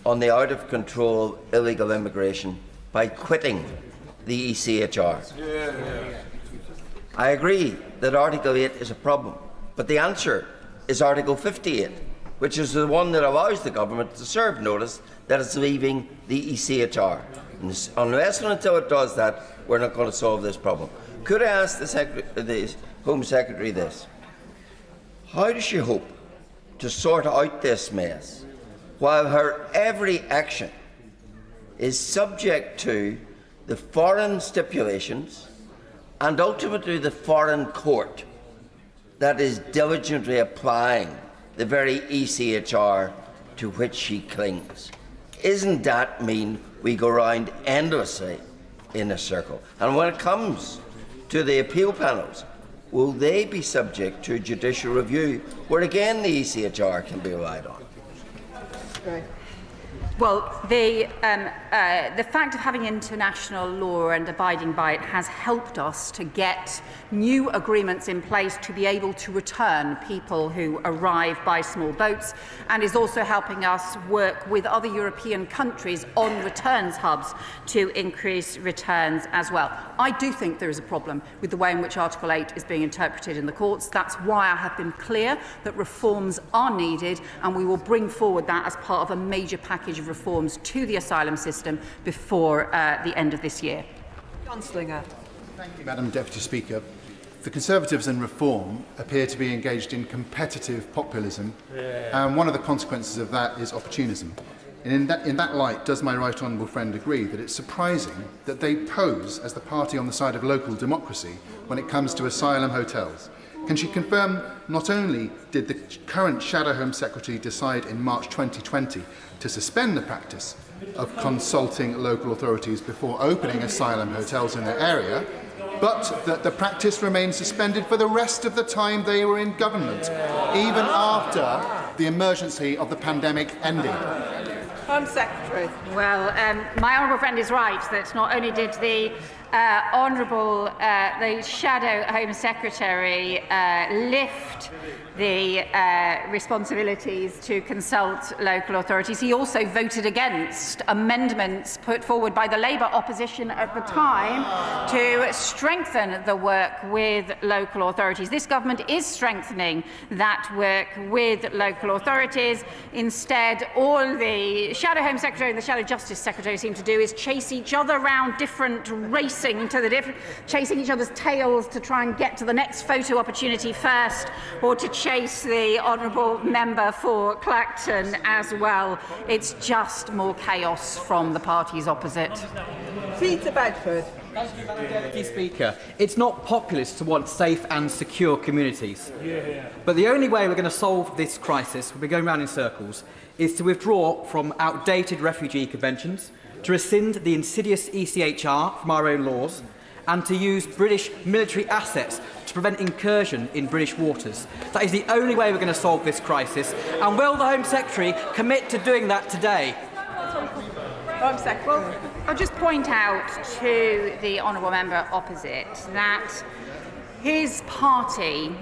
on the out-of-control illegal immigration by quitting the ECHR. I agree that Article 8 is a problem, but the answer is Article 58, which is the one that allows the government to serve notice that it's leaving the ECHR. And unless and until it does that, we're not going to solve this problem. Could I ask the Home Secretary this? How does she hope to sort out this mess while her every action is subject to the foreign stipulations and ultimately the foreign court that is diligently applying the very ECHR to which she clings? Isn't that mean we go round endlessly in a circle? And when it comes to the appeal panels, will they be subject to judicial review, where again the ECHR can be relied on? Right. Well, the fact of having international law and abiding by it has helped us to get new agreements in place to be able to return people who arrive by small boats, and is also helping us work with other European countries on returns hubs to increase returns as well. I do think there is a problem with the way in which Article 8 is being interpreted in the courts. That's why I have been clear that reforms are needed, and we will bring forward that as part of a major package of reforms to the asylum system before the end of this year. John Slinger. Thank you, Madam Deputy Speaker. The Conservatives and Reform appear to be engaged in competitive populism, and one of the consequences of that is opportunism. And in that light, does my right honourable friend agree that it's surprising that they pose as the party on the side of local democracy when it comes to asylum hotels? Can she confirm not only did the current Shadow Home Secretary decide in March 2020 to suspend the practice of consulting local authorities before opening asylum hotels in their area, but that the practice remained suspended for the rest of the time they were in government, even after the emergency of the pandemic ended? Home Secretary. Well, my honourable friend is right that not only did the the Shadow Home Secretary lift the responsibilities to consult local authorities, he also voted against amendments put forward by the Labour opposition at the time to strengthen the work with local authorities. This government is strengthening that work with local authorities. Instead, all the Shadow Home Secretary and the Shadow Justice Secretary seem to do is chase each other around chasing each other's tails to try and get to the next photo opportunity first, or to chase the honourable member for Clacton as well. It's just more chaos from the parties opposite. Peter Bedford. Thank you, Madam Deputy Speaker. It's not populist to want safe and secure communities. But the only way we're going to solve this crisis, we'll be going round in circles, is to withdraw from outdated refugee conventions, to rescind the insidious ECHR from our own laws, and to use British military assets to prevent incursion in British waters. That is the only way we're going to solve this crisis. And will the Home Secretary commit to doing that today? Home Secretary. Well, I'll just point out to the honourable member opposite that his party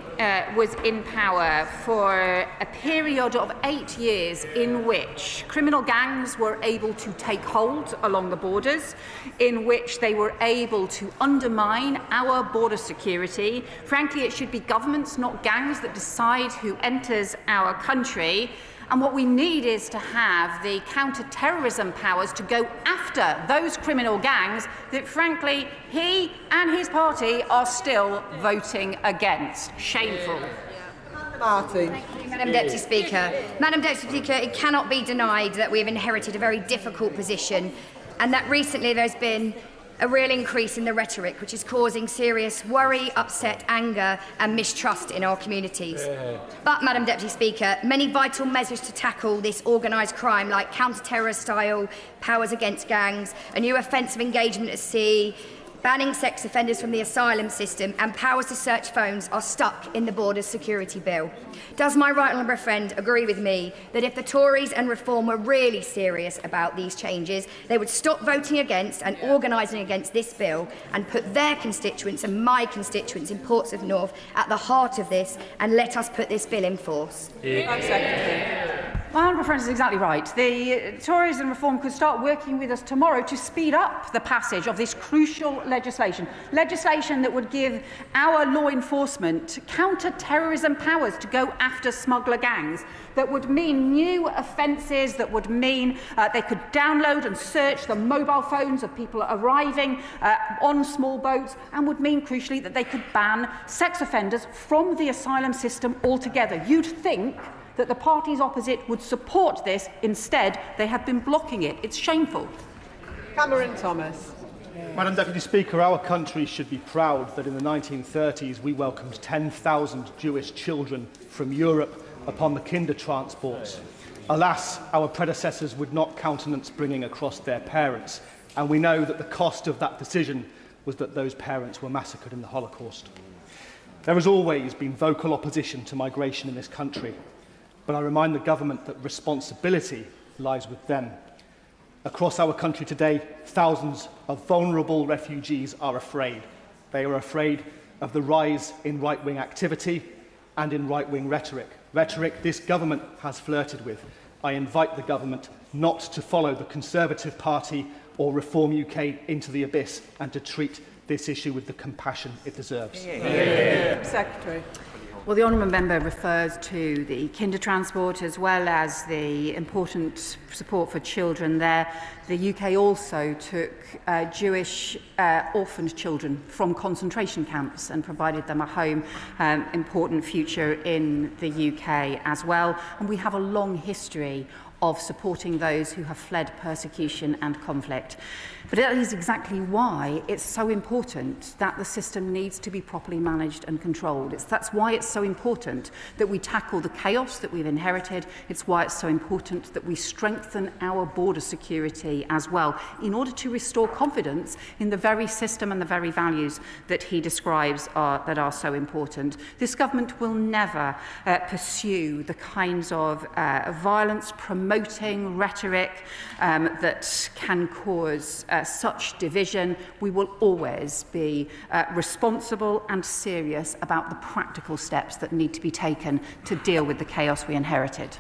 was in power for a period of 8 years in which criminal gangs were able to take hold along the borders, in which they were able to undermine our border security. Frankly, it should be governments, not gangs, that decide who enters our country. And what we need is to have the counter-terrorism powers to go after those criminal gangs that, frankly, he and his party are still voting against. Shameful. Martin. Thank you, Madam Deputy Speaker. Madam Deputy Speaker, it cannot be denied that we have inherited a very difficult position, and that recently there's been a real increase in the rhetoric, which is causing serious worry, upset, anger and mistrust in our communities. But, Madam Deputy Speaker, many vital measures to tackle this organised crime, like counter-terrorist style powers against gangs, a new offence of engagement at sea, banning sex offenders from the asylum system and powers to search phones are stuck in the Border Security Bill. Does my right honourable friend agree with me that if the Tories and Reform were really serious about these changes, they would stop voting against and organising against this bill and put their constituents and my constituents in Portsmouth North at the heart of this and let us put this bill in force? My honourable friend is exactly right. The Tories and Reform could start working with us tomorrow to speed up the passage of this crucial legislation that would give our law enforcement counter-terrorism powers to go after smuggler gangs, that would mean new offences, that would mean they could download and search the mobile phones of people arriving on small boats, and would mean, crucially, that they could ban sex offenders from the asylum system altogether. You'd think that the parties opposite would support this. Instead, they have been blocking it. It's shameful. Cameron Thomas. Madam Deputy Speaker, our country should be proud that in the 1930s we welcomed 10,000 Jewish children from Europe upon the kinder transports. Alas, our predecessors would not countenance bringing across their parents, and we know that the cost of that decision was that those parents were massacred in the Holocaust. There has always been vocal opposition to migration in this country, but I remind the government that responsibility lies with them. Across our country today, thousands of vulnerable refugees are afraid. They are afraid of the rise in right-wing activity and in right-wing rhetoric. Rhetoric this government has flirted with. I invite the government not to follow the Conservative Party or Reform UK into the abyss and to treat this issue with the compassion it deserves. Secretary. Well, the honourable member refers to the kinder transport as well as the important support for children there. The UK also took Jewish orphaned children from concentration camps and provided them a home, important future in the UK as well. And we have a long history of supporting those who have fled persecution and conflict. But that is exactly why it's so important that the system needs to be properly managed and controlled. That's why it's so important that we tackle the chaos that we've inherited. It's why it's so important that we strengthen our border security as well, in order to restore confidence in the very system and the very values that he describes that are so important. This government will never pursue the kinds of violence promoting rhetoric that can cause such division. We will always be responsible and serious about the practical steps that need to be taken to deal with the chaos we inherited.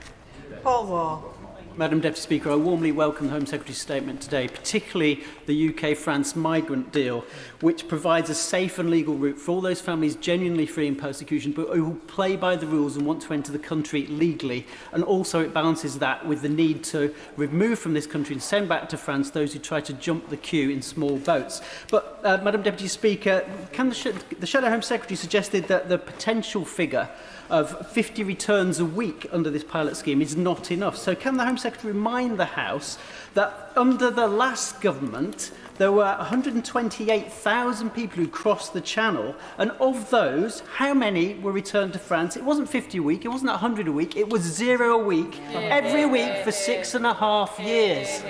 Paul Moore. Madam Deputy Speaker, I warmly welcome the Home Secretary's statement today, particularly the UK-France migrant deal, which provides a safe and legal route for all those families genuinely fleeing persecution, but who play by the rules and want to enter the country legally. And also it balances that with the need to remove from this country and send back to France those who try to jump the queue in small boats. But, Madam Deputy Speaker, can the Shadow Home Secretary suggested that the potential figure of 50 returns a week under this pilot scheme is not enough. So can the Home Secretary remind the House that under the last government there were 128,000 people who crossed the Channel, and of those, how many were returned to France? It wasn't 50 a week, it wasn't 100 a week, it was 0 a week, every week for 6.5 years.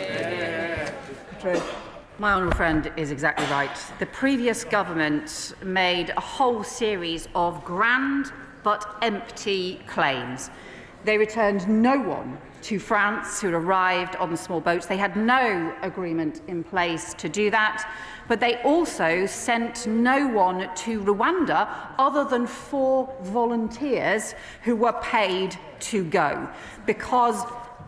My honourable friend is exactly right. The previous government made a whole series of grand but empty claims. They returned no one to France who arrived on the small boats. They had no agreement in place to do that, but they also sent no one to Rwanda other than 4 volunteers who were paid to go, because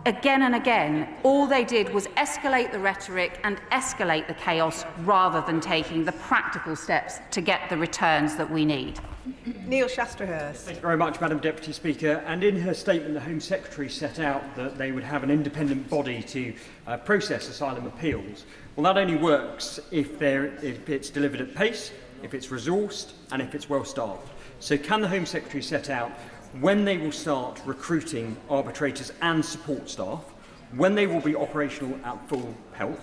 again and again, all they did was escalate the rhetoric and escalate the chaos rather than taking the practical steps to get the returns that we need. Neil Shastrahurst. Thank you very much, Madam Deputy Speaker. And in her statement, the Home Secretary set out that they would have an independent body to process asylum appeals. Well, that only works if it's delivered at pace, if it's resourced, and if it's well staffed. So can the Home Secretary set out when they will start recruiting arbitrators and support staff, when they will be operational at full pelt,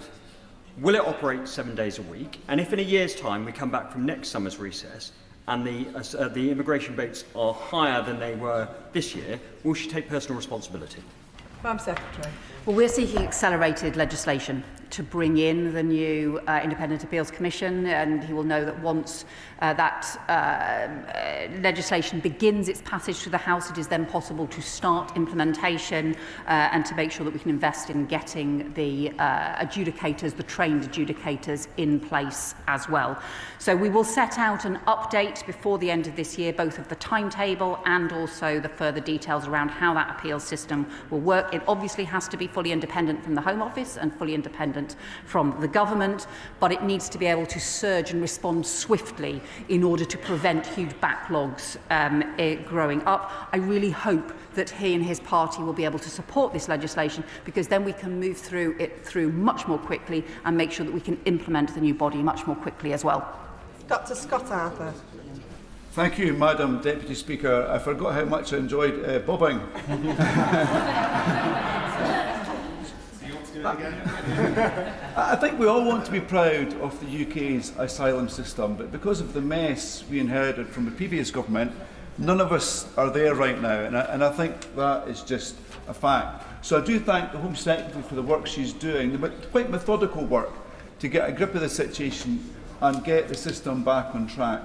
will it operate 7 days a week, and if in a year's time we come back from next summer's recess and the immigration rates are higher than they were this year, will she take personal responsibility? Madam Secretary. Well, we're seeking accelerated legislation to bring in the new Independent Appeals Commission, and he will know that once legislation begins its passage through the House, it is then possible to start implementation and to make sure that we can invest in getting the adjudicators, the trained adjudicators, in place as well. So we will set out an update before the end of this year, both of the timetable and also the further details around how that appeals system will work. It obviously has to be fully independent from the Home Office and fully independent from the government, but it needs to be able to surge and respond swiftly in order to prevent huge backlogs growing up. I really hope that he and his party will be able to support this legislation, because then we can move through it much more quickly and make sure that we can implement the new body much more quickly as well. Dr. Scott Arthur. Thank you, Madam Deputy Speaker. I forgot how much I enjoyed bobbing. I think we all want to be proud of the UK's asylum system, but because of the mess we inherited from the previous government, none of us are there right now, and I think that is just a fact. So I do thank the Home Secretary for the work she's doing, the quite methodical work to get a grip of the situation and get the system back on track.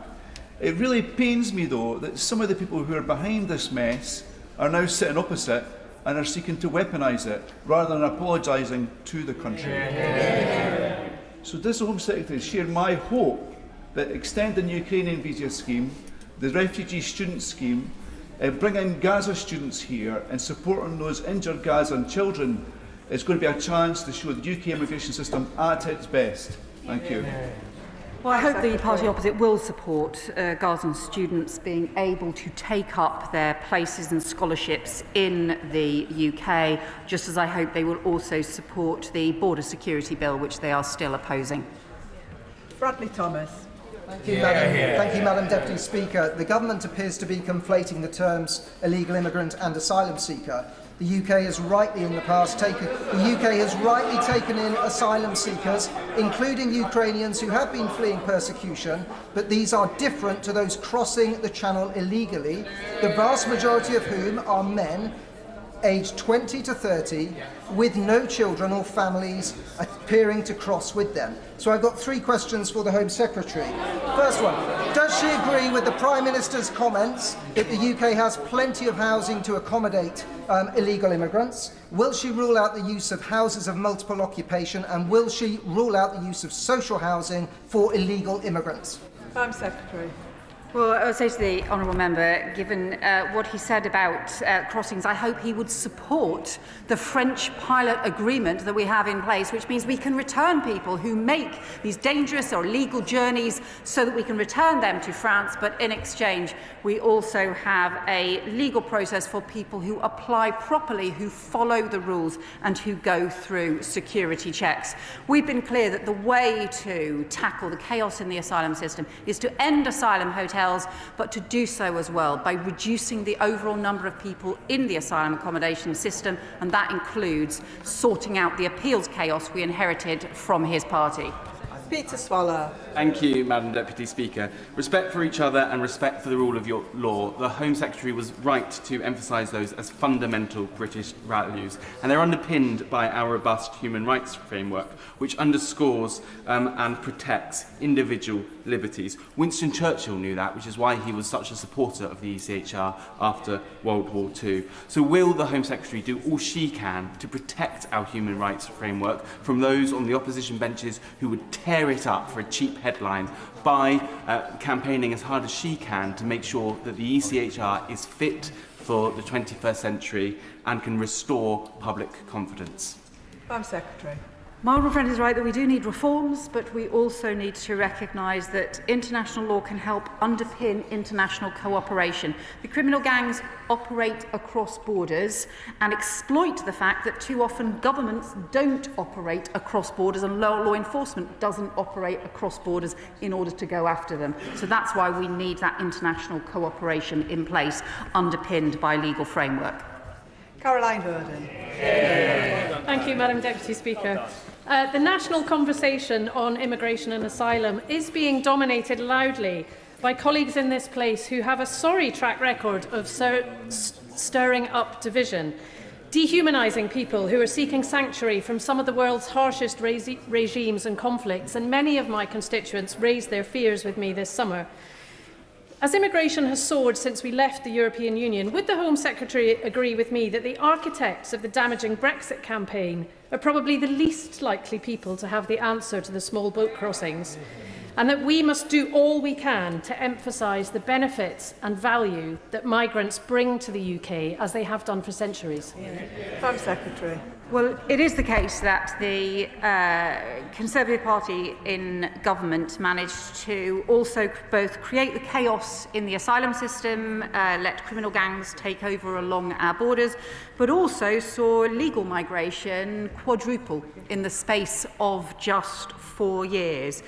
It really pains me, though, that some of the people who are behind this mess are now sitting opposite and are seeking to weaponise it, rather than apologising to the country. So does the Home Secretary share my hope that extending the Ukrainian visa scheme, the refugee student scheme, bringing Gaza students here and supporting those injured Gazan children is going to be a chance to show the UK immigration system at its best? Thank you. Well, I hope the party opposite will support Gazan students being able to take up their places and scholarships in the UK, just as I hope they will also support the border security bill, which they are still opposing. Bradley Thomas. Thank you, Madam Deputy Speaker. The government appears to be conflating the terms illegal immigrant and asylum seeker. The UK has rightly in the past taken in asylum seekers, including Ukrainians who have been fleeing persecution, but these are different to those crossing the Channel illegally, the vast majority of whom are men aged 20 to 30 with no children or families appearing to cross with them. So I've got 3 questions for the Home Secretary. First one, does she agree with the Prime Minister's comments that the UK has plenty of housing to accommodate illegal immigrants? Will she rule out the use of houses of multiple occupation, and will she rule out the use of social housing for illegal immigrants? Madam Secretary. Well, I would say to the honourable member, given what he said about crossings, I hope he would support the French pilot agreement that we have in place, which means we can return people who make these dangerous or illegal journeys so that we can return them to France, but in exchange we also have a legal process for people who apply properly, who follow the rules and who go through security checks. We've been clear that the way to tackle the chaos in the asylum system is to end asylum hotels, but to do so as well by reducing the overall number of people in the asylum accommodation system, and that includes sorting out the appeals chaos we inherited from his party. Peter Swallow. Thank you, Madam Deputy Speaker. Respect for each other and respect for the rule of law. The Home Secretary was right to emphasise those as fundamental British values, and they're underpinned by our robust human rights framework, which underscores and protects individual liberties. Winston Churchill knew that, which is why he was such a supporter of the ECHR after World War II. So will the Home Secretary do all she can to protect our human rights framework from those on the opposition benches who would tear it up for a cheap headline by campaigning as hard as she can to make sure that the ECHR is fit for the 21st century and can restore public confidence? Madam Secretary. My honourable friend is right that we do need reforms, but we also need to recognise that international law can help underpin international cooperation. The criminal gangs operate across borders and exploit the fact that too often governments don't operate across borders and law enforcement doesn't operate across borders in order to go after them. So that's why we need that international cooperation in place, underpinned by legal framework. Caroline Verdon. Thank you, Madam Deputy Speaker. The national conversation on immigration and asylum is being dominated loudly by colleagues in this place who have a sorry track record of stirring up division, dehumanising people who are seeking sanctuary from some of the world's harshest regimes and conflicts, and many of my constituents raised their fears with me this summer. As immigration has soared since we left the European Union, would the Home Secretary agree with me that the architects of the damaging Brexit campaign are probably the least likely people to have the answer to the small boat crossings, and that we must do all we can to emphasise the benefits and value that migrants bring to the UK, as they have done for centuries? Madam Secretary. Well, it is the case that the Conservative Party in government managed to also both create the chaos in the asylum system, let criminal gangs take over along our borders, but also saw legal migration quadruple in the space of just 4 years.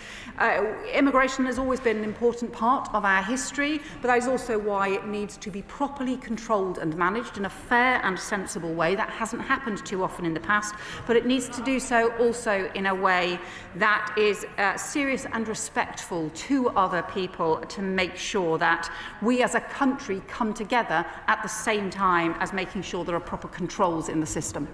Immigration has always been an important part of our history, but that is also why it needs to be properly controlled and managed in a fair and sensible way. That hasn't happened too often in the past, but it needs to do so also in a way that is serious and respectful to other people, to make sure that we as a country come together at the same time as making sure there are proper controls in the system.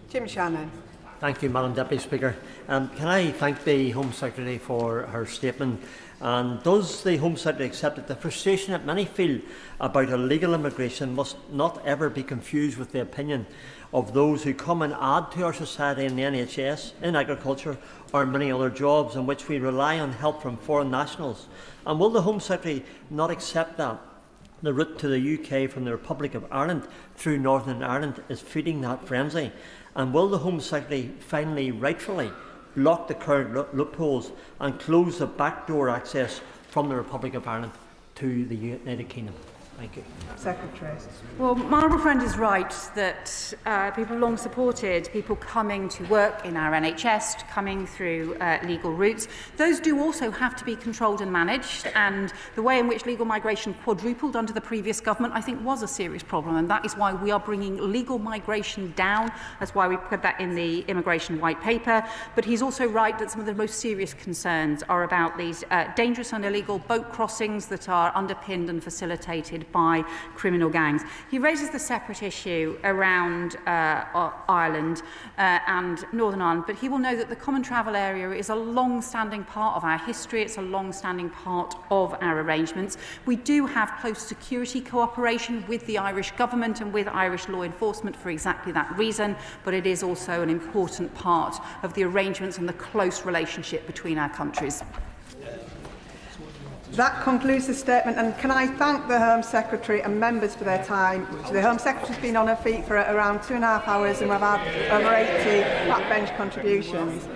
Jim Shannon. Thank you, Madam Deputy Speaker. Can I thank the Home Secretary for her statement? And does the Home Secretary accept that the frustration that many feel about illegal immigration must not ever be confused with the opinion of those who come and add to our society in the NHS, in agriculture or many other jobs in which we rely on help from foreign nationals? And will the Home Secretary not accept that the route to the UK from the Republic of Ireland through Northern Ireland is feeding that frenzy? And will the Home Secretary finally, rightfully, block the current loopholes and close the backdoor access from the Republic of Ireland to the United Kingdom? Thank you. Secretary. Well, my honourable friend is right that people have long supported people coming to work in our NHS, coming through legal routes. Those do also have to be controlled and managed, and the way in which legal migration quadrupled under the previous government, I think, was a serious problem, and that is why we are bringing legal migration down. That's why we put that in the immigration white paper. But he's also right that some of the most serious concerns are about these dangerous and illegal boat crossings that are underpinned and facilitated by criminal gangs. He raises the separate issue around Ireland and Northern Ireland, but he will know that the Common Travel Area is a long-standing part of our history. It's a long-standing part of our arrangements. We do have close security cooperation with the Irish government and with Irish law enforcement for exactly that reason, but it is also an important part of the arrangements and the close relationship between our countries. That concludes the statement, and can I thank the Home Secretary and members for their time. The Home Secretary's been on her feet for around 2.5 hours and we've had over 80 backbench contributions.